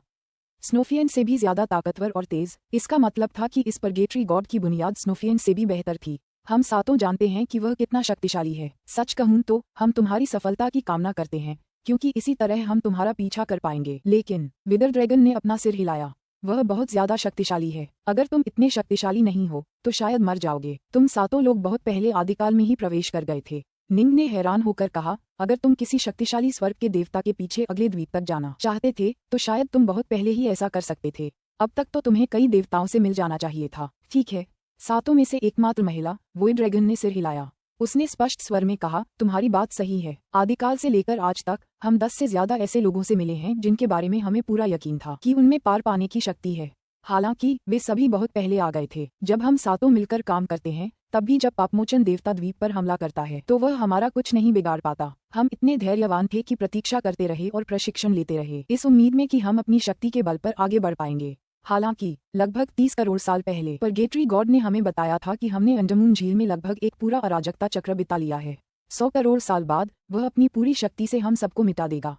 स्नोफियंट से भी ज्यादा ताकतवर और तेज, इसका मतलब था कि इस परगेटरी गॉड की बुनियाद स्नोफियंट से भी बेहतर थी। हम सातों जानते हैं कि वह कितना शक्तिशाली है। सच कहूं तो हम तुम्हारी सफलता की कामना करते हैं, क्योंकि इसी तरह हम तुम्हारा पीछा कर पाएंगे। लेकिन विदर ड्रैगन ने अपना सिर हिलाया। वह बहुत ज्यादा शक्तिशाली है। अगर तुम इतने शक्तिशाली नहीं हो तो शायद मर जाओगे। तुम सातों लोग बहुत पहले आदिकाल में ही प्रवेश कर गए थे। निंग ने हैरान होकर कहा, अगर तुम किसी शक्तिशाली स्वर्ग के देवता के पीछे अगले द्वीप तक जाना चाहते थे तो शायद तुम बहुत पहले ही ऐसा कर सकते थे। अब तक तो तुम्हें कई देवताओं से मिल जाना चाहिए था। ठीक है, सातों में से एकमात्र महिला वोइड ड्रैगन ने सिर हिलाया। उसने स्पष्ट स्वर में कहा, तुम्हारी बात सही है। आदिकाल से लेकर आज तक हम 10 से ज्यादा ऐसे लोगों से मिले हैं जिनके बारे में हमें पूरा यकीन था कि उनमें पार पाने की शक्ति है। हालांकि वे सभी बहुत पहले आ गए थे। जब हम सातों मिलकर काम करते हैं तब भी जब पापमोचन देवता द्वीप पर हमला करता है तो वह हमारा कुछ नहीं बिगाड़ पाता। हम इतने धैर्यवान थे कि प्रतीक्षा करते रहे और प्रशिक्षण लेते रहे, इस उम्मीद में कि हम अपनी शक्ति के बल पर आगे बढ़ पाएंगे। हालांकि लगभग 30 करोड़ साल पहले परगेटरी गॉड ने हमें बताया था कि हमने अंडमान झील में लगभग एक पूरा अराजकता चक्र बिता लिया है। 100 करोड़ साल बाद वह अपनी पूरी शक्ति से हम सबको मिटा देगा।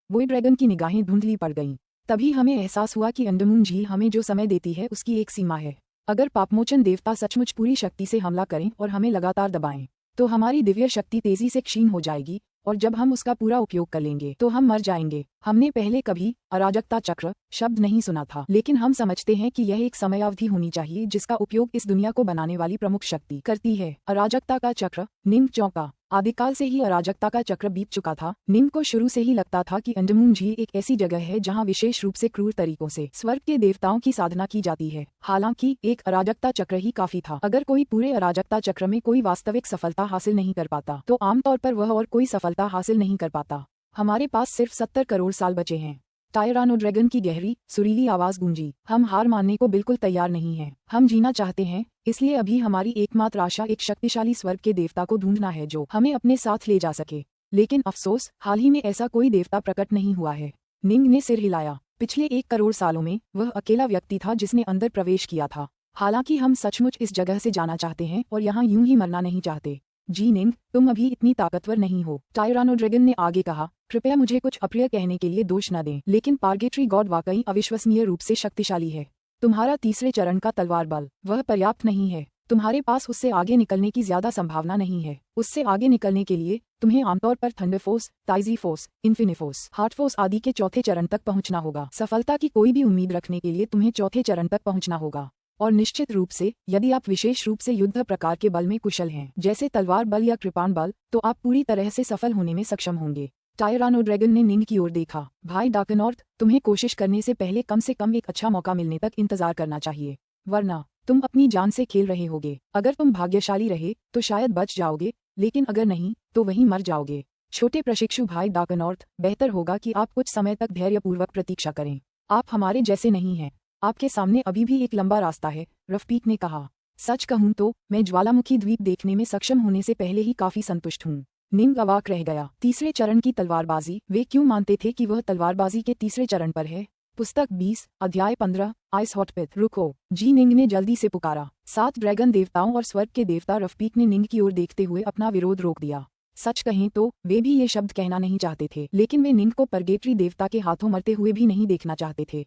वोइड ड्रैगन की निगाहें धुंधली पड़ गईं। तभी हमें एहसास हुआ कि अंडमान झील हमें जो समय देती है उसकी एक सीमा है। अगर पापमोचन देवता सचमुच पूरी शक्ति से हमला करें और हमें लगातार दबाएं तो हमारी दिव्य शक्ति तेजी से क्षीण हो जाएगी और जब हम उसका पूरा उपयोग कर लेंगे तो हम मर जाएंगे। हमने पहले कभी अराजकता चक्र शब्द नहीं सुना था, लेकिन हम समझते हैं कि यह एक समयावधि होनी चाहिए जिसका उपयोग इस दुनिया को बनाने वाली प्रमुख शक्ति करती है। अराजकता का चक्र। निंग चौंका। आदिकाल से ही अराजकता का चक्र बीत चुका था। निंग को शुरू से ही लगता था कि अंडमान झील एक ऐसी जगह है जहां विशेष रूप से क्रूर तरीकों से स्वर्ग के देवताओं की साधना की जाती है। हालांकि एक अराजकता चक्र ही काफी था। अगर कोई पूरे अराजकता चक्र में कोई वास्तविक सफलता हासिल नहीं कर पाता तो आमतौर पर वह और कोई सफलता हासिल नहीं कर पाता। हमारे पास सिर्फ 70 करोड़ साल बचे हैं। टायरानोड्रैगन की गहरी सुरीली आवाज गूंजी। हम हार मानने को बिल्कुल तैयार नहीं हैं। हम जीना चाहते हैं, इसलिए अभी हमारी एकमात्र आशा एक शक्तिशाली स्वर्ग के देवता को ढूंढना है जो हमें अपने साथ ले जा सके। लेकिन अफसोस, हाल ही में ऐसा कोई देवता प्रकट नहीं हुआ है। निंग ने सिर हिलाया। पिछले 1 करोड़ सालों में वह अकेला व्यक्ति था जिसने अंदर प्रवेश किया था। हालांकि हम सचमुच इस जगह से जाना चाहते हैं और यहाँ यूं ही मरना नहीं चाहते। जी निंग, तुम अभी इतनी ताकतवर नहीं हो, टायरानोड्रैगन ने आगे कहा। कृपया मुझे कुछ अप्रिय कहने के लिए दोष न दें, लेकिन पार्गेटरी गॉड वाकई अविश्वसनीय रूप से शक्तिशाली है। तुम्हारा तीसरे चरण का तलवार बल, वह पर्याप्त नहीं है। तुम्हारे पास उससे आगे निकलने की ज्यादा संभावना नहीं है। उससे आगे निकलने के लिए तुम्हें आमतौर पर थंडर फोर्स, ताइजी फोर्स, इन्फिनिफोर्स, हार्ट फोर्स आदि के चौथे चरण तक पहुंचना होगा। सफलता की कोई भी उम्मीद रखने के लिए तुम्हें चौथे चरण तक पहुंचना होगा। और निश्चित रूप से यदि आप विशेष रूप से युद्ध प्रकार के बल में कुशल हैं, जैसे तलवार बल या कृपाण बल, तो आप पूरी तरह से सफल होने में सक्षम होंगे। टायरानोड्रैगन ने निंग की ओर देखा। भाई डार्कनॉर्थ, तुम्हें कोशिश करने से पहले कम से कम एक अच्छा मौका मिलने तक इंतजार करना चाहिए, वरना तुम अपनी जान से खेल रहे होगे। अगर तुम भाग्यशाली रहे तो शायद बच जाओगे, लेकिन अगर नहीं तो वहीं मर जाओगे। छोटे प्रशिक्षु भाई डार्कनॉर्थ, बेहतर होगा कि आप कुछ समय तक धैर्यपूर्वक प्रतीक्षा करें। आप हमारे जैसे नहीं हैं। आपके सामने अभी भी एक लंबा रास्ता है, रफीक ने कहा। सच कहूं तो मैं ज्वालामुखी द्वीप देखने में सक्षम होने से पहले ही काफी संतुष्ट हूँ। निंग अवाक रह गया। तीसरे चरण की तलवारबाजी, वे क्यों मानते थे कि वह तलवारबाजी के तीसरे चरण पर है? पुस्तक 20, अध्याय 15, आइस हॉट पिथ। रुको, जी निंग ने जल्दी से पुकारा। 7 ड्रैगन देवताओं और स्वर्ग के देवता रफीक ने निंग की ओर देखते हुए अपना विरोध रोक दिया। सच कहें तो वे भी ये शब्द कहना नहीं चाहते थे, लेकिन वे निंग को परगेटरी देवता के हाथों मरते हुए भी नहीं देखना चाहते थे।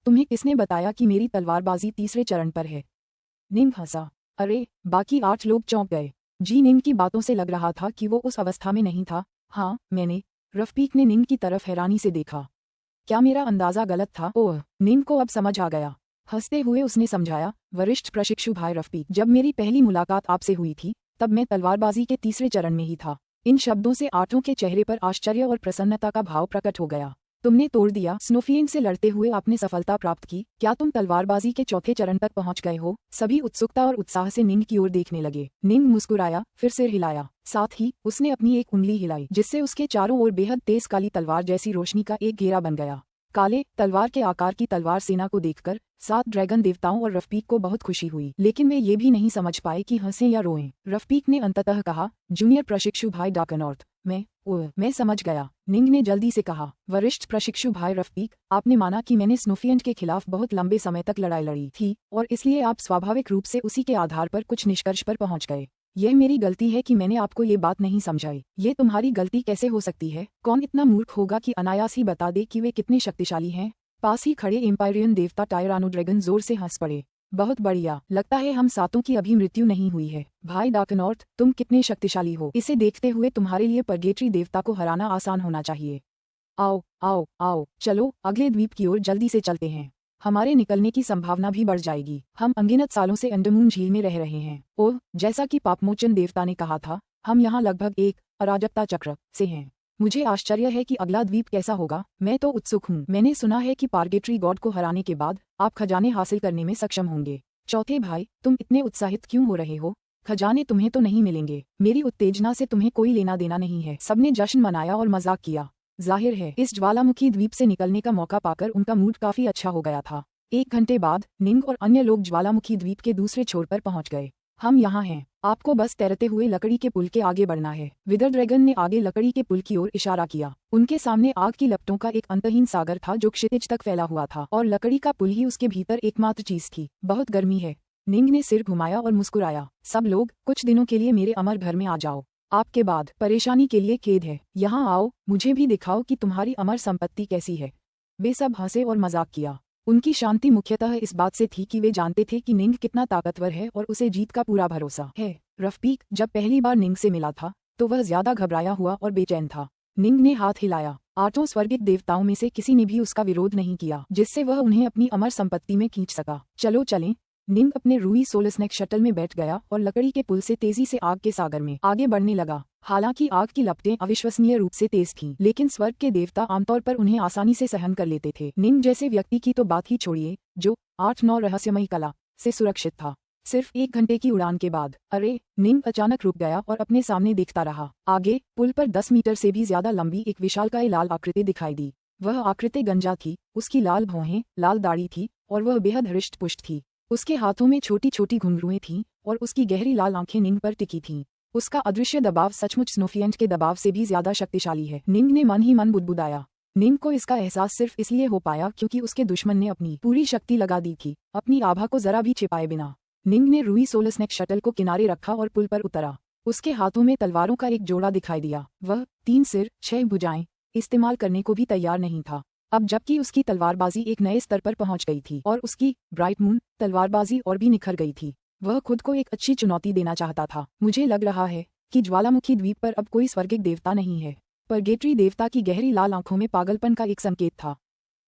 तुम्हें किसने बताया कि मेरी तलवारबाजी तीसरे चरण पर है? निंग हंसा। अरे, बाकी 8 लोग चौंक गए। जी निंग की बातों से लग रहा था कि वो उस अवस्था में नहीं था। हाँ, मैंने। रफीक ने निंग की तरफ हैरानी से देखा। क्या मेरा अंदाजा गलत था? ओह, निंग को अब समझ आ गया। हंसते हुए उसने समझाया, वरिष्ठ प्रशिक्षु भाई रफीक, जब मेरी पहली मुलाकात आपसे हुई थी तब मैं तलवारबाजी के तीसरे चरण में ही था। इन शब्दों से आठों के चेहरे पर आश्चर्य और प्रसन्नता का भाव प्रकट हो गया। तुमने तोड़ दिया। स्नोफिएंग से लड़ते हुए आपने सफलता प्राप्त की। क्या तुम तलवारबाजी के चौथे चरण तक पहुंच गए हो? सभी उत्सुकता और उत्साह से निंग की ओर देखने लगे। निंग मुस्कुराया, फिर सिर हिलाया। साथ ही उसने अपनी एक उंगली हिलाई, जिससे उसके चारों ओर बेहद तेज काली तलवार जैसी रोशनी का एक घेरा बन गया। काले तलवार के आकार की तलवार सेना को देखकर 7 ड्रैगन देवताओं और रफीक को बहुत खुशी हुई, लेकिन वे ये भी नहीं समझ पाए कि हंसें या रोएं। रफीक ने अंततः कहा, जूनियर प्रशिक्षु भाई डार्कनॉर्थ, मैं समझ गया। निंग ने जल्दी से कहा, वरिष्ठ प्रशिक्षु भाई रफीक, आपने माना कि मैंने स्नोफिएंट के खिलाफ बहुत लंबे समय तक लड़ाई लड़ी थी और इसलिए आप स्वाभाविक रूप से उसी के आधार पर कुछ निष्कर्ष पर पहुंच गए। यह मेरी गलती है कि मैंने आपको ये बात नहीं समझाई। ये तुम्हारी गलती कैसे हो सकती है? कौन इतना मूर्ख होगा कि अनायास ही बता दे कि वे कितने शक्तिशाली हैं? पास ही खड़े एम्पायरियन देवता टायरानोड्रैगन जोर से हंस पड़े। बहुत बढ़िया, लगता है हम सातों की अभी मृत्यु नहीं हुई है। भाई डार्कनॉर्थ, तुम कितने शक्तिशाली हो, इसे देखते हुए तुम्हारे लिए परगेटरी देवता को हराना आसान होना चाहिए। आओ आओ आओ, चलो अगले द्वीप की ओर जल्दी से चलते हैं। हमारे निकलने की संभावना भी बढ़ जाएगी। हम अनगिनत सालों से अंडमान झील में रह रहे हैं। ओह, जैसा कि पापमोचन देवता ने कहा था, हम यहाँ लगभग एक अराजकता चक्र से हैं। मुझे आश्चर्य है कि अगला द्वीप कैसा होगा। मैं तो उत्सुक हूँ। मैंने सुना है कि पार्गेटरी गॉड को हराने के बाद आप खजाने हासिल करने में सक्षम होंगे। चौथे भाई, तुम इतने उत्साहित क्यों हो रहे हो? खजाने तुम्हें तो नहीं मिलेंगे। मेरी उत्तेजना से तुम्हें कोई लेना देना नहीं है। सबने जश्न मनाया और मजाक किया। जाहिर है इस ज्वालामुखी द्वीप से निकलने का मौका पाकर उनका मूड काफी अच्छा हो गया था। 1 घंटे बाद निंग और अन्य लोग ज्वालामुखी द्वीप के दूसरे छोर पर पहुंच गए। हम यहाँ हैं। आपको बस तैरते हुए लकड़ी के पुल के आगे बढ़ना है। विदर ड्रैगन ने आगे लकड़ी के पुल की ओर इशारा किया। उनके सामने आग की लपटों का एक अंतहीन सागर था जो क्षितिज तक फैला हुआ था और लकड़ी का पुल ही उसके भीतर एकमात्र चीज थी। बहुत गर्मी है। निंग ने सिर घुमाया और मुस्कुराया। सब लोग कुछ दिनों के लिए मेरे अमर घर में आ जाओ। आपके बाद परेशानी के लिए खेद है। यहाँ आओ, मुझे भी दिखाओ कि तुम्हारी अमर संपत्ति कैसी है। वे सब हंसे और मजाक किया। उनकी शांति मुख्यतः इस बात से थी कि वे जानते थे कि निंग कितना ताकतवर है और उसे जीत का पूरा भरोसा है। रफीक जब पहली बार निंग से मिला था तो वह ज्यादा घबराया हुआ और बेचैन था। निंग ने हाथ हिलाया। 8 स्वर्गिक देवताओं में से किसी ने भी उसका विरोध नहीं किया, जिससे वह उन्हें अपनी अमर संपत्ति में खींच सका। चलो चलें। निंग अपने रूई सोलस्नेक शटल में बैठ गया और लकड़ी के पुल से तेजी से आग के सागर में आगे बढ़ने लगा। हालांकि आग की लपटें अविश्वसनीय रूप से तेज थीं, लेकिन स्वर्ग के देवता आमतौर पर उन्हें आसानी से सहन कर लेते थे। निंग जैसे व्यक्ति की तो बात ही छोड़िए, जो 8-9 रहस्यमयी कला से सुरक्षित था। सिर्फ 1 घंटे की उड़ान के बाद अरे, निंग अचानक रुक गया और अपने सामने देखता रहा। आगे पुल पर 10 मीटर से भी ज्यादा लंबी एक विशालकाय लाल आकृति दिखाई दी। वह आकृति गंजा थी, उसकी लाल भौहें, लाल दाढ़ी थी और वह बेहद हृष्ट पुष्ट थी। उसके हाथों में छोटी छोटी घुंघरुएं थीं और उसकी गहरी लाल आंखें निंग पर टिकी थीं। उसका अदृश्य दबाव सचमुच स्नोफिएंट के दबाव से भी ज्यादा शक्तिशाली है। निंग ने मन ही मन बुदबुदाया। निंग को इसका एहसास सिर्फ इसलिए हो पाया क्योंकि उसके दुश्मन ने अपनी पूरी शक्ति लगा दी थी, अपनी आभा को जरा भी छिपाए बिना। निंग ने रूई सोलस्नेक शटल को किनारे रखा और पुल पर उतरा। उसके हाथों में तलवारों का एक जोड़ा दिखाई दिया। वह 3 सिर 6 भुजाएं इस्तेमाल करने को भी तैयार नहीं था। अब जबकि उसकी तलवारबाजी एक नए स्तर पर पहुंच गई थी और उसकी ब्राइट मून तलवारबाजी और भी निखर गई थी। वह खुद को एक अच्छी चुनौती देना चाहता था। मुझे लग रहा है कि ज्वालामुखी द्वीप पर अब कोई स्वर्गिक देवता नहीं है। परगेटरी देवता की गहरी लाल आंखों में पागलपन का एक संकेत था।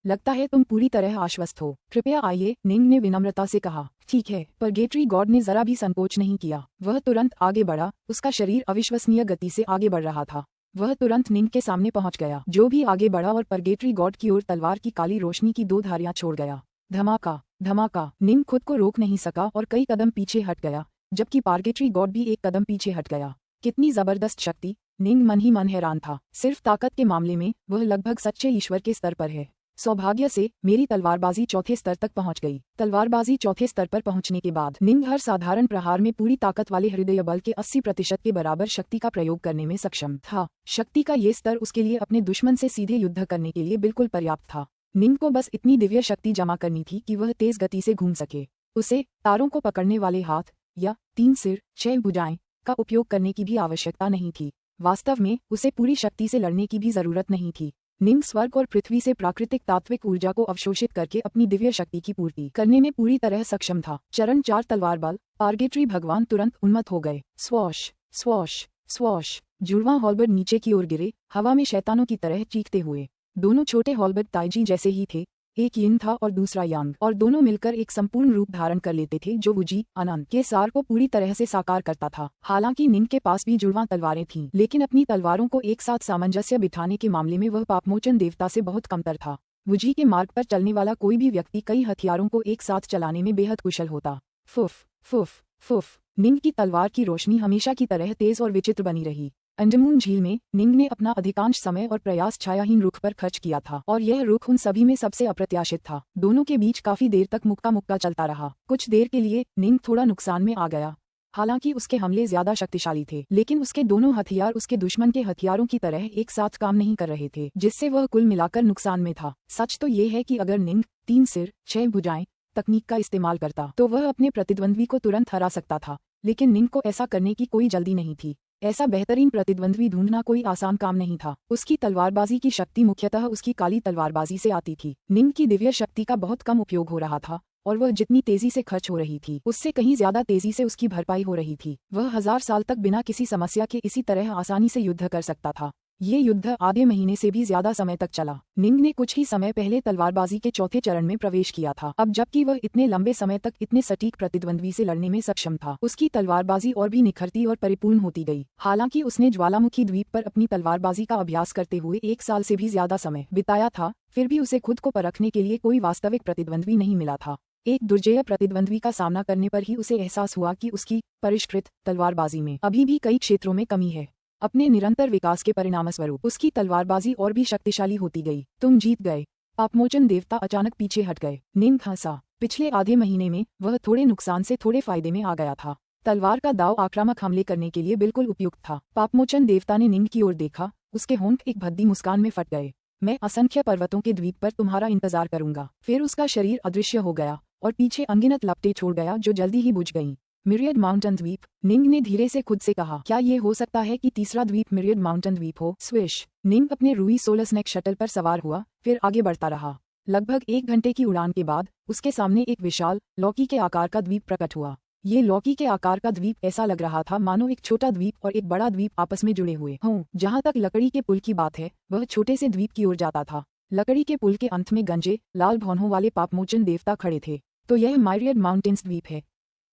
लगता है तुम पूरी तरह आश्वस्त हो। कृपया आइए, निंग ने विनम्रता से कहा। ठीक है। परगेटरी गॉड ने जरा भी संकोच नहीं किया। वह तुरंत आगे बढ़ा। उसका शरीर अविश्वसनीय गति से आगे बढ़ रहा था। वह तुरंत निंग के सामने पहुंच गया, जो भी आगे बढ़ा और परगेटरी गॉड की ओर तलवार की काली रोशनी की 2 धारियां छोड़ गया। धमाका धमाका। निंग खुद को रोक नहीं सका और कई कदम पीछे हट गया, जबकि परगेटरी गॉड भी एक कदम पीछे हट गया। कितनी जबरदस्त शक्ति! निंग मन ही मन हैरान था। सिर्फ ताकत के मामले में वह लगभग सच्चे ईश्वर के स्तर पर है। सौभाग्य से मेरी तलवारबाजी चौथे स्तर तक पहुंच गई। तलवारबाजी चौथे स्तर पर पहुंचने के बाद निंग हर साधारण प्रहार में पूरी ताकत वाले हृदय बल के 80% के बराबर शक्ति का प्रयोग करने में सक्षम था। शक्ति का ये स्तर उसके लिए अपने दुश्मन से सीधे युद्ध करने के लिए बिल्कुल पर्याप्त था। निंग को बस इतनी दिव्य शक्ति जमा करनी थी कि वह तेज गति से घूम सके। उसे तारों को पकड़ने वाले हाथ या 3 सिर 6 भुजाएं का उपयोग करने की भी आवश्यकता नहीं थी। वास्तव में उसे पूरी शक्ति से लड़ने की भी जरूरत नहीं थी। निंग स्वर्ग और पृथ्वी से प्राकृतिक तात्विक ऊर्जा को अवशोषित करके अपनी दिव्य शक्ति की पूर्ति करने में पूरी तरह सक्षम था। चरण 4 तलवार बल। परगेटरी भगवान तुरंत उन्मत्त हो गए। Swoosh swoosh swoosh. जुड़वां हॉलबर्ड नीचे की ओर गिरे, हवा में शैतानों की तरह चीखते हुए। दोनों छोटे हॉलबर्ड ताइजी जैसे ही थे, एक यिन था और दूसरा यांग, और दोनों मिलकर एक संपूर्ण रूप धारण कर लेते थे जो वुजी आनंद के सार को पूरी तरह से साकार करता था। हालांकि निंग के पास भी जुड़वां तलवारें थीं, लेकिन अपनी तलवारों को एक साथ सामंजस्य बिठाने के मामले में वह पापमोचन देवता से बहुत कमतर था। वुजी के मार्ग पर चलने वाला कोई भी व्यक्ति कई हथियारों को एक साथ चलाने में बेहद कुशल होता। फुफ फुफ फुफ। निंग की तलवार की रोशनी हमेशा की तरह तेज और विचित्र बनी रही। अंडमान झील में निंग ने अपना अधिकांश समय और प्रयास छायाहीन रुख पर खर्च किया था, और यह रुख उन सभी में सबसे अप्रत्याशित था। दोनों के बीच काफी देर तक मुक्का मुक्का चलता रहा। कुछ देर के लिए निंग थोड़ा नुकसान में आ गया। हालांकि उसके हमले ज्यादा शक्तिशाली थे, लेकिन उसके दोनों हथियार उसके दुश्मन के हथियारों की तरह एक साथ काम नहीं कर रहे थे, जिससे वह कुल मिलाकर नुकसान में था। सच तो ये है कि अगर निंग 3 सिर 6 भुजाएं तकनीक का इस्तेमाल करता तो वह अपने प्रतिद्वंद्वी को तुरंत हरा सकता था, लेकिन निंग को ऐसा करने की कोई जल्दी नहीं थी। ऐसा बेहतरीन प्रतिद्वंद्वी ढूंढना कोई आसान काम नहीं था। उसकी तलवारबाजी की शक्ति मुख्यतः उसकी काली तलवारबाजी से आती थी। निंग की दिव्य शक्ति का बहुत कम उपयोग हो रहा था, और वह जितनी तेजी से खर्च हो रही थी उससे कहीं ज्यादा तेजी से उसकी भरपाई हो रही थी। वह 1000 साल तक बिना किसी समस्या के इसी तरह आसानी से युद्ध कर सकता था। ये युद्ध आधे महीने से भी ज्यादा समय तक चला। निंग ने कुछ ही समय पहले तलवारबाजी के चौथे चरण में प्रवेश किया था। अब जबकि वह इतने लंबे समय तक इतने सटीक प्रतिद्वंद्वी से लड़ने में सक्षम था, उसकी तलवारबाजी और भी निखरती और परिपूर्ण होती गई। हालांकि उसने ज्वालामुखी द्वीप पर अपनी तलवारबाजी का अभ्यास करते हुए 1 साल से भी ज्यादा समय बिताया था, फिर भी उसे खुद को परखने के लिए कोई वास्तविक प्रतिद्वंद्वी नहीं मिला था। एक दुर्जेय प्रतिद्वंद्वी का सामना करने पर ही उसे एहसास हुआ कि उसकी परिष्कृत तलवारबाजी में अभी भी कई क्षेत्रों में कमी है। अपने निरंतर विकास के परिणामस्वरूप उसकी तलवारबाजी और भी शक्तिशाली होती गई। तुम जीत गए। पापमोचन देवता अचानक पीछे हट गए। निंग हंसा। पिछले आधे महीने में वह थोड़े नुकसान से थोड़े फायदे में आ गया था। तलवार का दाव आक्रामक हमले करने के लिए बिल्कुल उपयुक्त था। पापमोचन देवता ने निंग की ओर देखा, उसके होंठ एक भद्दी मुस्कान में फट गए। मैं असंख्य पर्वतों के द्वीप पर तुम्हारा इंतजार करूंगा। फिर उसका शरीर अदृश्य हो गया और पीछे अनगिनत लपटें छोड़ गया जो जल्दी ही बुझ गईं। मिरियड माउंटेन द्वीप, निंग ने धीरे से खुद से कहा। क्या ये हो सकता है कि तीसरा द्वीप मिरियड माउंटेन द्वीप हो? स्विश। निंग अपने रूई सोलस्नेक शटल पर सवार हुआ, फिर आगे बढ़ता रहा। लगभग 1 घंटे की उड़ान के बाद उसके सामने एक विशाल लौकी के आकार का द्वीप प्रकट हुआ। ये लौकी के आकार का द्वीप ऐसा लग रहा था मानो एक छोटा द्वीप और एक बड़ा द्वीप आपस में जुड़े हुए हों। जहाँ तक लकड़ी के पुल की बात है, वह छोटे से द्वीप की ओर जाता था। लकड़ी के पुल के अंत में गंजे लाल भौहों वाले पापमोचन देवता खड़े थे। तो यह मिरियड माउंटेन्स द्वीप है?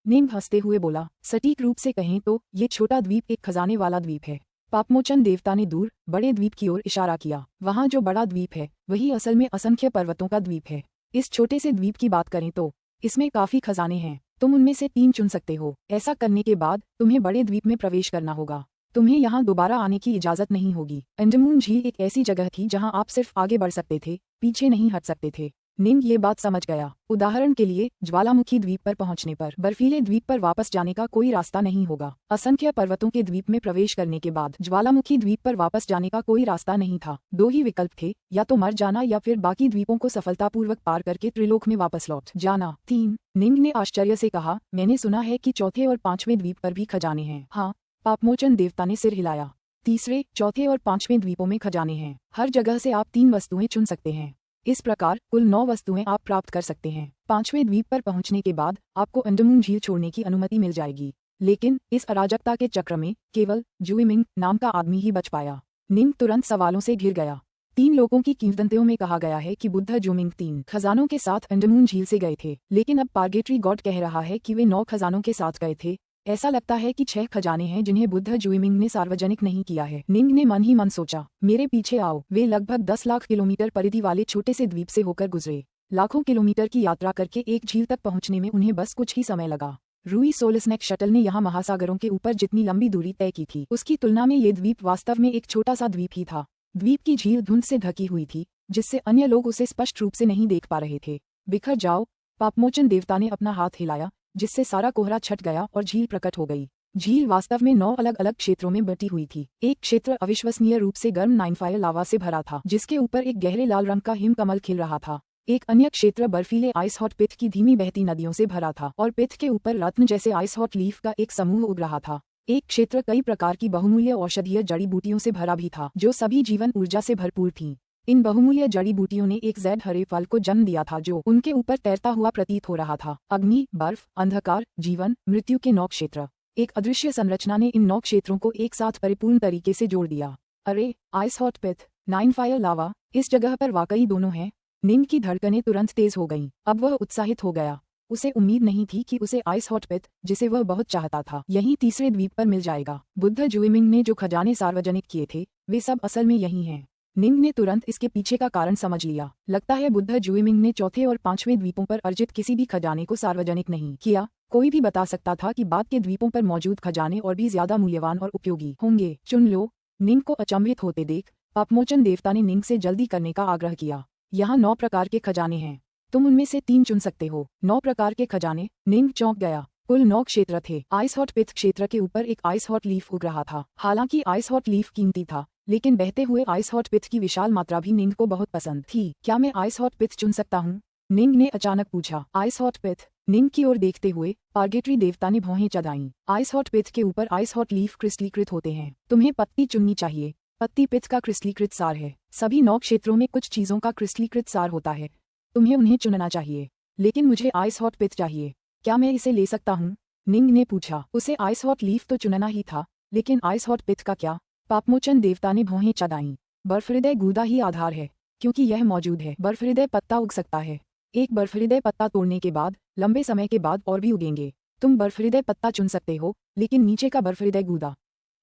निंग हंसते हुए बोला। सटीक रूप से कहें तो ये छोटा द्वीप एक खजाने वाला द्वीप है। पापमोचन देवता ने दूर बड़े द्वीप की ओर इशारा किया। वहाँ जो बड़ा द्वीप है वही असल में असंख्य पर्वतों का द्वीप है। इस छोटे से द्वीप की बात करें तो इसमें काफी खजाने हैं। तुम उनमें से 3 चुन सकते हो। ऐसा करने के बाद तुम्हें बड़े द्वीप में प्रवेश करना होगा। तुम्हें यहाँ दोबारा आने की इजाजत नहीं होगी। अंडमान झील एक ऐसी जगह थी जहाँ आप सिर्फ आगे बढ़ सकते थे, पीछे नहीं हट सकते थे। निंग ये बात समझ गया। उदाहरण के लिए ज्वालामुखी द्वीप पर पहुंचने पर बर्फीले द्वीप पर वापस जाने का कोई रास्ता नहीं होगा। असंख्य पर्वतों के द्वीप में प्रवेश करने के बाद ज्वालामुखी द्वीप पर वापस जाने का कोई रास्ता नहीं था। 2 ही विकल्प थे, या तो मर जाना या फिर बाकी द्वीपों को सफलतापूर्वक पार करके त्रिलोक में वापस लौट जाना। 3। निंग ने आश्चर्य से कहा, मैंने सुना है कि चौथे और 5वें द्वीप पर भी खजाने हैं। हाँ, पापमोचन देवता ने सिर हिलाया। तीसरे, चौथे और 5वें द्वीपों में खजाने हैं। हर जगह से आप 3 वस्तुएं चुन सकते हैं। इस प्रकार कुल 9 वस्तुएं आप प्राप्त कर सकते हैं। 5वें द्वीप पर पहुंचने के बाद आपको अंडमान झील छोड़ने की अनुमति मिल जाएगी। लेकिन इस अराजकता के चक्र में केवल जुइमिंग नाम का आदमी ही बच पाया। निंग तुरंत सवालों से घिर गया। 3 लोगों की किंवदंतियों में कहा गया है कि बुद्ध जुमिंग 3 खजानों के साथ अंडमान झील से गए थे, लेकिन अब पार्गेटरी गॉड कह रहा है कि वे 9 खजानों के साथ गए थे। ऐसा लगता है कि 6 खजाने हैं जिन्हें बुद्ध जुइमिंग ने सार्वजनिक नहीं किया है। निंग ने मन ही मन सोचा, मेरे पीछे आओ। वे लगभग 10 लाख किलोमीटर परिधि वाले छोटे से द्वीप से होकर गुजरे। लाखों किलोमीटर की यात्रा करके एक झील तक पहुंचने में उन्हें बस कुछ ही समय लगा। रूई सोलस्नेक शटल ने यहाँ महासागरों के ऊपर जितनी लंबी दूरी तय की थी, उसकी तुलना में ये द्वीप वास्तव में एक छोटा सा द्वीप ही था। द्वीप की झील धुंध से ढकी हुई थी, जिससे अन्य लोग उसे स्पष्ट रूप से नहीं देख पा रहे थे। बिखर जाओ। पापमोचन देवता ने अपना हाथ हिलाया, जिससे सारा कोहरा छट गया और झील प्रकट हो गई। झील वास्तव में 9 अलग अलग क्षेत्रों में बटी हुई थी। एक क्षेत्र अविश्वसनीय रूप से गर्म 9 फायर लावा से भरा था, जिसके ऊपर एक गहरे लाल रंग का हिम कमल खिल रहा था। एक अन्य क्षेत्र बर्फीले आइस हॉट पिथ की धीमी बहती नदियों से भरा था और पिथ के ऊपर रत्न जैसे आइस हॉट लीफ का एक समूह उग रहा था। एक क्षेत्र कई प्रकार की बहुमूल्य औषधीय जड़ी बूटियों से भरा भी था, जो सभी जीवन ऊर्जा से भरपूर थीं। इन बहुमूल्य जड़ी बूटियों ने एक जैड हरे फल को जन्म दिया था जो उनके ऊपर तैरता हुआ प्रतीत हो रहा था। अग्नि, बर्फ, अंधकार, जीवन, मृत्यु के 9 क्षेत्र। एक अदृश्य संरचना ने इन 9 क्षेत्रों को एक साथ परिपूर्ण तरीके से जोड़ दिया। अरे, आइस हॉट पिथ, 9 फायर लावा, इस जगह पर वाकई दोनों हैं। निंग की धड़कनें तुरंत तेज हो गईं। अब वह उत्साहित हो गया। उसे उम्मीद नहीं थी कि उसे आइस हॉट पिथ, जिसे वह बहुत चाहता था, यहीं तीसरे द्वीप पर मिल जाएगा। बुद्ध जुइमिंग ने जो खजाने सार्वजनिक किए थे, वे सब असल में यही हैं। निंग ने तुरंत इसके पीछे का कारण समझ लिया। लगता है बुद्ध जुइमिंग ने चौथे और 5वें द्वीपों पर अर्जित किसी भी खजाने को सार्वजनिक नहीं किया। कोई भी बता सकता था कि बाद के द्वीपों पर मौजूद खजाने और भी ज्यादा मूल्यवान और उपयोगी होंगे। चुन लो। निंग को अचंभित होते देख पापमोचन देवता ने निंग से जल्दी करने का आग्रह किया। यहाँ 9 प्रकार के खजाने हैं, तुम उनमें से 3 चुन सकते हो। 9 प्रकार के खजाने। निंग चौंक गया। कुल 9 क्षेत्र थे। आइस हॉट पिथ क्षेत्र के ऊपर एक आइस हॉट लीफ उग रहा था। हालांकि आइस हॉट लीफ कीमती था, लेकिन बहते हुए आइस हॉट पिथ की विशाल मात्रा भी निंग को बहुत पसंद थी। क्या मैं आइस हॉट पिथ चुन सकता हूँ? निंग ने अचानक पूछा। आइस हॉट पिथ। निंग की ओर देखते हुए पार्गेटरी देवता ने भौहें चढ़ाईं। आइस हॉट पिथ के ऊपर आइस हॉट लीफ क्रिस्टलीकृत होते हैं। तुम्हें पत्ती चुननी चाहिए। पत्ती पिथ का क्रिस्टलीकृत सार है। सभी 9 क्षेत्रों में कुछ चीजों का क्रिस्टलीकृत सार होता है। तुम्हें उन्हें चुनना चाहिए। लेकिन मुझे आइस हॉट पिथ चाहिए। क्या मैं इसे ले सकता हूँ? निंग ने पूछा। उसे आइस हॉट लीफ तो चुनना ही था, लेकिन आइस हॉट पिथ का क्या? पापमोचन देवता ने भौहें चढ़ाईं। बर्फहृदय गूदा ही आधार है, क्योंकि यह मौजूद है। बर्फहृदय पत्ता उग सकता है। एक बर्फहृदय पत्ता तोड़ने के बाद लंबे समय के बाद और भी उगेंगे। तुम बर्फहृदय पत्ता चुन सकते हो, लेकिन नीचे का बर्फहृदय गूदा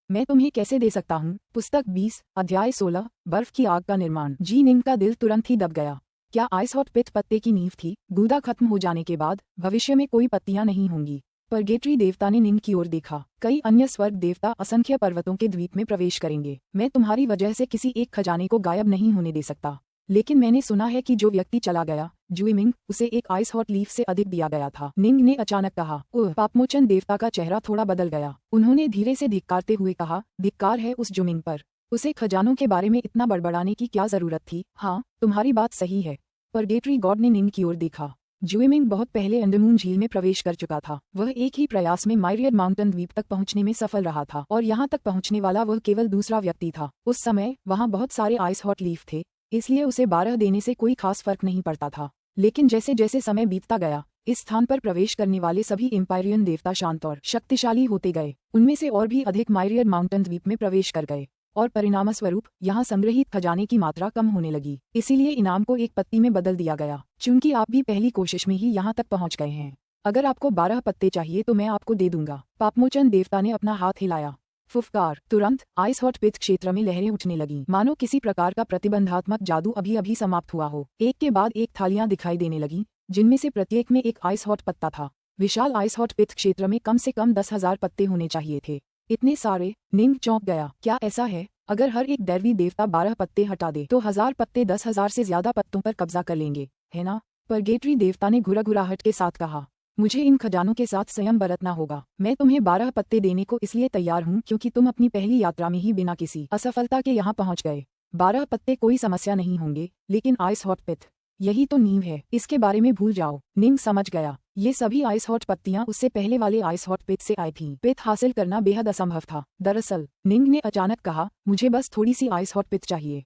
मैं तुम्हें कैसे दे सकता हूँ। पुस्तक 20 अध्याय 16 बर्फ की आग का निर्माण। जी निंग का दिल तुरंत ही दब गया। क्या आइस हॉट पिथ पत्ते की नींव थी? गूदा खत्म हो जाने के बाद भविष्य में कोई पत्तियां नहीं होंगी। परगेटरी देवता ने निंग की ओर देखा। कई अन्य स्वर्ग देवता असंख्य पर्वतों के द्वीप में प्रवेश करेंगे। मैं तुम्हारी वजह से किसी एक खजाने को गायब नहीं होने दे सकता, लेकिन मैंने सुना है कि जो व्यक्ति चला गया जुइमिंग, उसे एक आइस हॉट लीफ से अधिक दिया गया था। निंग ने अचानक कहा। ओह! पापमोचन देवता का चेहरा थोड़ा बदल गया। उन्होंने धीरे से धिक्कारते हुए कहा, धिक्कार है उस जुमिंग पर। उसे खजानों के बारे में इतना बड़बड़ाने की क्या जरूरत थी? हाँ, तुम्हारी बात सही है। परगेटरी गॉड ने निंग की ओर देखा। जुइमिंग बहुत पहले अंडमान झील में प्रवेश कर चुका था। वह एक ही प्रयास में मायरियड माउंटेन द्वीप तक पहुंचने में सफल रहा था, और यहाँ तक पहुंचने वाला वह केवल दूसरा व्यक्ति था। उस समय वहाँ बहुत सारे आइस हॉट लीफ थे, इसलिए उसे 12 देने से कोई खास फर्क नहीं पड़ता था। लेकिन जैसे जैसे समय बीतता गया, इस स्थान पर प्रवेश करने वाले सभी एम्पायरियन देवता शांत और शक्तिशाली होते गए। उनमें से और भी अधिक मायरियड माउंटेन द्वीप में प्रवेश कर गए, और परिणामस्वरूप यहाँ संग्रहित खजाने की मात्रा कम होने लगी। इसीलिए इनाम को एक पत्ती में बदल दिया गया। चूंकि आप भी पहली कोशिश में ही यहाँ तक पहुँच गए हैं, अगर आपको 12 पत्ते चाहिए तो मैं आपको दे दूंगा। पापमोचन देवता ने अपना हाथ हिलाया। फुफकार। तुरंत आइस हॉट पिथ क्षेत्र में लहरें उठने लगीं, मानो किसी प्रकार का प्रतिबंधात्मक जादू अभी अभी समाप्त हुआ हो। एक के बाद एक थालियां दिखाई देने लगीं, जिनमें से प्रत्येक में एक आइस हॉट पत्ता था। विशाल आइस हॉट पिथ क्षेत्र में कम से कम 10,000 पत्ते होने चाहिए थे। इतने सारे! निंग चौंक गया। क्या ऐसा है? अगर हर एक दैवी देवता 12 पत्ते हटा दे तो 1000 पत्ते 10,000 से ज्यादा पत्तों पर कब्जा कर लेंगे, है ना? परगेटरी देवता ने घुराघुराहट के साथ कहा। मुझे इन खजानों के साथ संयम बरतना होगा। मैं तुम्हें 12 पत्ते देने को इसलिए तैयार हूँ क्योंकि तुम अपनी पहली यात्रा में ही बिना किसी असफलता के यहाँ पहुँच गए। 12 पत्ते कोई समस्या नहीं होंगे, लेकिन आइस हॉट पिथ, यही तो नींव है। इसके बारे में भूल जाओ। निंग समझ गया। ये सभी आइस हॉट पत्तियां उससे पहले वाले आइस हॉट पिथ से आई थीं। पिथ हासिल करना बेहद असंभव था। दरअसल निंग ने अचानक कहा, मुझे बस थोड़ी सी आइस हॉट पिथ चाहिए।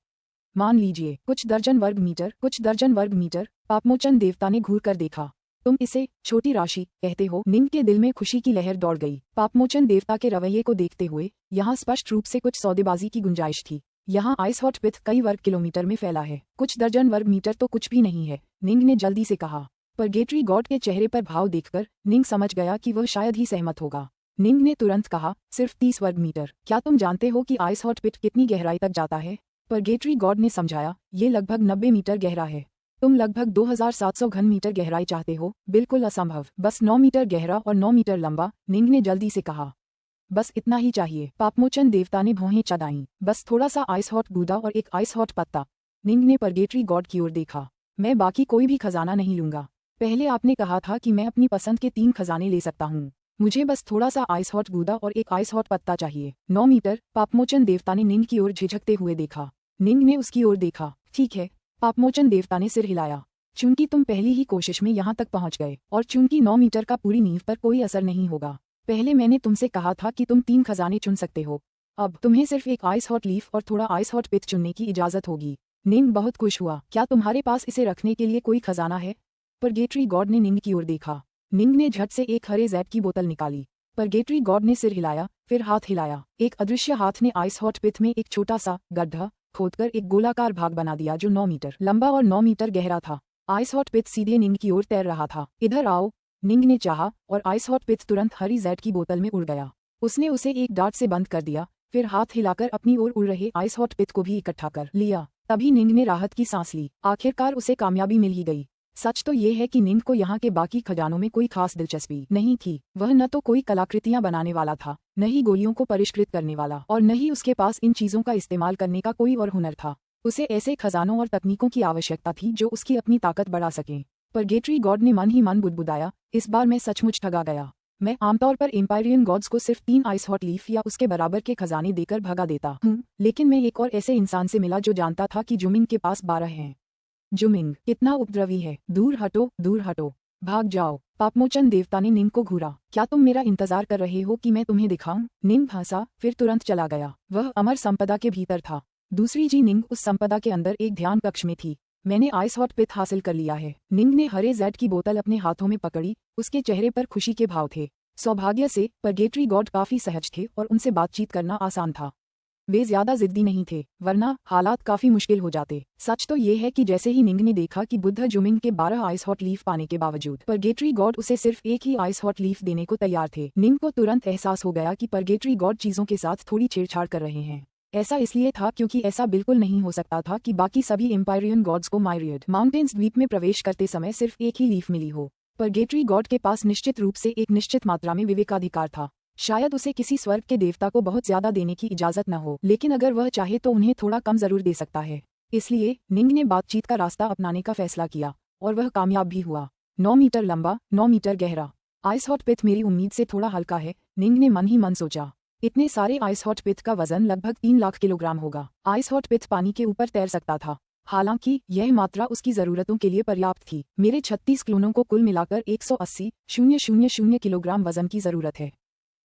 मान लीजिए कुछ दर्जन वर्ग मीटर, कुछ दर्जन वर्ग मीटर। पापमोचन देवता ने घूर कर देखा। तुम इसे छोटी राशि कहते हो? निंग के दिल में खुशी की लहर दौड़ गई। पापमोचन देवता के रवैये को देखते हुए यहाँ स्पष्ट रूप से कुछ सौदेबाजी की गुंजाइश थी। यहाँ आइस हॉट पिथ कई वर्ग किलोमीटर में फैला है, कुछ दर्जन वर्ग मीटर तो कुछ भी नहीं है, निंग ने जल्दी से कहा। परगेटरी गॉड के चेहरे पर भाव देखकर निंग समझ गया कि वह शायद ही सहमत होगा। निंग ने तुरंत कहा, सिर्फ 30 वर्ग मीटर। क्या तुम जानते हो कि आइस हॉट पिथ कितनी गहराई तक जाता है? परगेटरी गॉड ने समझाया, ये लगभग 90 मीटर गहरा है। तुम लगभग 2700 घन मीटर गहराई चाहते हो? बिल्कुल असंभव। बस 9 मीटर गहरा और 9 मीटर लंबा, निंग ने जल्दी से कहा। बस इतना ही चाहिए। पापमोचन देवता ने भौहें चढ़ाईं। बस थोड़ा सा आइस हॉट गूदा और एक आइस हॉट पत्ता। निंग ने परगेटरी गॉड की ओर देखा। मैं बाकी कोई भी खजाना नहीं लूंगा। पहले आपने कहा था कि मैं अपनी पसंद के 3 खजाने ले सकता हूँ। मुझे बस थोड़ा सा आइस हॉट गूदा और एक आइस हॉट पत्ता चाहिए। 9 मीटर। पापमोचन देवता ने निंग की ओर झिझकते हुए देखा। निंग ने उसकी ओर देखा। ठीक है। पापमोचन देवता ने सिर हिलाया। चूंकि तुम पहली ही कोशिश में यहाँ तक पहुँच गए, और चूंकि 9 मीटर का पूरी नींव पर कोई असर नहीं होगा, पहले मैंने तुमसे कहा था कि तुम 3 खजाने चुन सकते हो। अब तुम्हें सिर्फ एक आइस हॉट लीफ और थोड़ा आइस हॉट पिथ चुनने की इजाजत होगी। निंग बहुत खुश हुआ। क्या तुम्हारे पास इसे रखने के लिए कोई खजाना है? परगेटरी गॉड ने निंग की ओर देखा। निंग ने झट से एक हरे जैड की बोतल निकाली। परगेटरी गॉड ने सिर हिलाया, फिर हाथ हिलाया। एक अदृश्य हाथ ने आइस हॉट पिथ में एक छोटा सा गड्ढा खोदकर एक गोलाकार भाग बना दिया जो 9 मीटर लंबा और 9 मीटर गहरा था। आइस हॉट पिथ सीधे निंग की ओर तैर रहा था। इधर आओ, निंग ने चाहा, और आइस हॉट पिथ तुरंत हरी जैड की बोतल में उड़ गया। उसने उसे एक डार्ट से बंद कर दिया, फिर हाथ हिलाकर अपनी ओर उड़ रहे आइस हॉट पिथ को भी इकट्ठा कर लिया। तभी निंग ने राहत की सांस ली। आखिरकार उसे कामयाबी मिल ही गई। सच तो ये है कि निंग को यहाँ के बाकी खजानों में कोई खास दिलचस्पी नहीं थी। वह न तो कोई कलाकृतियां बनाने वाला था, न ही गोलियों को परिष्कृत करने वाला, और न ही उसके पास इन चीजों का इस्तेमाल करने का कोई और हुनर था। उसे ऐसे खजानों और तकनीकों की आवश्यकता थी जो उसकी अपनी ताकत बढ़ा सकें। परगेटरी गॉड ने मन ही मन बुदबुदाया, इस बार मैं सचमुच ठगा गया। मैं आमतौर पर एम्पायरियन गॉड्स को सिर्फ 3 आइस हॉट लीफ या उसके बराबर के खजाने देकर भगा देता हूँ, लेकिन मैं एक और ऐसे इंसान से मिला जो जानता था कि जुमिंग के पास 12 हैं। जुमिंग कितना उपद्रवी है। दूर हटो, दूर हटो, भाग जाओ। पापमोचन देवता ने निंग को घूरा। क्या तुम मेरा इंतजार कर रहे हो कि मैं तुम्हें दिखाऊं? निंग हंसा, फिर तुरंत चला गया। वह अमर संपदा के भीतर था। दूसरी जी निंग उस संपदा के अंदर एक ध्यान कक्ष में थी। मैंने आइस हॉट पिथ हासिल कर लिया है। निंग ने हरे जैड की बोतल अपने हाथों में पकड़ी। उसके चेहरे पर खुशी के भाव थे। सौभाग्य से परगेटरी गॉड काफी सहज थे और उनसे बातचीत करना आसान था। वे ज्यादा जिद्दी नहीं थे, वरना हालात काफी मुश्किल हो जाते। सच तो ये है कि जैसे ही निंग ने देखा कि बुद्ध जुमिंग के 12 आइस हॉट लीफ पाने के बावजूद परगेटरी गॉड उसे सिर्फ एक ही आइस हॉट लीफ देने को तैयार थे, निंग को तुरंत एहसास हो गया कि परगेटरी गॉड चीजों के साथ थोड़ी छेड़छाड़ कर रहे हैं। ऐसा इसलिए था क्योंकि ऐसा बिल्कुल नहीं हो सकता था कि बाकी सभी एम्पायरियन गॉड्स को मायरियड माउंटेन्स द्वीप में प्रवेश करते समय सिर्फ एक ही लीफ मिली हो। परगेटरी गॉड के पास निश्चित रूप से एक निश्चित मात्रा में विवेकाधिकार था। शायद उसे किसी स्वर्ग के देवता को बहुत ज्यादा देने की इजाजत न हो, लेकिन अगर वह चाहे तो उन्हें थोड़ा कम जरूर दे सकता है। इसलिए निंग ने बातचीत का रास्ता अपनाने का फैसला किया और वह कामयाब भी हुआ। 9 मीटर लंबा, 9 मीटर गहरा आइस हॉट पिथ मेरी उम्मीद से थोड़ा हल्का है, निंग ने मन ही मन सोचा। इतने सारे आइस हॉट पिथ का वजन लगभग 3 लाख किलोग्राम होगा। आइस हॉट पिथ पानी के ऊपर तैर सकता था, हालांकि यह मात्रा उसकी जरूरतों के लिए पर्याप्त थी। मेरे 36 क्लोनों को कुल मिलाकर 180,000 किलोग्राम वजन की जरूरत है।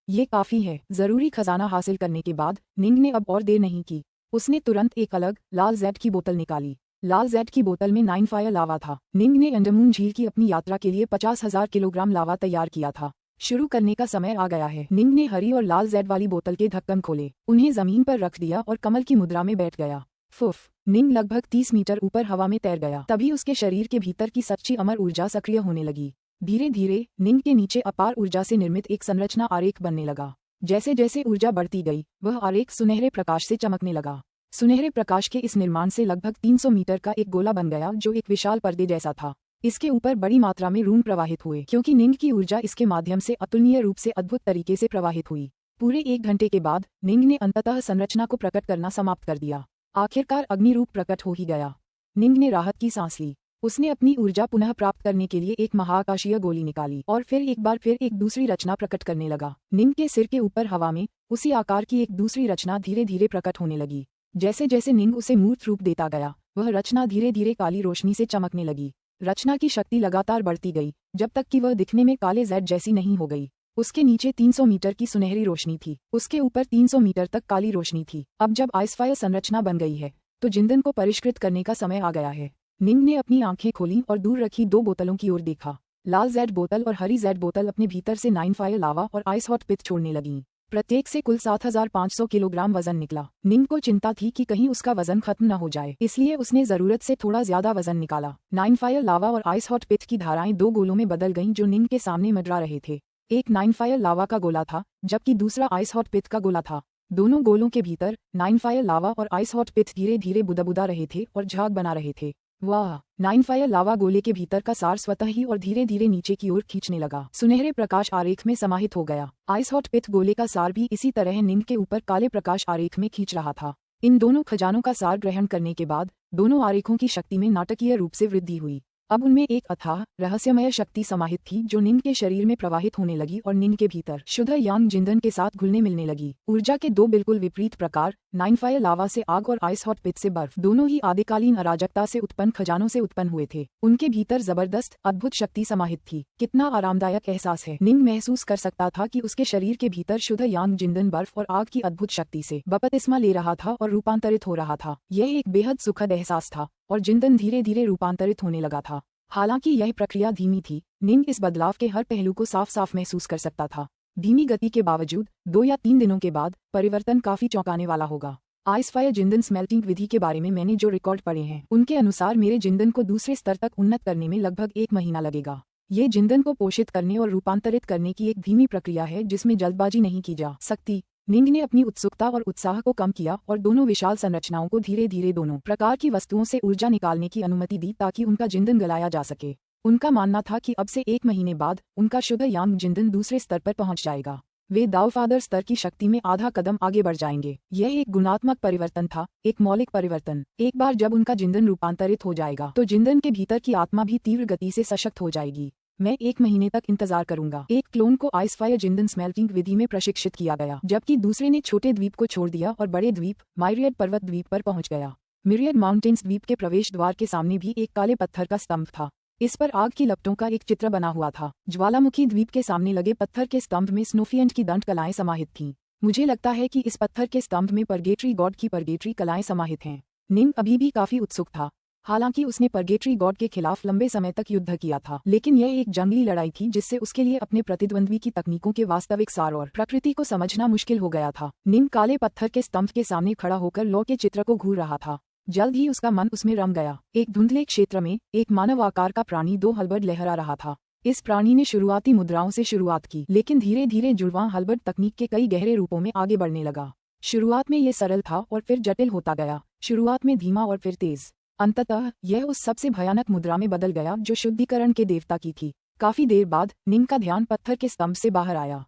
ये काफी है। जरूरी खजाना हासिल करने के बाद निंग ने अब और देर नहीं की। उसने तुरंत एक अलग लाल जेड की बोतल निकाली। लाल जेड की बोतल में 9 फायर लावा था। निंग ने अंडमान झील की अपनी यात्रा के लिए 50,000 किलोग्राम लावा तैयार किया था। शुरू करने का समय आ गया है। निंग ने हरी और लाल जेड वाली बोतल के ढक्कन खोले, उन्हें जमीन पर रख दिया और कमल की मुद्रा में बैठ गया। फुफ, निंग लगभग 30 मीटर ऊपर हवा में तैर गया। तभी उसके शरीर के भीतर की सच्ची अमर ऊर्जा सक्रिय होने लगी। धीरे धीरे निंग के नीचे अपार ऊर्जा से निर्मित एक संरचना आरेख बनने लगा। जैसे जैसे ऊर्जा बढ़ती गई, वह आरेख सुनहरे प्रकाश से चमकने लगा। सुनहरे प्रकाश के इस निर्माण से लगभग 300 मीटर का एक गोला बन गया, जो एक विशाल पर्दे जैसा था। इसके ऊपर बड़ी मात्रा में रून प्रवाहित हुए, क्योंकि निंग की ऊर्जा इसके माध्यम से अतुलनीय रूप से अद्भुत तरीके से प्रवाहित हुई। पूरे 1 घंटे के बाद निंग ने अंततः संरचना को प्रकट करना समाप्त कर दिया। आखिरकार अग्नि रूप प्रकट हो ही गया। निंग ने राहत की सांस ली। उसने अपनी ऊर्जा पुनः प्राप्त करने के लिए एक महाआकाशीय गोली निकाली और फिर एक दूसरी रचना प्रकट करने लगा। निंग के सिर के ऊपर हवा में उसी आकार की एक दूसरी रचना धीरे धीरे प्रकट होने लगी। जैसे जैसे निंग उसे मूर्त रूप देता गया, वह रचना धीरे धीरे काली रोशनी से चमकने लगी। रचना की शक्ति लगातार बढ़ती गई, जब तक कि वह दिखने में काले जेड जैसी नहीं हो गई। उसके नीचे 300 मीटर की सुनहरी रोशनी थी, उसके ऊपर 300 मीटर तक काली रोशनी थी। अब जब आइसफायर संरचना बन गई है, तो जिंदन को परिष्कृत करने का समय आ गया है। निंग ने अपनी आंखें खोलीं और दूर रखी 2 बोतलों की ओर देखा। लाल जेड बोतल और हरी जेड बोतल अपने भीतर से 9 फायर लावा और आइस हॉट पिथ छोड़ने लगीं। प्रत्येक से कुल 7,500 किलोग्राम वजन निकला। निंग को चिंता थी कि कहीं उसका वजन खत्म न हो जाए, इसलिए उसने जरूरत से थोड़ा ज्यादा वजन निकाला। 9 फायर लावा और आइस हॉट पिथ की धाराएं 2 गोलों में बदल गईं, जो निंग के सामने मंडरा रहे थे। एक 9 फायर लावा का गोला था, जबकि दूसरा आइस हॉट पिथ का गोला था। दोनों गोलों के भीतर 9 फायर लावा और आइस हॉट पिथ धीरे धीरे बुदबुदा रहे थे और झाग बना रहे थे। वाह! 9 फायर लावा गोले के भीतर का सार स्वतः ही और धीरे धीरे नीचे की ओर खींचने लगा। सुनहरे प्रकाश आरेख में समाहित हो गया। आइस हॉट पिथ गोले का सार भी इसी तरह निंग के ऊपर काले प्रकाश आरेख में खींच रहा था। इन दोनों खजानों का सार ग्रहण करने के बाद दोनों आरेखों की शक्ति में नाटकीय रूप से वृद्धि हुई। अब उनमें एक अथाह रहस्यमय शक्ति समाहित थी, जो निंग के शरीर में प्रवाहित होने लगी और निंग के भीतर शुद्ध यांग जिंदन के साथ घुलने मिलने लगी। ऊर्जा के 2 बिल्कुल विपरीत प्रकार, 9 फायर लावा से आग और आइस हॉट पिथ से बर्फ, दोनों ही आदिकालीन अराजकता से उत्पन्न खजानों से उत्पन्न हुए थे। उनके भीतर जबरदस्त अद्भुत शक्ति समाहित थी। कितना आरामदायक एहसास है। निंग महसूस कर सकता था कि उसके शरीर के भीतर शुद्ध यांग जिंदन बर्फ और आग की अद्भुत शक्ति से बपतिस्मा ले रहा था और रूपांतरित हो रहा था। यह एक बेहद सुखद एहसास था और जिंदन धीरे धीरे रूपांतरित होने लगा था। हालांकि यह प्रक्रिया धीमी थी, निंग इस बदलाव के हर पहलू को साफ साफ महसूस कर सकता था। धीमी गति के बावजूद 2 या 3 दिनों के बाद परिवर्तन काफी चौंकाने वाला होगा। आइस फायर जिंदन स्मेल्टिंग विधि के बारे में मैंने जो रिकॉर्ड पढ़े हैं, उनके अनुसार मेरे जिंदन को दूसरे स्तर तक उन्नत करने में लगभग 1 महीना लगेगा। ये जिंदन को पोषित करने और रूपांतरित करने की एक धीमी प्रक्रिया है, जिसमें जल्दबाजी नहीं की जा सकती। निंग ने अपनी उत्सुकता और उत्साह को कम किया और दोनों विशाल संरचनाओं को धीरे धीरे दोनों प्रकार की वस्तुओं से ऊर्जा निकालने की अनुमति दी, ताकि उनका जिंदन गलाया जा सके। उनका मानना था कि अब से 1 महीने बाद उनका शुद्ध यांग जिंदन दूसरे स्तर पर पहुंच जाएगा। वे दावफादर स्तर की शक्ति में आधा कदम आगे बढ़ जाएंगे। यह एक गुणात्मक परिवर्तन था, एक मौलिक परिवर्तन। एक बार जब उनका जिंदन रूपांतरित हो जाएगा, तो जिंदन के भीतर की आत्मा भी तीव्र गति से सशक्त हो जाएगी। मैं 1 महीने तक इंतजार करूंगा। एक क्लोन को आइस फायर जिंदन स्मेल्टिंग विधि में प्रशिक्षित किया गया, जबकि दूसरे ने छोटे द्वीप को छोड़ दिया और बड़े द्वीप मायरियड पर्वत द्वीप पर पहुंच गया। मिरियड माउंटेन्स द्वीप के प्रवेश द्वार के सामने भी एक काले पत्थर का स्तंभ था। इस पर आग की लपटों का एक चित्र बना हुआ था। ज्वालामुखी द्वीप के सामने लगे पत्थर के स्तंभ में स्नोफिएंट की दंत कलाएं समाहित थीं। मुझे लगता है कि इस पत्थर के स्तंभ में परगेटरी गॉड की परगेटरी कलाएं समाहित हैं। निंग अभी भी काफी उत्सुक था। हालांकि उसने परगेटरी गॉड के खिलाफ लंबे समय तक युद्ध किया था, लेकिन यह एक जंगली लड़ाई थी जिससे उसके लिए अपने प्रतिद्वंद्वी की तकनीकों के वास्तविक सार और प्रकृति को समझना मुश्किल हो गया था। निंग काले पत्थर के स्तंभ के सामने खड़ा होकर लौ के चित्र को घूर रहा था। जल्द ही उसका मन उसमें रम गया। एक धुंधले क्षेत्र में एक मानव आकार का प्राणी 2 हलबर्ड लहरा रहा था। इस प्राणी ने शुरुआती मुद्राओं से शुरुआत की, लेकिन धीरे धीरे जुड़वां हलबर्ड तकनीक के कई गहरे रूपों में आगे बढ़ने लगा। शुरुआत में ये सरल था और फिर जटिल होता गया। शुरुआत में धीमा और फिर तेज। अंततः यह उस सबसे भयानक मुद्रा में बदल गया जो शुद्धिकरण के देवता की थी। काफी देर बाद निंग का ध्यान पत्थर के स्तंभ से बाहर आया।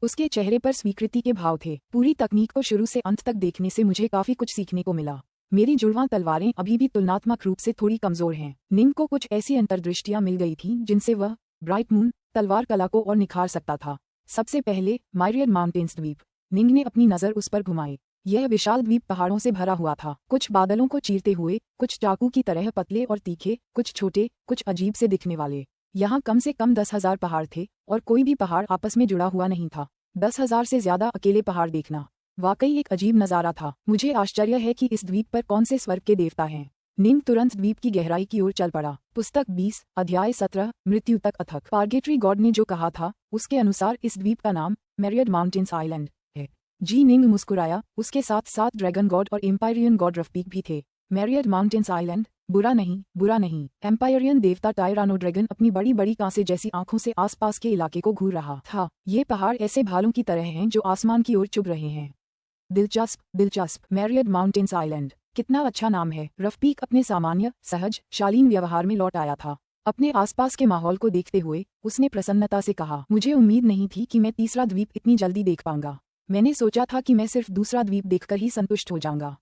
उसके चेहरे पर स्वीकृति के भाव थे। पूरी तकनीक को शुरू से अंत तक देखने से मुझे काफी कुछ सीखने को मिला। मेरी जुड़वां तलवारें अभी भी तुलनात्मक रूप से थोड़ी कमजोर हैं। निंग को कुछ ऐसी अंतर्दृष्टियां मिल गई थीं जिनसे वह ब्राइट मून तलवार कला को और निखार सकता था। सबसे पहले मायरियड माउंटेन्स द्वीप। निंग ने अपनी नजर उस पर घुमाई। यह विशाल द्वीप पहाड़ों से भरा हुआ था, कुछ बादलों को चीरते हुए, कुछ चाकू की तरह पतले और तीखे, कुछ छोटे, कुछ अजीब से दिखने वाले। यहाँ कम से कम 10,000 पहाड़ थे और कोई भी पहाड़ आपस में जुड़ा हुआ नहीं था। 10,000 से ज्यादा अकेले पहाड़ देखना वाकई एक अजीब नजारा था। मुझे आश्चर्य है कि इस द्वीप पर कौन से स्वर्ग के देवता हैं। निंग तुरंत द्वीप की गहराई की ओर चल पड़ा। पुस्तक 20 अध्याय 17 मृत्यु तक अथक। परगेटरी गॉड ने जो कहा था उसके अनुसार इस द्वीप का नाम मैरियड माउंटेन्स आइलैंड है। जी निंग मुस्कुराया। उसके साथ साथ ड्रैगन गॉड और एम्पायरियन गॉड रफपीक भी थे। मैरियड माउंटेन्स आइलैंड, बुरा नहीं, बुरा नहीं। एम्पायरियन देवता टायरानो ड्रैगन अपनी बड़ी बड़ी कांसे जैसी आंखों से आसपास के इलाके को घूर रहा था। ये पहाड़ ऐसे भालों की तरह हैं जो आसमान की ओर चुभ रहे हैं। दिलचस्प, दिलचस्प। मैरियड माउंटेन्स आइलैंड, कितना अच्छा नाम है। रफपीक अपने सामान्य, सहज, शालीन व्यवहार में लौट आया था। अपने आसपास के माहौल को देखते हुए उसने प्रसन्नता से कहा, मुझे उम्मीद नहीं थी कि मैं तीसरा द्वीप इतनी जल्दी देख पाऊंगा। मैंने सोचा था कि मैं सिर्फ दूसरा द्वीप देखकर ही संतुष्ट हो जाऊंगा।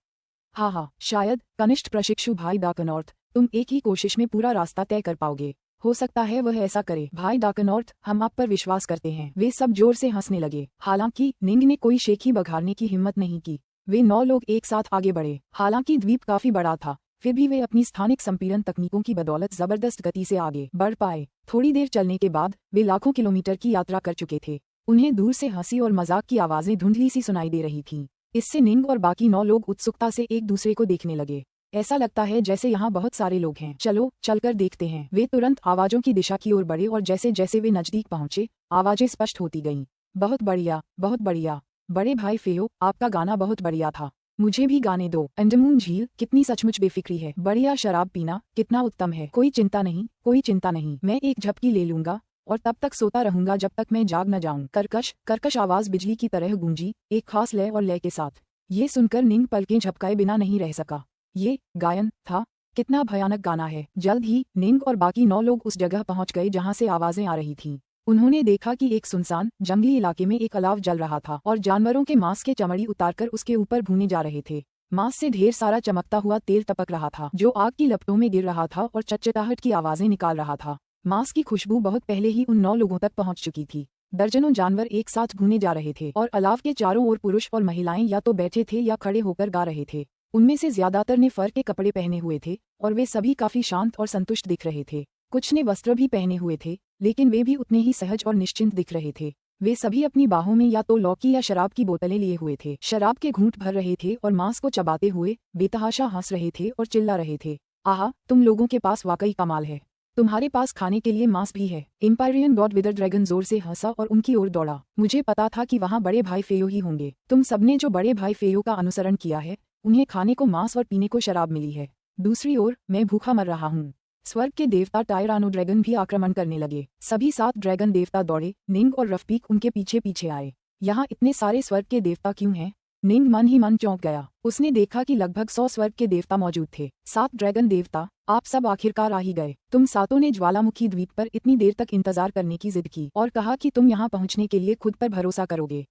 हाँ, शायद कनिष्ठ प्रशिक्षु भाई डार्कनॉर्थ, तुम एक ही कोशिश में पूरा रास्ता तय कर पाओगे। हो सकता है वह ऐसा करे। भाई डार्कनॉर्थ, हम आप पर विश्वास करते हैं। वे सब जोर से हंसने लगे। हालांकि निंग ने कोई शेखी बघारने की हिम्मत नहीं की। वे 9 लोग एक साथ आगे बढ़े। हालांकि द्वीप काफी बड़ा था, फिर भी वे अपनी स्थानिक संपीड़न तकनीकों की बदौलत जबरदस्त गति से आगे बढ़ पाए। थोड़ी देर चलने के बाद वे लाखों किलोमीटर की यात्रा कर चुके थे। उन्हें दूर से हंसी और मजाक की आवाजें धुंधली सी सुनाई दे रही थीं। इससे निंग और बाकी 9 लोग उत्सुकता से एक दूसरे को देखने लगे। ऐसा लगता है जैसे यहाँ बहुत सारे लोग हैं। चलो चलकर देखते हैं। वे तुरंत आवाजों की दिशा की ओर बढ़े और जैसे जैसे वे नजदीक पहुंचे आवाजें स्पष्ट होती गईं। बहुत बढ़िया, बहुत बढ़िया। बड़े भाई फेयो, आपका गाना बहुत बढ़िया था। मुझे भी गाने दो। अंडमान झील कितनी सचमुच बेफिक्री है। बढ़िया शराब पीना कितना उत्तम है। कोई चिंता नहीं, कोई चिंता नहीं। मैं एक झपकी ले लूंगा और तब तक सोता रहूंगा जब तक मैं जाग न जाऊं। कर्कश कर्कश आवाज बिजली की तरह गूंजी, एक खास लय और लय के साथ। ये सुनकर निंग पलकें झपकाए बिना नहीं रह सका। ये गायन था। कितना भयानक गाना है। जल्द ही निंग और बाकी 9 लोग उस जगह पहुंच गए जहां से आवाजें आ रही थीं। उन्होंने देखा कि एक सुनसान जंगली इलाके में एक अलाव जल रहा था और जानवरों के मांस के चमड़ी उतारकर उसके ऊपर भूने जा रहे थे। मांस से ढेर सारा चमकता हुआ तेल टपक रहा था जो आग की लपटों में गिर रहा था और चटचटाहट की आवाजें निकाल रहा था। मांस की खुशबू बहुत पहले ही उन 9 लोगों तक पहुंच चुकी थी। दर्जनों जानवर एक साथ भूने जा रहे थे और अलाव के चारों ओर पुरुष और महिलाएं या तो बैठे थे या खड़े होकर गा रहे थे। उनमें से ज्यादातर ने फर के कपड़े पहने हुए थे और वे सभी काफी शांत और संतुष्ट दिख रहे थे। कुछ ने वस्त्र भी पहने हुए थे, लेकिन वे भी उतने ही सहज और निश्चिंत दिख रहे थे। वे सभी अपनी बाहों में या तो लौकी या शराब की बोतलें लिए हुए थे। शराब के घूंट भर रहे थे और मांस को चबाते हुए बेतहाशा हंस रहे थे और चिल्ला रहे थे, आहा, तुम लोगों के पास वाकई कमाल है। तुम्हारे पास खाने के लिए मांस भी है। एम्पायरियन गॉड विदर ड्रैगन जोर से हंसा और उनकी ओर दौड़ा। मुझे पता था कि वहाँ बड़े भाई फेयो ही होंगे। तुम सबने जो बड़े भाई फेयो का अनुसरण किया है, उन्हें खाने को मांस और पीने को शराब मिली है। दूसरी ओर मैं भूखा मर रहा हूँ। स्वर्ग के देवता टायरानो ड्रैगन भी आक्रमण करने लगे। सभी 7 ड्रैगन देवता दौड़े। निंग और रफपीक उनके पीछे पीछे आए। यहाँ इतने सारे स्वर्ग के देवता क्यों हैं? निंग मन ही मन चौंक गया। उसने देखा कि लगभग 100 स्वर्ग के देवता मौजूद थे। 7 ड्रैगन देवता, आप सब आखिरकार आ ही गए। तुम सातों ने ज्वालामुखी द्वीप पर इतनी देर तक इंतजार करने की जिद की और कहा कि तुम यहाँ पहुँचने के लिए खुद पर भरोसा करोगे।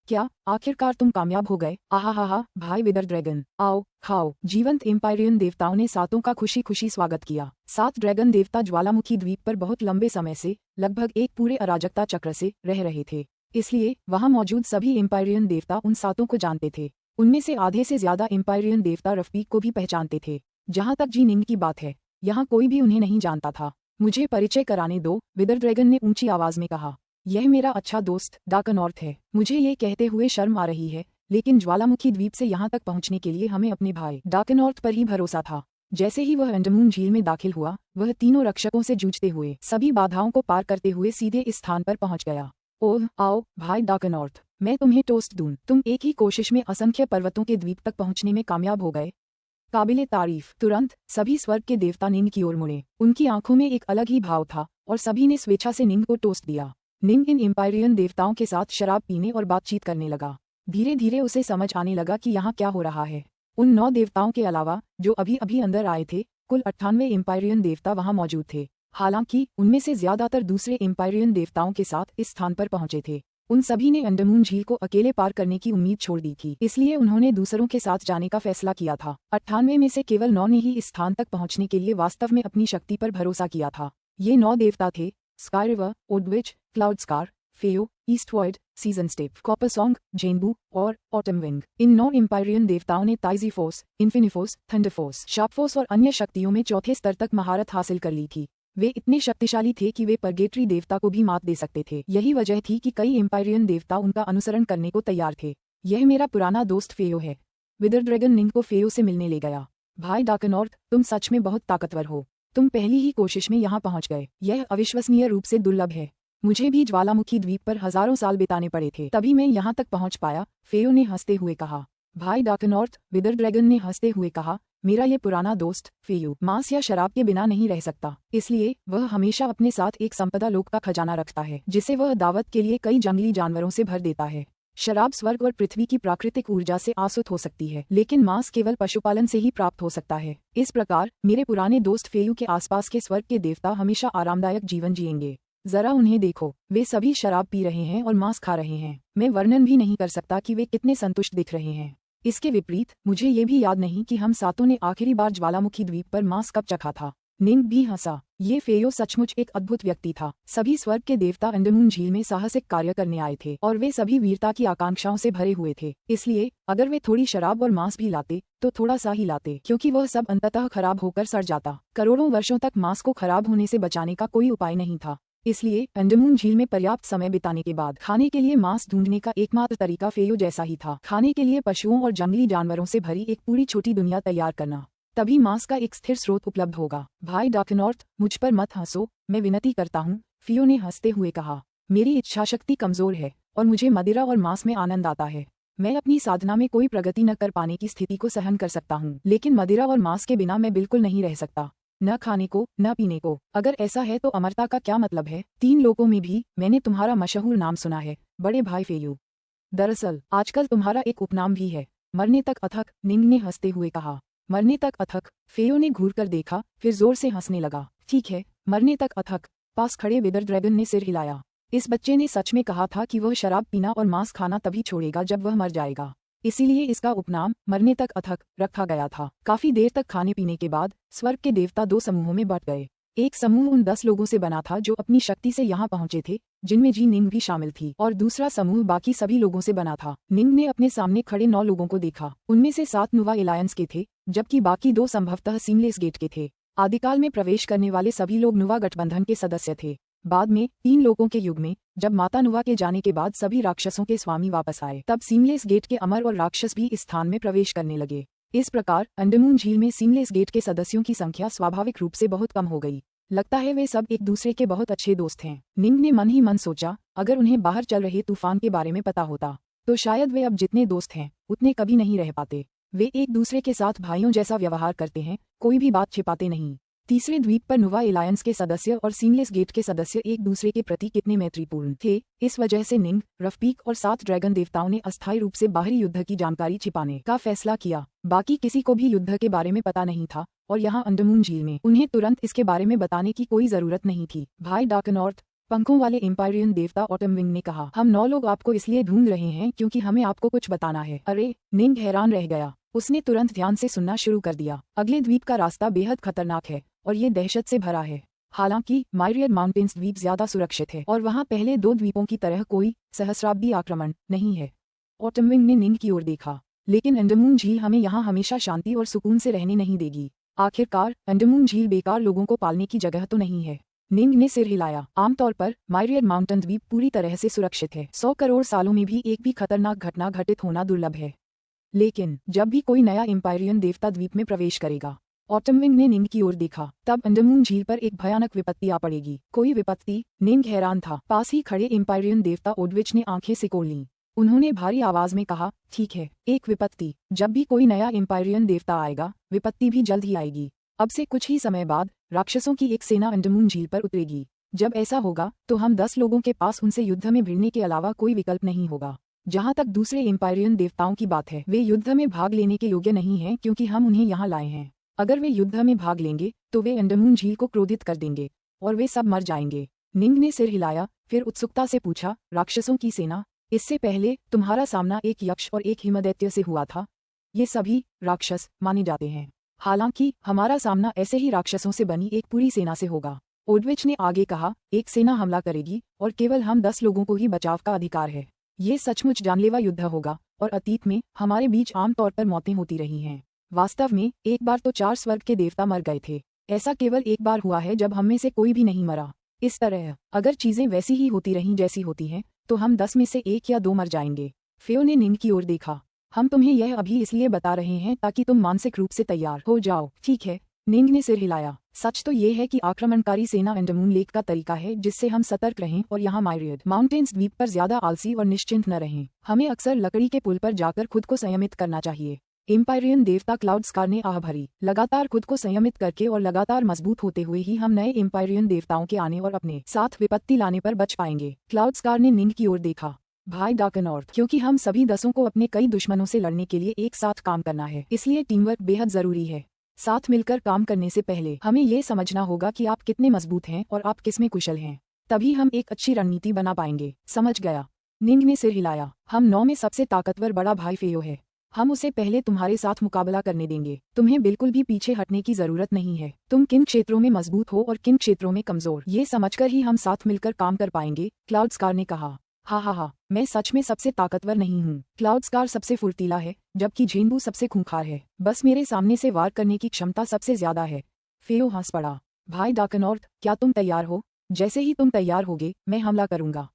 क्या आखिरकार तुम कामयाब हो गए? आहा, भाई विदर ड्रैगन, आओ खाओ। जीवंत एम्पायरियन देवताओं ने सातों का खुशी खुशी स्वागत किया। 7 ड्रैगन देवता ज्वालामुखी द्वीप पर बहुत लंबे समय से, लगभग एक पूरे अराजकता चक्र से रह रहे थे। इसलिए वहां मौजूद सभी एम्पायरियन देवता उन सातों को जानते थे। उनमें से आधे से ज्यादा एम्पायरियन देवता रफपीक को भी पहचानते थे। जहां तक जी निंग की बात है, यहाँ कोई भी उन्हें नहीं जानता था। मुझे परिचय कराने दो, विदर ड्रैगन ने ऊंची आवाज में कहा। यह मेरा अच्छा दोस्त डार्कनॉर्थ है। मुझे ये कहते हुए शर्म आ रही है, लेकिन ज्वालामुखी द्वीप से यहाँ तक पहुँचने के लिए हमें अपने भाई डार्कनॉर्थ पर ही भरोसा था। जैसे ही वह अंडमान झील में दाखिल हुआ, वह तीनों रक्षकों से जूझते हुए सभी बाधाओं को पार करते हुए सीधे इस स्थान पर पहुंच गया। ओह आओ भाई डार्कनॉर्थ, मैं तुम्हें टोस्ट दूं। तुम एक ही कोशिश में असंख्य पर्वतों के द्वीप तक पहुंचने में कामयाब हो गए। काबिले तारीफ। तुरंत सभी स्वर्ग के देवता निंग की ओर मुड़े। उनकी आंखों में एक अलग ही भाव था और सभी ने स्वेच्छा से निंग को टोस्ट दिया। निंग इन एम्पायरियन देवताओं के साथ शराब पीने और बातचीत करने लगा। धीरे धीरे उसे समझ आने लगा कि यहाँ क्या हो रहा है। उन 9 देवताओं के अलावा जो अभी अभी अंदर आए थे, कुल 98 एम्पायरियन देवता वहां मौजूद थे। हालांकि उनमें से ज्यादातर दूसरे एम्पायरियन देवताओं के साथ इस स्थान पर पहुंचे थे। उन सभी ने अंडमान झील को अकेले पार करने की उम्मीद छोड़ दी थी, इसलिए उन्होंने दूसरों के साथ जाने का फैसला किया था। 98 में से केवल 9 ने ही इस स्थान तक पहुंचने के लिए वास्तव में अपनी शक्ति पर भरोसा किया था। ये 9 देवता थे स्काईरिवर, ओडविच, क्लाउडस्कार, फेयो, ईस्टवर्ड, सीजन स्टेप, कॉपरसॉन्ग, जेनबू और ऑटमविंग। इन 9 एम्पायरियन देवताओं ने ताइजीफोर्स, इन्फिनिफोर्स, थंडरफोर्स, शार्पफोर्स और अन्य शक्तियों में चौथे स्तर तक महारत हासिल कर ली थी। वे इतने शक्तिशाली थे कि वे परगेटरी देवता को भी मात दे सकते थे। यही वजह थी कि कई एम्पायरियन देवता उनका अनुसरण करने को तैयार थे। यह मेरा पुराना दोस्त फेयो है। विदर ड्रैगन निंग को फेयो से मिलने ले गया। भाई डार्कनॉर्थ, तुम सच में बहुत ताकतवर हो। तुम पहली ही कोशिश में यहाँ पहुँच गए। यह अविश्वसनीय रूप से दुर्लभ है। मुझे भी ज्वालामुखी द्वीप पर हजारों साल बिताने पड़े थे, तभी मैं यहाँ तक पहुँच पाया, फेयो ने हंसते हुए कहा। भाई डार्कनॉर्थ, विदर ड्रैगन ने हंसते हुए कहा, मेरा ये पुराना दोस्त फेयो मांस या शराब के बिना नहीं रह सकता, इसलिए वह हमेशा अपने साथ एक संपदा लोक का खजाना रखता है, जिसे वह दावत के लिए कई जंगली जानवरों से भर देता है। शराब स्वर्ग और पृथ्वी की प्राकृतिक ऊर्जा से आसुत हो सकती है, लेकिन मांस केवल पशुपालन से ही प्राप्त हो सकता है। इस प्रकार मेरे पुराने दोस्त फेयो के आसपास के स्वर्ग के देवता हमेशा आरामदायक जीवन जिएंगे। जरा उन्हें देखो, वे सभी शराब पी रहे हैं और मांस खा रहे हैं। मैं वर्णन भी नहीं कर सकता कि वे कितने संतुष्ट दिख रहे हैं। इसके विपरीत मुझे ये भी याद नहीं कि हम सातों ने आखिरी बार ज्वालामुखी द्वीप पर मांस कब चखा था। निंग भी हंसा। ये फेयो सचमुच एक अद्भुत व्यक्ति था। सभी स्वर्ग के देवता अंडमान झील में साहसिक कार्य करने आए थे और वे सभी वीरता की आकांक्षाओं से भरे हुए थे। इसलिए अगर वे थोड़ी शराब और मांस भी लाते तो थोड़ा सा ही लाते, क्योंकि वह सब अंततः खराब होकर सड़ जाता। करोड़ों वर्षों तक मांस को खराब होने से बचाने का कोई उपाय नहीं था। इसलिए अंडमान झील में पर्याप्त समय बिताने के बाद खाने के लिए मांस ढूंढने का एकमात्र तरीका फेयो जैसा ही था। खाने के लिए पशुओं और जंगली जानवरों से भरी एक पूरी छोटी दुनिया तैयार करना, तभी मांस का एक स्थिर स्रोत उपलब्ध होगा। भाई डार्कनॉर्थ, मुझ पर मत हंसो, मैं विनती करता हूँ, फेयो ने हंसते हुए कहा। मेरी इच्छाशक्ति कमजोर है और मुझे मदिरा और मांस में आनंद आता है। मैं अपनी साधना में कोई प्रगति न कर पाने की स्थिति को सहन कर सकता हूँ, लेकिन मदिरा और मांस के बिना मैं बिल्कुल नहीं रह सकता। न खाने को न पीने को। अगर ऐसा है तो अमरता का क्या मतलब है? 3 लोकों में भी मैंने तुम्हारा मशहूर नाम सुना है, बड़े भाई फेयो। दरअसल आजकल तुम्हारा एक उपनाम भी है, मरने तक अथक, निंग ने हंसते हुए कहा। मरने तक अथक? फेयो ने घूर कर देखा, फिर जोर से हंसने लगा। ठीक है, मरने तक अथक। पास खड़े विदर ड्रैगन ने सिर हिलाया। इस बच्चे ने सच में कहा था कि वह शराब पीना और मांस खाना तभी छोड़ेगा जब वह मर जाएगा, इसीलिए इसका उपनाम मरने तक अथक रखा गया था। काफी देर तक खाने पीने के बाद स्वर्ग के देवता 2 समूहों में बंट गए। एक समूह उन 10 लोगों से बना था जो अपनी शक्ति से यहाँ पहुंचे थे, जिनमें जी निंग भी शामिल थी, और दूसरा समूह बाकी सभी लोगों से बना था। निंग ने अपने सामने खड़े 9 लोगों को देखा। उनमें से 7 नुवा एलायंस के थे, जबकि बाकी 2 संभवतः सीमलेस गेट के थे। आदिकाल में प्रवेश करने वाले सभी लोग नुवा गठबंधन के सदस्य थे। बाद में 3 लोगों के युग में जब माता नुवा के जाने के बाद सभी राक्षसों के स्वामी वापस आए, तब सीमलेस गेट के अमर और राक्षस भी इस स्थान में प्रवेश करने लगे। इस प्रकार अंडमान झील में सीमलेस गेट के सदस्यों की संख्या स्वाभाविक रूप से बहुत कम हो गई। लगता है वे सब एक दूसरे के बहुत अच्छे दोस्त हैं। निंग ने मन ही मन सोचा, अगर उन्हें बाहर चल रहे तूफान के बारे में पता होता तो शायद वे अब जितने दोस्त हैं उतने कभी नहीं रह पाते। वे एक दूसरे के साथ भाइयों जैसा व्यवहार करते हैं, कोई भी बात छिपाते नहीं। तीसरे द्वीप पर नुवा एलायंस के सदस्य और सीमलेस गेट के सदस्य एक दूसरे के प्रति कितने मैत्रीपूर्ण थे। इस वजह से निंग, रफपीक और 7 ड्रैगन देवताओं ने अस्थायी रूप से बाहरी युद्ध की जानकारी छिपाने का फैसला किया। बाकी किसी को भी युद्ध के बारे में पता नहीं था और यहाँ अंडमान झील में उन्हें तुरंत इसके बारे में बताने की कोई जरूरत नहीं थी। भाई डार्कनॉर्थ, पंखों वाले एम्पायरियन देवता ऑटमविंग ने कहा, हम 9 लोग आपको इसलिए ढूंढ रहे हैं क्योंकि हमें आपको कुछ बताना है। अरे, निंग हैरान रह गया। उसने तुरंत ध्यान से सुनना शुरू कर दिया। अगले द्वीप का रास्ता बेहद खतरनाक है और ये दहशत से भरा है। हालांकि मायरियर माउंटेन्स द्वीप ज्यादा सुरक्षित है और वहाँ पहले 2 द्वीपों की तरह कोई सहस्राब्दी आक्रमण नहीं है। ऑटमविंग ने निंग की ओर देखा। लेकिन अंडमान झील हमें यहाँ हमेशा शांति और सुकून से रहने नहीं देगी। आखिरकार अंडमान झील बेकार लोगों को पालने की जगह तो नहीं है। निंग ने सिर हिलाया। आमतौर पर मायरियर माउंटेन द्वीप पूरी तरह से सुरक्षित है। 100 करोड़ सालों में भी एक भी खतरनाक घटना घटित होना दुर्लभ है। लेकिन जब भी कोई नया एम्पायरियन देवता द्वीप में प्रवेश करेगा ऑटमविंग ने निंग की ओर देखा। तब अंडरमून झील पर एक भयानक विपत्ति आ पड़ेगी। कोई विपत्ति? निंग हैरान था। पास ही खड़े एम्पायरियन देवता ओडविच ने आंखें सिकोड़ लीं। उन्होंने भारी आवाज में कहा, ठीक है, एक विपत्ति। जब भी कोई नया एम्पायरियन देवता आएगा, विपत्ति भी जल्द ही आएगी। अब से कुछ ही समय बाद राक्षसों की एक सेना अंडरमून झील पर उतरेगी। जब ऐसा होगा तो हम 10 लोगों के पास उनसे युद्ध में भिड़ने के अलावा कोई विकल्प नहीं होगा। जहां तक दूसरे एम्पायरियन देवताओं की बात है, वे युद्ध में भाग लेने के योग्य नहीं हैं क्योंकि हम उन्हें यहाँ लाए हैं। अगर वे युद्ध में भाग लेंगे तो वे अंडरमून झील को क्रोधित कर देंगे और वे सब मर जाएंगे। निंग ने सिर हिलाया, फिर उत्सुकता से पूछा, राक्षसों की सेना? इससे पहले तुम्हारा सामना एक यक्ष और एक हिमदैत्य से हुआ था। ये सभी राक्षस माने जाते हैं। हालांकि हमारा सामना ऐसे ही राक्षसों से बनी एक पूरी सेना से होगा। ओडविच ने आगे कहा, एक सेना हमला करेगी और केवल हम 10 लोगों को ही बचाव का अधिकार है। ये सचमुच जानलेवा युद्ध होगा और अतीत में हमारे बीच आमतौर पर मौतें होती रही हैं। वास्तव में एक बार तो 4 स्वर्ग के देवता मर गए थे। ऐसा केवल एक बार हुआ है जब हम में से कोई भी नहीं मरा। इस तरह अगर चीजें वैसी ही होती रहीं जैसी होती हैं तो हम 10 में से 1 या 2 मर जाएंगे। फेयो ने निंग की ओर देखा। हम तुम्हें यह अभी इसलिए बता रहे हैं ताकि तुम मानसिक रूप से तैयार हो जाओ। ठीक है, निंग ने सिर हिलाया। सच तो ये है कि आक्रमणकारी सेना अंडरमून लेक का तरीका है जिससे हम सतर्क रहें और यहाँ मायरियड माउंटेन्स द्वीप पर ज्यादा आलसी और निश्चिंत न रहें। हमें अक्सर लकड़ी के पुल पर जाकर खुद को संयमित करना चाहिए। एम्पायरियन देवता क्लाउड स्कार ने आह भरी। लगातार खुद को संयमित करके और लगातार मजबूत होते हुए ही हम नए एम्पायरियन देवताओं के आने और अपने साथ विपत्ति लाने पर बच पाएंगे। क्लाउड स्कार ने निंग की ओर देखा। भाई डार्कनॉर्थ, क्योंकि हम सभी 10 को अपने कई दुश्मनों से लड़ने के लिए एक साथ काम करना है, इसलिए टीमवर्क बेहद जरूरी है। साथ मिलकर काम करने से पहले हमें ये समझना होगा कि आप कितने मजबूत हैं और आप किसमें कुशल हैं। तभी हम एक अच्छी रणनीति बना पाएंगे। समझ गया? निंग ने सिर हिलाया। हम 9 में सबसे ताकतवर बड़ा भाई फेयो है। हम उसे पहले तुम्हारे साथ मुकाबला करने देंगे। तुम्हें बिल्कुल भी पीछे हटने की जरूरत नहीं है। तुम किन क्षेत्रों में मजबूत हो और किन क्षेत्रों में कमजोर, ये समझकर ही हम साथ मिलकर काम कर पाएंगे। क्लाउड स्कार ने कहा। हा, मैं सच में सबसे ताकतवर नहीं हूँ। क्लाउड स्कार सबसे फुर्तीला है, जबकि झेंबू सबसे खूंखार है। बस मेरे सामने से वार करने की क्षमता सबसे ज्यादा है। फेयो हंस पड़ा। भाई डार्कनॉर्थ, क्या तुम तैयार हो? जैसे ही तुम तैयार होगे, मैं हमला करूंगा।